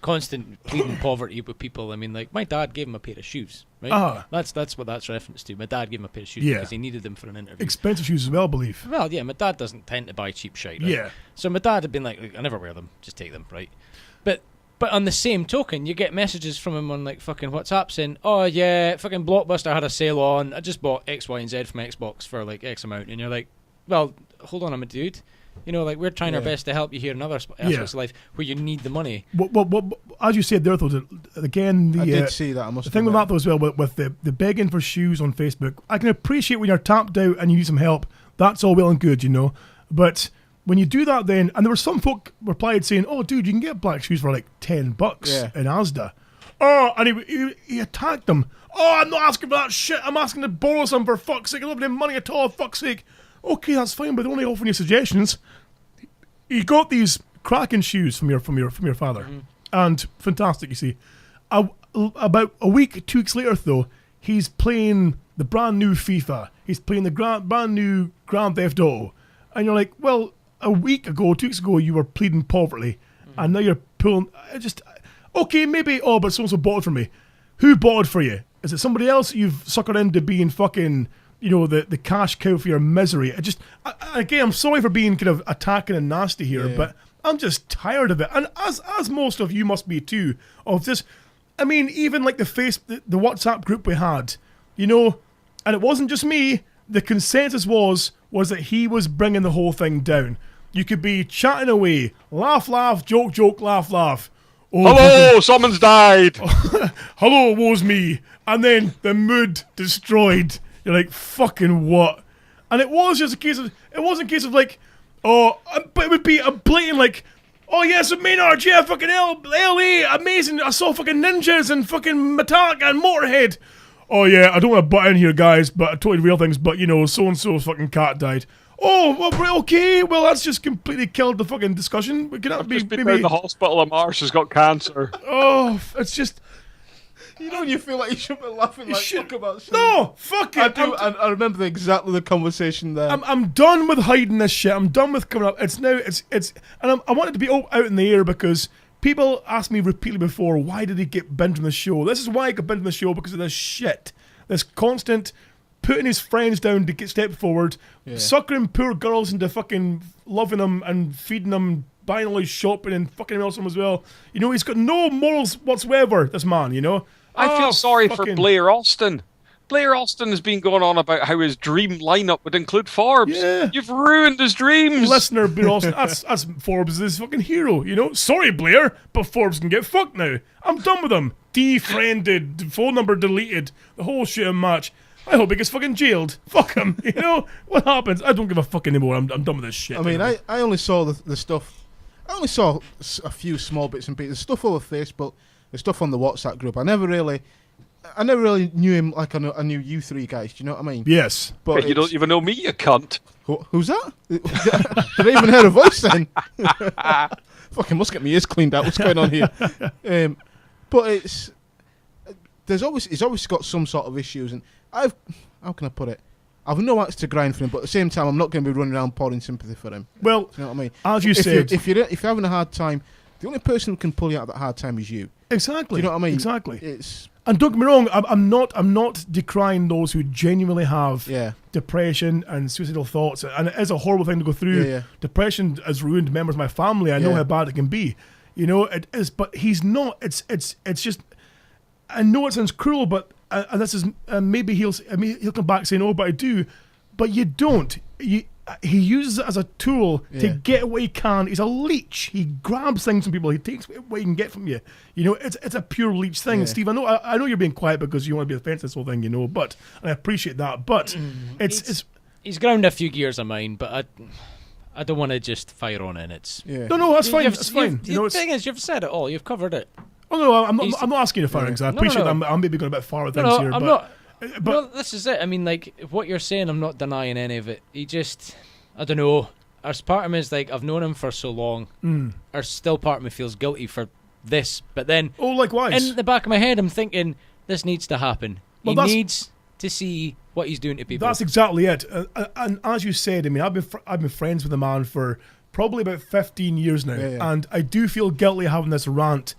constant pleading poverty with people. I mean, like, my dad gave him a pair of shoes, right? That's what that's referenced to. My dad gave him a pair of shoes because he needed them for an interview. Expensive shoes as well, I believe. Well, yeah, my dad doesn't tend to buy cheap shit, right? Yeah. So my dad had been like, I never wear them, just take them, right? But on the same token, you get messages from him on like fucking WhatsApp saying, oh yeah, fucking Blockbuster had a sale on, I just bought X, Y, and Z from Xbox for like X amount. And you're like, well, hold on a minute, dude. You know, like, we're trying our best to help you here in other aspects of life where you need the money. What, as you said there, though, again, I did see that. The thing with that, though, as well, with the begging for shoes on Facebook, I can appreciate when you're tapped out and you need some help. That's all well and good, you know. But when you do that then, and there were some folk replied saying, oh, dude, you can get black shoes for like $10 in Asda. Oh, and he attacked them. Oh, I'm not asking for that shit. I'm asking to borrow some for fuck's sake. I don't have any money at all, fuck's sake. Okay, that's fine, but they're only offering you suggestions. He got these cracking shoes from your father, and fantastic. You see, about a week, 2 weeks later, though, he's playing the brand new FIFA. He's playing the brand new Grand Theft Auto, and you're like, well, a week ago, 2 weeks ago, you were pleading poverty, and now you're pulling. Okay, maybe. Oh, but someone bought it for me. Who bought it for you? Is it somebody else you've suckered into being fucking, you know, the cash cow for your misery? Again, I'm sorry for being kind of attacking and nasty here, but I'm just tired of it. And as most of you must be too, of this. I mean, even like the WhatsApp group we had, you know, and it wasn't just me. The consensus was that he was bringing the whole thing down. You could be chatting away, laugh, joke, laugh. Oh, hello, someone's died. Hello, woe's me. And then the mood destroyed. You're like, fucking what? And it was just a case of, it wasn't a case of like, oh, but it would be a blatant like, oh yes, Maynard, yeah, fucking LA, amazing. I saw fucking ninjas and fucking Metallica and Motorhead. Oh yeah, I don't want to butt in here, guys, but totally real things, but you know, so-and-so's fucking cat died. Oh, well, okay, well, that's just completely killed the fucking discussion. We could be maybe in the hospital of Mars has got cancer. Oh, it's just, You know when you feel like you shouldn't be laughing like fuck about shit. No, fuck it. I do. I remember exactly the conversation there. I'm done with hiding this shit. I'm done with coming up. It's now. And I wanted to be out in the air because people asked me repeatedly before, why did he get banned from the show? This is why I got banned from the show, because of this shit. This constant putting his friends down to get step forward, suckering poor girls into fucking loving them and feeding them, buying all his shopping and fucking else as well. You know, he's got no morals whatsoever, this man, you know. I feel sorry for Blair Austin. Blair Austin has been going on about how his dream lineup would include Forbes. Yeah. You've ruined his dreams. Listener, Blair Austin, that's Forbes' his fucking hero, you know. Sorry, Blair, but Forbes can get fucked now. I'm done with him. Defriended, phone number deleted, the whole shit and match. I hope he gets fucking jailed. Fuck him, you know. What happens? I don't give a fuck anymore. I'm done with this shit. I mean, I only saw the stuff. I only saw a few small bits and pieces. The stuff over Facebook, the stuff on the WhatsApp group. I never really knew him like I knew you three guys. Do you know what I mean? Yes. But you don't even know me, you cunt. Who's that? Did I even hear a voice then? Fucking must get my ears cleaned out. What's going on here? But he's always got some sort of issues, and how can I put it? I've no axe to grind for him, but at the same time, I'm not going to be running around pouring sympathy for him. Well, you know what I mean? As you said, if you're having a hard time, the only person who can pull you out of that hard time is you. Exactly. Do you know what I mean? Exactly. It's And don't get me wrong, I'm not decrying those who genuinely have depression and suicidal thoughts, and it is a horrible thing to go through. Yeah. Depression has ruined members of my family. I know how bad it can be. You know, it is, but he's not. It's just. I know it sounds cruel, but and this is maybe he'll come back saying, "Oh, but I do," but you don't. He uses it as a tool to get what he can. He's a leech. He grabs things from people. He takes what he can get from you. You know, it's a pure leech thing. Yeah. Steve, I know you're being quiet because you want to be defensive this whole thing. You know, but and I appreciate that. But he's ground a few gears of mine, but I don't want to just fire on it. It's no, that's fine. That's fine. You know, the thing is, you've said it all. You've covered it. Oh no, I'm not asking you to fire because I appreciate that I'm maybe going a bit far with things here. I'm but, not. But this is it. I mean, like what you're saying, I'm not denying any of it. He just, I don't know. There's part of me is like, I've known him for so long. There's still part of me feels guilty for this, but then likewise, in the back of my head, I'm thinking this needs to happen. He needs to see what he's doing to people. That's exactly it. And as you said, I mean, I've been friends with the man for probably about 15 years now, and I do feel guilty having this rant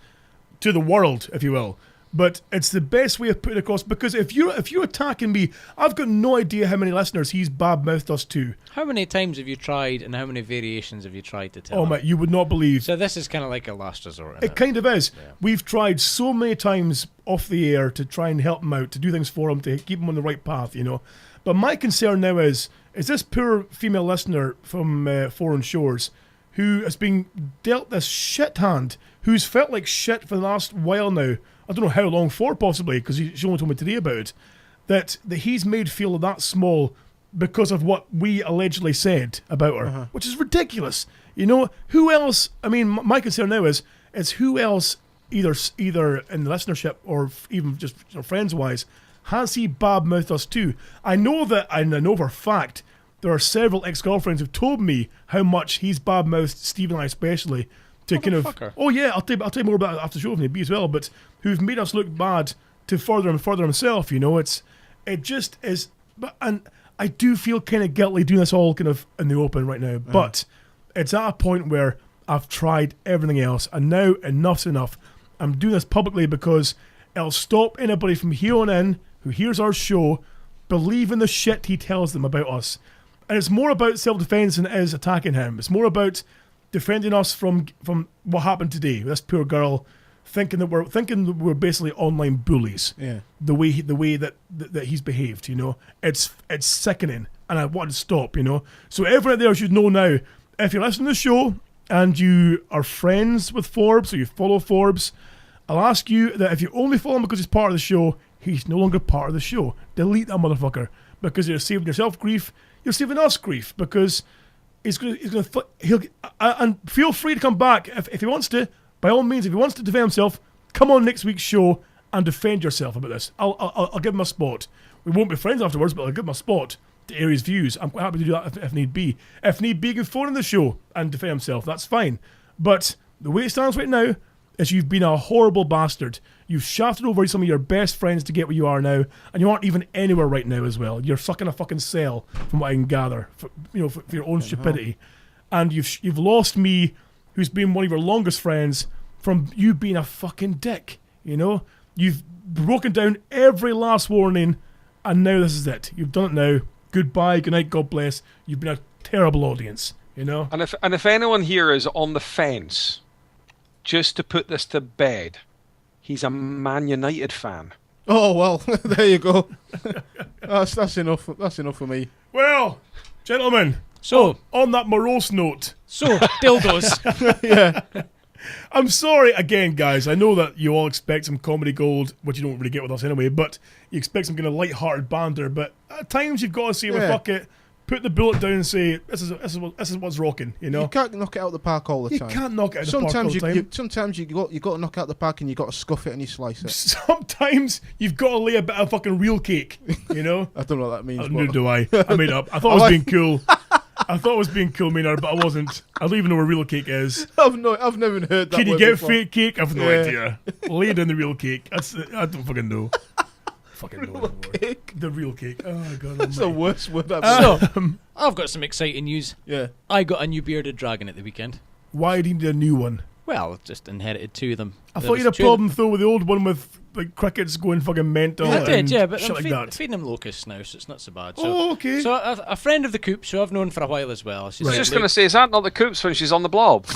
to the world, if you will. But it's the best way of putting it across, because if you're attacking me, I've got no idea how many listeners he's bad-mouthed us to. How many times have you tried, and how many variations have you tried to tell him? Mate, you would not believe. So this is kind of like a last resort. It kind of is. Yeah. We've tried so many times off the air to try and help him out, to do things for him, to keep him on the right path, you know. But my concern now is this poor female listener from Foreign Shores who has been dealt this shit hand, who's felt like shit for the last while now. I don't know how long for, possibly, because she only told me today about it, that he's made feel that small because of what we allegedly said about her, which is ridiculous. You know, who else? I mean, my concern now is who else, either in the listenership or even just friends-wise, has he bad-mouthed us to? I know for a fact there are several ex-girlfriends who've told me how much he's bad-mouthed Steve and I especially, to kind of, oh yeah, I'll tell you more about it after the show if need be as well, but who've made us look bad to further himself, you know. It just is, and I do feel kind of guilty doing this all kind of in the open right now, but it's at a point where I've tried everything else, and now enough's enough. I'm doing this publicly because it'll stop anybody from here on in who hears our show believing the shit he tells them about us. And it's more about self-defense than it is attacking him. It's more about defending us from what happened today. This poor girl thinking that we're basically online bullies. Yeah. The way that he's behaved, you know. It's sickening, and I want to stop, you know. So everyone out there should know now, if you're listening to the show and you are friends with Forbes or you follow Forbes, I'll ask you that if you only follow him because he's part of the show, he's no longer part of the show. Delete that motherfucker, because you're saving yourself grief. You're saving us grief, because he'll and feel free to come back if he wants to. By all means, if he wants to defend himself, come on next week's show and defend yourself about this. I'll give him a spot. We won't be friends afterwards, but I'll give him a spot to air his views. I'm quite happy to do that if need be. If need be, he can phone in the show and defend himself. That's fine. But the way it stands right now, is you've been a horrible bastard. You've shafted over some of your best friends to get where you are now, and you aren't even anywhere right now as well. You're stuck in a fucking cell, from what I can gather, for your own stupidity. And you've lost me, who's been one of your longest friends, from you being a fucking dick. You know, you've broken down every last warning, and now this is it. You've done it now. Goodbye, good night, God bless. You've been a terrible audience. You know. And if anyone here is on the fence, just to put this to bed, he's a Man United fan. Oh well, there you go. That's enough. That's enough for me. Well, gentlemen. So on that morose note. So dildos. Yeah. I'm sorry again, guys. I know that you all expect some comedy gold, which you don't really get with us anyway. But you expect some kind of light-hearted banter. But at times you've got to say, well, fuck it. Put the bullet down and say, this is what's rocking, you know? You can't knock it out of the park all the time. You can't knock it out of the park all the time. Sometimes you got to knock out the park and you got to scuff it and you slice it. Sometimes you've got to lay a bit of fucking real cake, you know? I don't know what that means. Neither do I. I made it up. I thought it was being cool. I thought it was being cool, Maynard, but I wasn't. I don't even know what real cake is. I've never heard that. Can you word get before. fake cake? I've no idea. Lay down the real cake. I don't fucking know. Fucking know anymore. Cake? The real cake. Oh god. That's the worst word I've heard. So I've got some exciting news. Yeah. I got a new bearded dragon at the weekend. Why do you need a new one? Well, just inherited two of them. I thought you had a problem though with the old one with like crickets going fucking mental. I did, yeah, but shit I'm like that. feeding them locusts now, so it's not so bad. So, Oh, okay. So a friend of the coop, who I've known for a while as well. She I was said, just "Look, going to say, is that not the Coops when she's on the blob?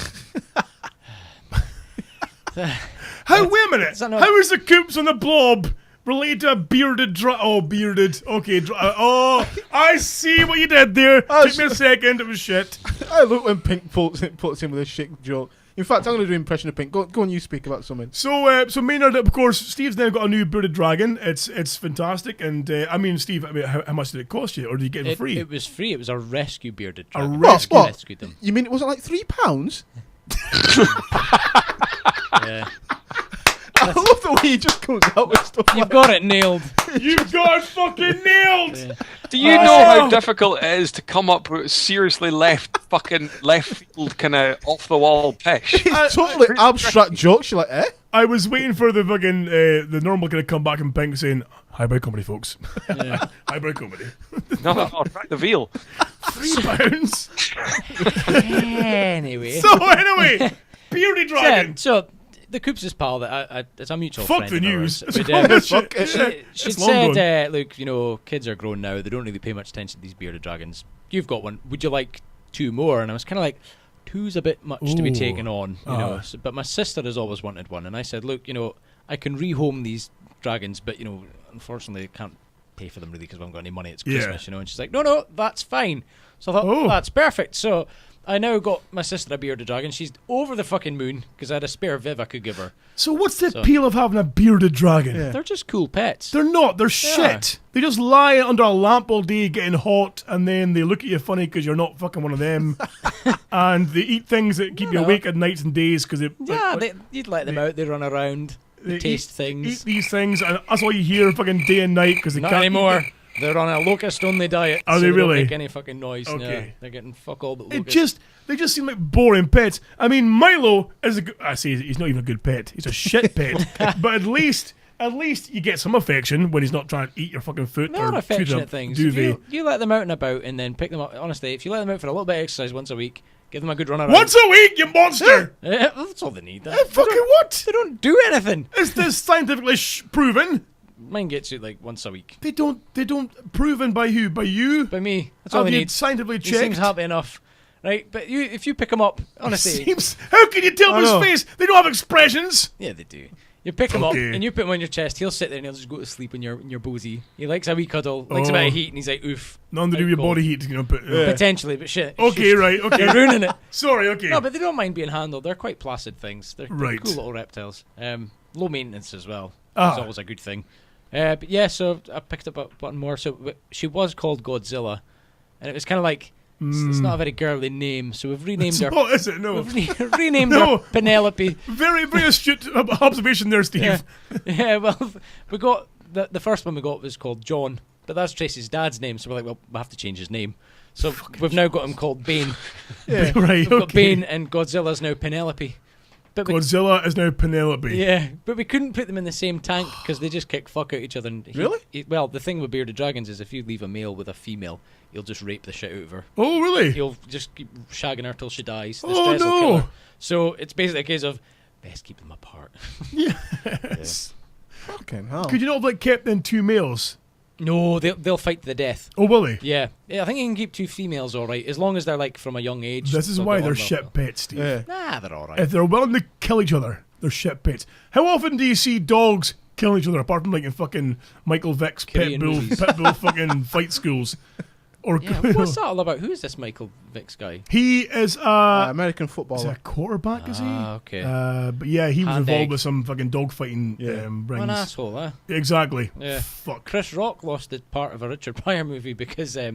How? Wait a minute. that not- How is the Coops on the blob related to a bearded Oh, bearded. Okay. Oh, I see what you did there. Took me a second. It was shit. I look when Pink puts in with a shit joke. In fact, I'm going to do an impression of Pink. Go on, you speak about something. So Maynard, of course, Steve's now got a new bearded dragon. It's fantastic. And I mean, Steve, how much did it cost you, or did you get it for free? It was free. It was a rescue bearded A dragon. rescue. I rescued them. You mean it wasn't like £3? Yeah. I love the way he just comes out with stuff. You've got it nailed. You've got it fucking nailed. Yeah. Do you know how difficult it is to come up with seriously left field kind of off the wall pish? It's totally abstract jokes. You're like, eh? I was waiting for the fucking the normal kind of come back and Pink saying, "Highbrow comedy, folks." Yeah. Highbrow comedy. No, the veal. £3. Anyway. So anyway, bearded dragon. So the Coops' pal that it's a mutual Fuck friend the of news. ours, It's would, called shit. She It's long said, look, you know, kids are grown now. They don't really pay much attention to these bearded dragons. You've got one. Would you like two more? And I was kind of like, two's a bit much to be Ooh. taken on, you know. So, but my sister has always wanted one. And I said, look, you know, I can rehome these dragons, but, you know, unfortunately I can't pay for them really because I haven't got any money. It's Christmas, you know. And she's like, no, that's fine. So I thought, that's perfect. So I now got my sister a bearded dragon. She's over the fucking moon because I had a spare Viv I could give her. So what's the appeal of having a bearded dragon? Yeah. They're just cool pets. They're not. They're shit. They just lie under a lamp all day getting hot, and then they look at you funny because you're not fucking one of them. And they eat things that keep you awake at nights and days because You'd let them out. They run around. They taste things. Eat these things, and that's all you hear fucking day and night because they Not can't anymore. eat They're on a locust-only diet. Are so they don't really? make any fucking noise. Okay. No, they're getting fuck all but They locusts. just seem like boring pets. I mean, Milo is I say he's not even a good pet. He's a shit pet. But at least you get some affection when he's not trying to eat your fucking foot They're or not chew the affectionate things. If duvet. you let them out and about and then pick them up. Honestly, if you let them out for a little bit of exercise once a week, give them a good run around. Once a week, you monster! That's all they need. Fucking what? They don't do anything. Is this scientifically proven? Mine gets you like once a week. They don't proven by who? By you? By me. That's all Have they you need. scientifically He checked? seems happy enough. Right? But if you pick them up, honestly. How can you tell I by his know. face? They don't have expressions. Yeah, they do. You pick him up Okay. and you put him on your chest. He'll sit there and he'll just go to sleep in your bozy. He likes a wee cuddle, likes a bit of heat, and he's like, oof. Nothing to do with your Cold. body heat, you know. But, Potentially, but shit. Okay, right. Okay. You're ruining it. Sorry. Okay. No, but they don't mind being handled. They're quite placid things. They're Right. cool little reptiles. Low maintenance as well. Ah. It's always a good thing. But yeah, so I picked up one more. So she was called Godzilla, and it was kind of like it's not a very girly name. So we've renamed her. Oh, is it? No. We've renamed No. her Penelope. Very, very astute observation there, Steve. Yeah. Yeah, well, we got the first one we got was called John, but that's Tracy's dad's name. So we're like, well, we'll have to change his name. So we've now got him called Bane. Right. We've got Okay. Bane, and Godzilla's now Penelope. But Godzilla is now Penelope. Yeah, but we couldn't put them in the same tank because they just kick fuck out each other. And Really? Well, the thing with bearded dragons is if you leave a male with a female, he'll just rape the shit out of her. Oh, really? He'll just keep shagging her till she dies. The Oh, stress will kill no. her. So it's basically a case of best keep them apart. Yes. Fucking hell. Could you not have like kept in 2 males? No, they'll fight to the death. Oh, will they? Yeah, I think you can keep 2 females all right as long as they're like from a young age. This is they'll why get they're on shit well. pets, Steve. Yeah. Nah, they're all right. If they're willing to kill each other, they're shit pets. How often do you see dogs killing each other, apart from like in fucking Michael Vick's Korean movies. pit bull fucking fight schools? Or Yeah, what's that all about? Who is this Michael Vick's guy? he is American is he footballer. a quarterback, is he? Okay. But yeah, he was Hand involved egg. with some fucking dog fighting Yeah. What rings. an asshole, huh? Exactly. Yeah. Fuck. Chris Rock lost the part of a Richard Pryor movie because it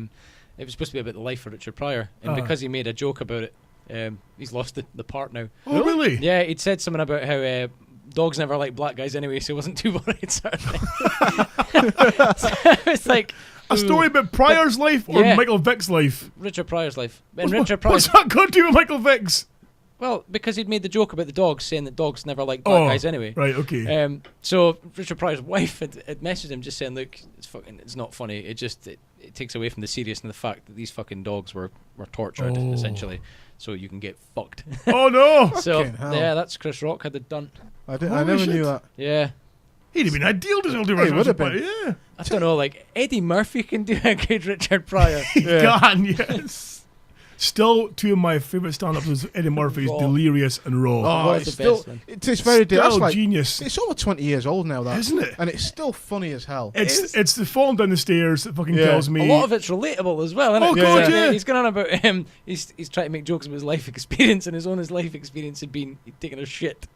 was supposed to be about the life of Richard Pryor, and because he made a joke about it, he's lost the part now. Oh, really? Yeah, he'd said something about how dogs never like black guys anyway, so he wasn't too worried. Sort of thing. So it's like A story about Pryor's life or Yeah. Michael Vick's life? Richard Pryor's life. And Richard What's Pryor's that got to do with Michael Vick's? well, because he'd made the joke about the dogs, saying that dogs never like black guys anyway. Right, okay. So Richard Pryor's wife had messaged him just saying, "Look, it's not funny. It takes away from the seriousness of the fact that these fucking dogs were tortured essentially, so you can get fucked." Oh, no! So Fucking hell. yeah, that's Chris Rock had it done. I Holy never shit. knew that. Yeah, He'd have been ideal to do He Richard would have Pryor, been. yeah. I don't know. Like Eddie Murphy can do a good Richard Pryor. God, yes. Still, 2 of my favourite stand-ups was Eddie Murphy's Raw. Delirious and Raw. Oh, was it's the still, best one. it's very that's Still like genius. it's over 20 years old now, that Isn't it? And it's still funny as hell. It's the falling down the stairs that fucking Yeah. kills me. A lot of it's relatable as well, isn't Oh, it? God, yeah. He's going on about he's trying to make jokes about his life experience, and his life experience had been taking a shit.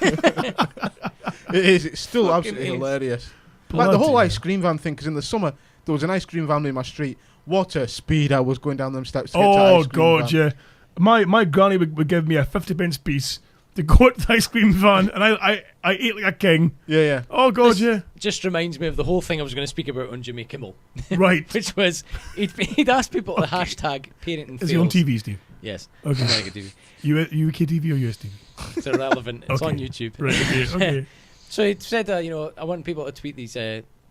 It is. It's still Fucking absolutely is. hilarious. Like the whole Bloody ice cream van thing, because in the summer there was an ice cream van in my street. What a speed I was going down them steps to get to Oh, ice cream God, van. yeah. My granny would give me a 50-pence piece to go at the ice cream van, and I ate like a king. Yeah, yeah. Oh, God, yeah. Just reminds me of the whole thing I was going to speak about on Jimmy Kimmel, Right. which was he'd ask people to hashtag parenting Is he on fails. TV, Steve? Yes. Okay. Very good TV. UK TV or US TV? It's irrelevant. It's Okay. on YouTube. Right, okay, okay. So he said, I want people to tweet these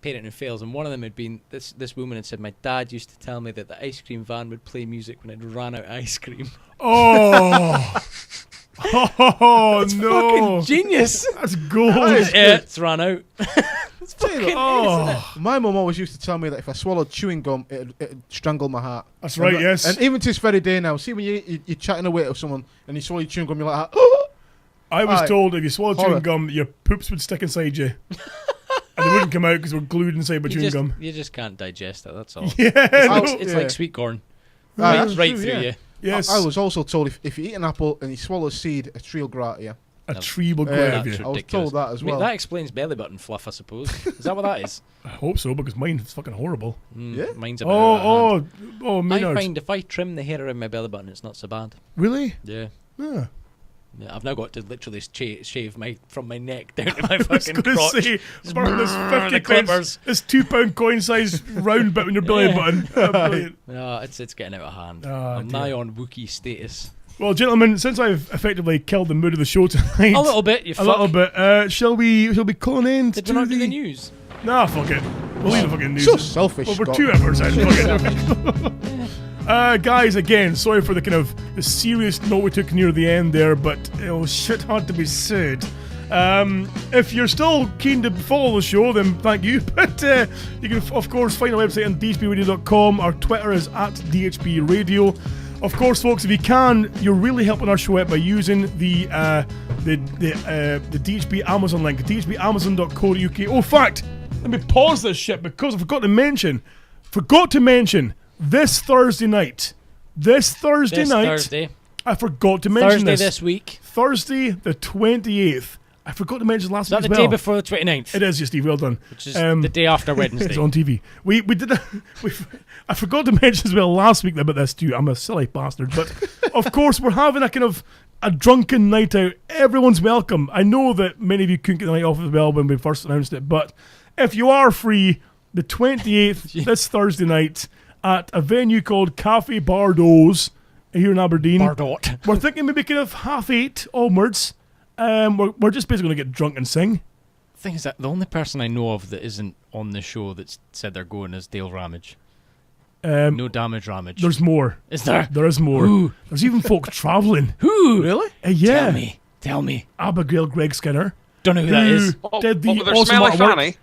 parenting fails, and one of them had been this woman had said, my dad used to tell me that the ice cream van would play music when it ran out of ice cream. Oh. Oh, no. Fucking genius. That's gold. Yeah, it's ran out. Oh, My mum always used to tell me that if I swallowed chewing gum, it'd strangle my heart. that's right, and yes. And even to this very day now, see when you're chatting away to someone and you swallow your chewing gum, you're like, I was Aye. told if you swallowed chewing Horror. gum, your poops would stick inside you. And they wouldn't come out because they were glued inside by chewing gum. You just can't digest it, that's all. Yeah, It's no. like sweet corn. Aye, that's right true, through yeah. you. Yes. I was also told if you eat an apple and you swallow a seed, a tree will grow out of you. a tree will grow Yeah. out of That's you. I was ridiculous. told that as I mean, well. that explains belly button fluff, I suppose. Is that what that is? I hope so, because mine is fucking horrible. Yeah? Mine's about out of hand. Oh, I Maynard. find if I trim the hair around my belly button, it's not so bad. Really? Yeah. Yeah. Yeah, I've now got to literally shave from my neck down to my I was fucking going to crotch. say, Just burn this brrr, 50 the clippers. pence, this £2 coin-sized round bit on your belly Yeah. button. Oh, brilliant. No, it's getting out of hand. Oh, I'm dear. nigh on Wookiee status. Well, gentlemen, since I've effectively killed the mood of the show tonight, A little bit, you a fuck. little bit, shall we call an end Did to we not do the news? Nah, fuck it. We'll leave the fucking news. So selfish. Well, we're Scott. 2 hours out. Fuck it. Guys, again, sorry for the kind of the serious note we took near the end there, but shit had to be said. If you're still keen to follow the show, then thank you. But you can, of course, find our website on dhbradio.com. Our Twitter is at DHB Radio. Of course, folks, if you can, you're really helping our show out by using the DHB Amazon link, dhbamazon.co.uk. Oh, fact, let me pause this shit because I forgot to mention this Thursday night. This Thursday night. Thursday. I forgot to mention Thursday this. this week. Thursday the 28th. I forgot to mention last Is that week the as well. day before the 29th? It is, yes, Steve. Well done. Which is the day after Wednesday. It's on TV. We did a, I forgot to mention as well last week about this too. I'm a silly bastard, but of course we're having a kind of a drunken night out. Everyone's welcome. I know that many of you couldn't get the night off as well when we first announced it, but if you are free, the 28th, this Thursday night, at a venue called Cafe Bardo's here in Aberdeen. Bardot. We're thinking maybe kind of 8:30 onwards. We're just basically going to get drunk and sing. Thing is that the only person I know of that isn't on the show that's said they're going is Dale Ramage. No damage Ramage. There's more. Is there? There is more. Who? There's even folk travelling. Who? Really? Yeah. Tell me. Abigail Greg Skinner. Don't know who that is. Did the What with their awesome smelly artwork. fanny?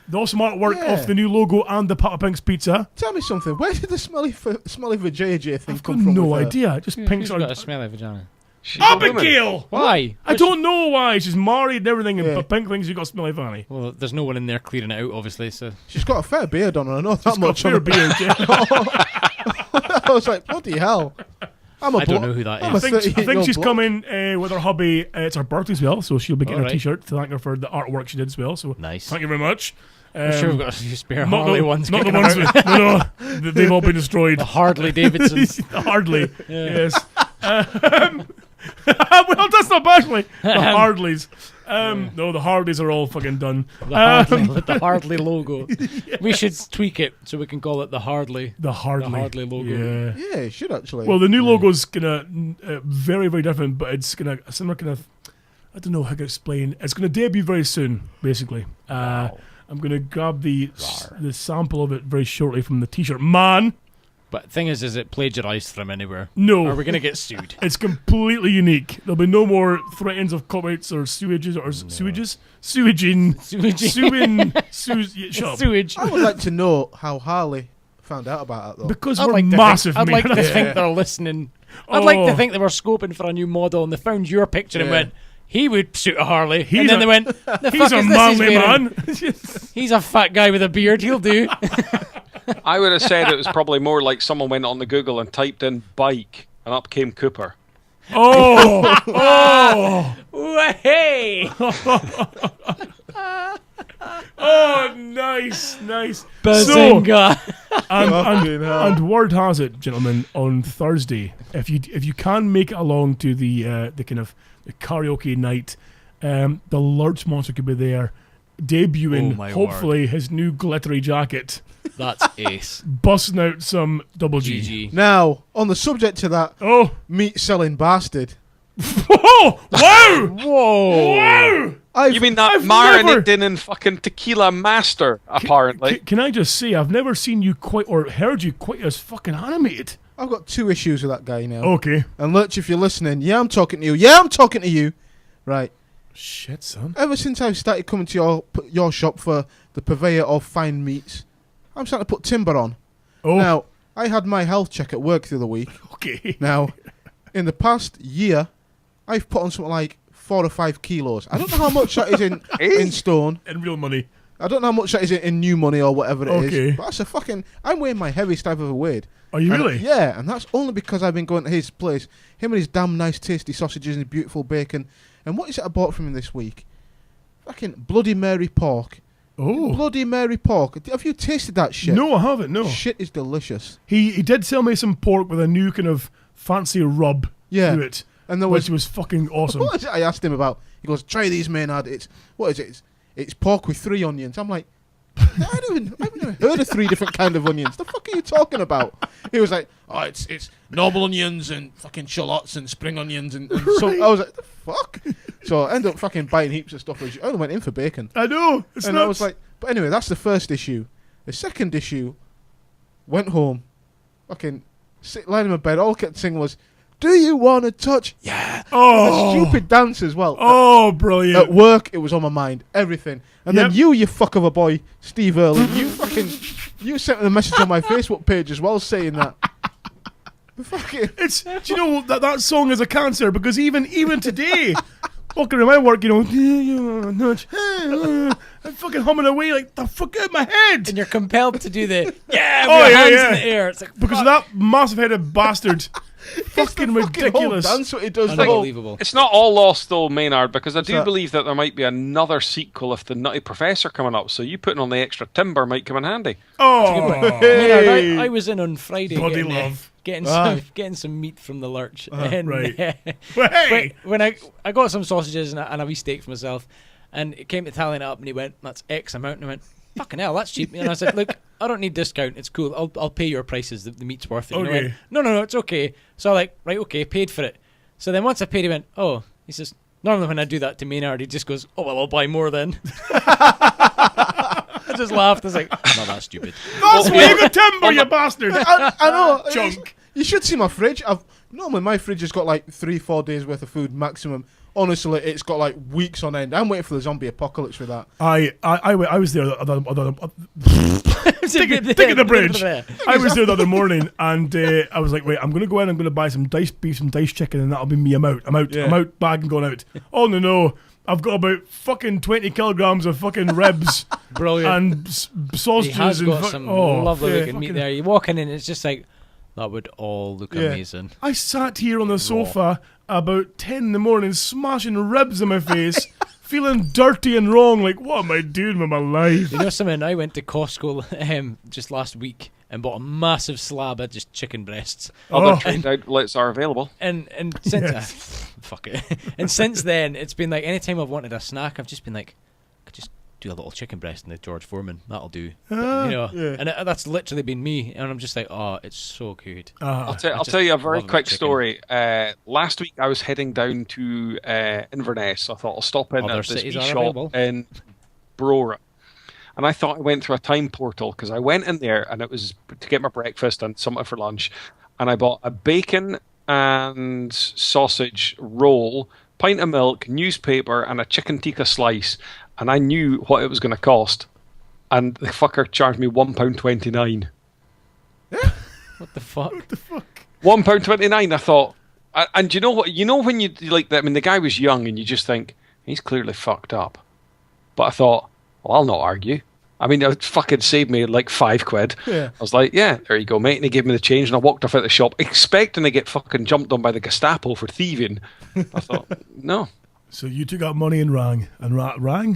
The awesome artwork Yeah. of the new logo and the Papa Pink's pizza. Tell me something. Where did the smelly vajayjay thing I've come got from? no with her? idea. Just Pink's Who's got a art. smelly vagina? She's a woman. Abigail! Why? I don't know why. She's married and everything, Yeah. but Pink thinks she got smelly fanny. Well, there's no one in there clearing it out, obviously. So She's got a fair beard on her. I know that She's got much. a fair on her. beard, yeah. I was like, bloody hell. I'm a I don't blo- know who that I'm is. a I think 38-year-old she's bloke. coming with her hubby. It's her birthday as well, so she'll be getting Alright. a T-shirt to thank her for the artwork she did as well. So Nice. thank you very much. I'm sure we've got a few spare not Harley the, ones. not the kicking ones. around. No, they've all been destroyed. The Harley Davidsons. Hardly, yes. Well, that's not actually the Hardleys. No, the Hardleys are all fucking done. The Hardley, with the Hardley logo. We should tweak it so we can call it the Hardley. The Hardley. The Hardley logo. Yeah. Yeah, it should actually. Well, the new logo's gonna very, very different, but it's gonna a similar kind of. I don't know how to explain. It's gonna debut very soon, basically. I'm gonna grab the sample of it very shortly from the T-shirt man. But thing is it plagiarised from anywhere? No. Are we going to get sued? It's completely unique. There'll be no more threats of copyrights or sewages or sewaging. Shut up. Sewage. I would like to know how Harley found out about it, though. Because I'd we're like to massive. I'd like to man. think they're listening. I'd like to Oh. think they were scoping for a new model and they found your picture and Yeah. went, he would suit a Harley. He's and then a- they went, the He's fuck a is this manly he's wearing? man. He's a fat guy with a beard. He'll do. I would have said it was probably more like someone went on the Google and typed in bike, and up came Cooper. Oh, oh, Hey! oh, nice. Bazinga! Fucking hell. And word has it, gentlemen, on Thursday, if you can make it along to the kind of the karaoke night, the Lurch Monster could be there, debuting Oh my hopefully his new glittery jacket, That's ace. busting out some double G. GG. Now, on the subject to that Oh, meat selling bastard, whoa, wow, Whoa! wow. You mean that I've never- marinating in fucking tequila master, apparently? Can I just say, I've never seen you quite or heard you quite as fucking animated. I've got two issues with that guy now. Okay. And Lurch, if you're listening, yeah, I'm talking to you. Yeah, I'm talking to you. Right. Shit, son. Ever since I've started coming to your shop for the purveyor of fine meats, I'm starting to put timber on. Oh, Now, I had my health check at work the other week. okay. Now, in the past year, I've put on something like 4 or 5 kilos. I don't know how much that is in stone. In real money. I don't know how much that is in new money or whatever it Okay. is. But that's a fucking... I'm weighing my heaviest I've ever weighed. Are you And- really? Yeah, and that's only because I've been going to his place. Him and his damn nice tasty sausages and beautiful bacon. And what is it I bought from him this week? Fucking Bloody Mary pork. Oh. Bloody Mary pork. Have you tasted that shit? No, I haven't, no. Shit is delicious. He did sell me some pork with a new kind of fancy rub Yeah. to it, And there which was... was fucking awesome. What is it I asked him about? He goes, try these, Maynard. What is it? It's pork with 3 onions. I'm like, I've never heard of 3 different kind of onions. The fuck are you talking about? He was like, oh, it's normal onions and fucking shallots and spring onions and so I was like, the fuck? So I ended up fucking buying heaps of stuff. I only went in for bacon. I know. It's And nuts. I was like, but anyway, that's the first issue. The second issue, went home, fucking lying in my bed, all I kept singing was, do you want to touch? Yeah. oh, A stupid dance as well. oh, brilliant. At work, it was on my mind, everything. And then Yep. you fuck of a boy, Steve Early, you sent me a message on my Facebook page as well saying that. Fucking, It's, do you know that song is a cancer because even today, walking around my work, you know, I'm fucking humming away like the fuck out of my head And you're compelled to do the, yeah, with Oh, your yeah, hands yeah. in the air. It's like, because of that massive headed bastard. Fucking whole ridiculous. dance what he does. unbelievable. It's not all lost though, Maynard, because I do that? believe that there might be another sequel of the Nutty Professor coming up. So you putting on the extra timber might come in handy. Oh, Maynard, I was in on Friday Bloody getting, love. getting some meat from the Lurch. Uh-huh, and, right. but hey, when I got some sausages and a wee steak for myself, and it came to tallying it up, and he went, "That's X amount," and I went, "Fucking hell, that's cheap." And I said, "Look, I don't need discount. It's cool. I'll pay your prices. The meat's worth it." And he Okay. went, no, it's okay. So I like, right, okay, paid for it. So then once I paid, he went, "Oh," he says, Normally when I do that to Maynard, he just goes, "Oh well, I'll buy more then." I just laughed. I was like, "Not that stupid." That's why you got timber, you bastard. I know. Junk. You should see my fridge. Normally my fridge has got like 3-4 days worth of food maximum. Honestly, it's got like weeks on end. I'm waiting for the zombie apocalypse with that. I was there taking the bridge. I was there the other morning, and I was like, wait, I'm gonna go in. I'm gonna buy some diced beef, some diced chicken, and that'll be me. I'm out. Yeah. I'm out. Bag and going out. Oh no. I've got about fucking 20 kilograms of fucking ribs Brilliant. and sausages. He has and got some lovely yeah, looking meat there. You walk in and it's just like, that would all look amazing. I sat here on the sofa about 10 in the morning, smashing ribs in my face, feeling dirty and wrong. Like, what am I doing with my life? You know something? I went to Costco just last week and bought a massive slab of just chicken breasts. Other trained outlets are available. And since fuck it. And since then, it's been like anytime I've wanted a snack, I've just been like, I could just do a little chicken breast in the George Foreman. That'll do. And that's literally been me. And I'm just like, oh, it's so good. I'll tell you a very quick story. Last week I was heading down to Inverness. So I thought I'll stop in at this wee shop in Brora. And I thought I went through a time portal because I went in there and it was to get my breakfast and something for lunch. And I bought a bacon and sausage roll, pint of milk, newspaper, and a chicken tikka slice. And I knew what it was going to cost. And the fucker charged me £1.29. What the fuck? £1.29. I thought, and you know what? You know when you like that? I mean, the guy was young, and you just think he's clearly fucked up. But I thought, well, I'll not argue. I mean, it fucking saved me like £5. Yeah. I was like, yeah, there you go, mate. And he gave me the change, and I walked off out the shop, expecting to get fucking jumped on by the Gestapo for thieving. I thought, no. So you took out money and rang.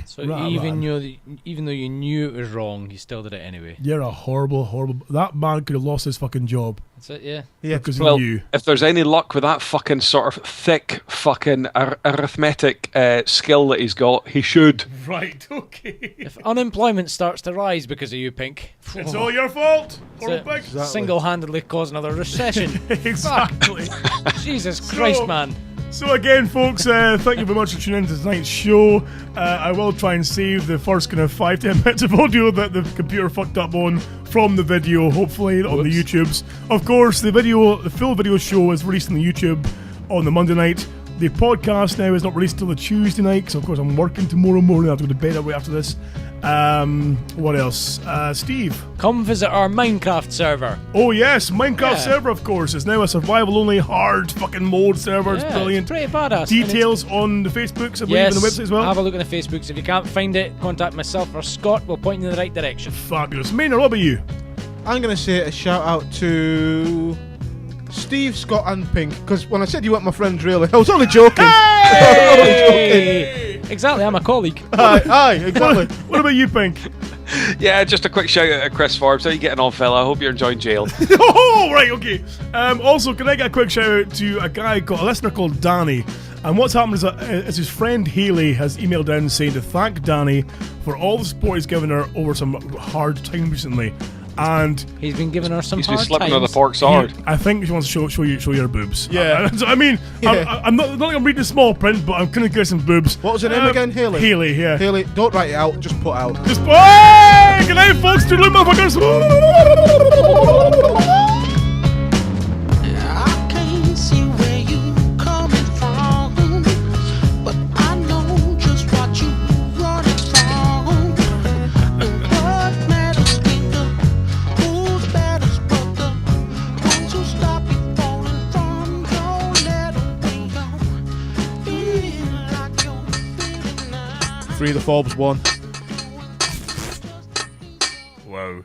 So even though you knew it was wrong, you still did it anyway. You're a horrible. That man could have lost his fucking job. That's it, yeah. Because Well, of you. if there's any luck with that fucking sort of thick fucking arithmetic skill that he's got, he should. Right. Okay. If unemployment starts to rise because of you, Pink, It's all your fault. Exactly. Single-handedly cause another recession. Exactly. Jesus Christ, man. So again, folks, thank you very much for tuning in to tonight's show. I will try and save the first kind of 5-10 minutes of audio that the computer fucked up on from the video, hopefully on the YouTubes. Of course, the full video show is released on the YouTube on the Monday night. The podcast now is not released till the Tuesday night, because of course I'm working tomorrow morning. I have to go to bed right after this. What else? Steve? Come visit our Minecraft server. Oh yes, Minecraft server, of course. It's now a survival-only hard fucking mode server. It's brilliant. Pretty badass. Details on the Facebooks, I believe, and the website as well. Have a look at the Facebooks. If you can't find it, contact myself or Scott. We'll point you in the right direction. Fabulous. Maynard, what about you? I'm going to say a shout out to Steve, Scott, and Pink, because when I said you weren't my friends, really, I was only joking. Hey! Exactly, I'm a colleague. Aye, exactly. What about you, Pink? Yeah, just a quick shout out to Chris Forbes. How you getting on, fella? I hope you're enjoying jail. Oh, right, okay. Also, can I get a quick shout out to a listener called Danny? And what's happened is his friend Haley has emailed in saying to thank Danny for all the support he's given her over some hard time recently. And he's been giving her some he's hard been slipping times. on the pork sword. I think she wants to show your boobs. Yeah. I mean, I'm not going to read the small print, but I'm going to get some boobs. What was her name again? Haley? Haley, yeah. Haley, don't write it out, just put out. Hey! Good night, folks. Toodaloo, motherfuckers. I can't see where you coming from, but I know just what you running from. And what matters ain't the who's matters, but the ones who stop you falling from. Don't let them wait on. Feel like you're feeling now. 3 the Forbes 1. Wow.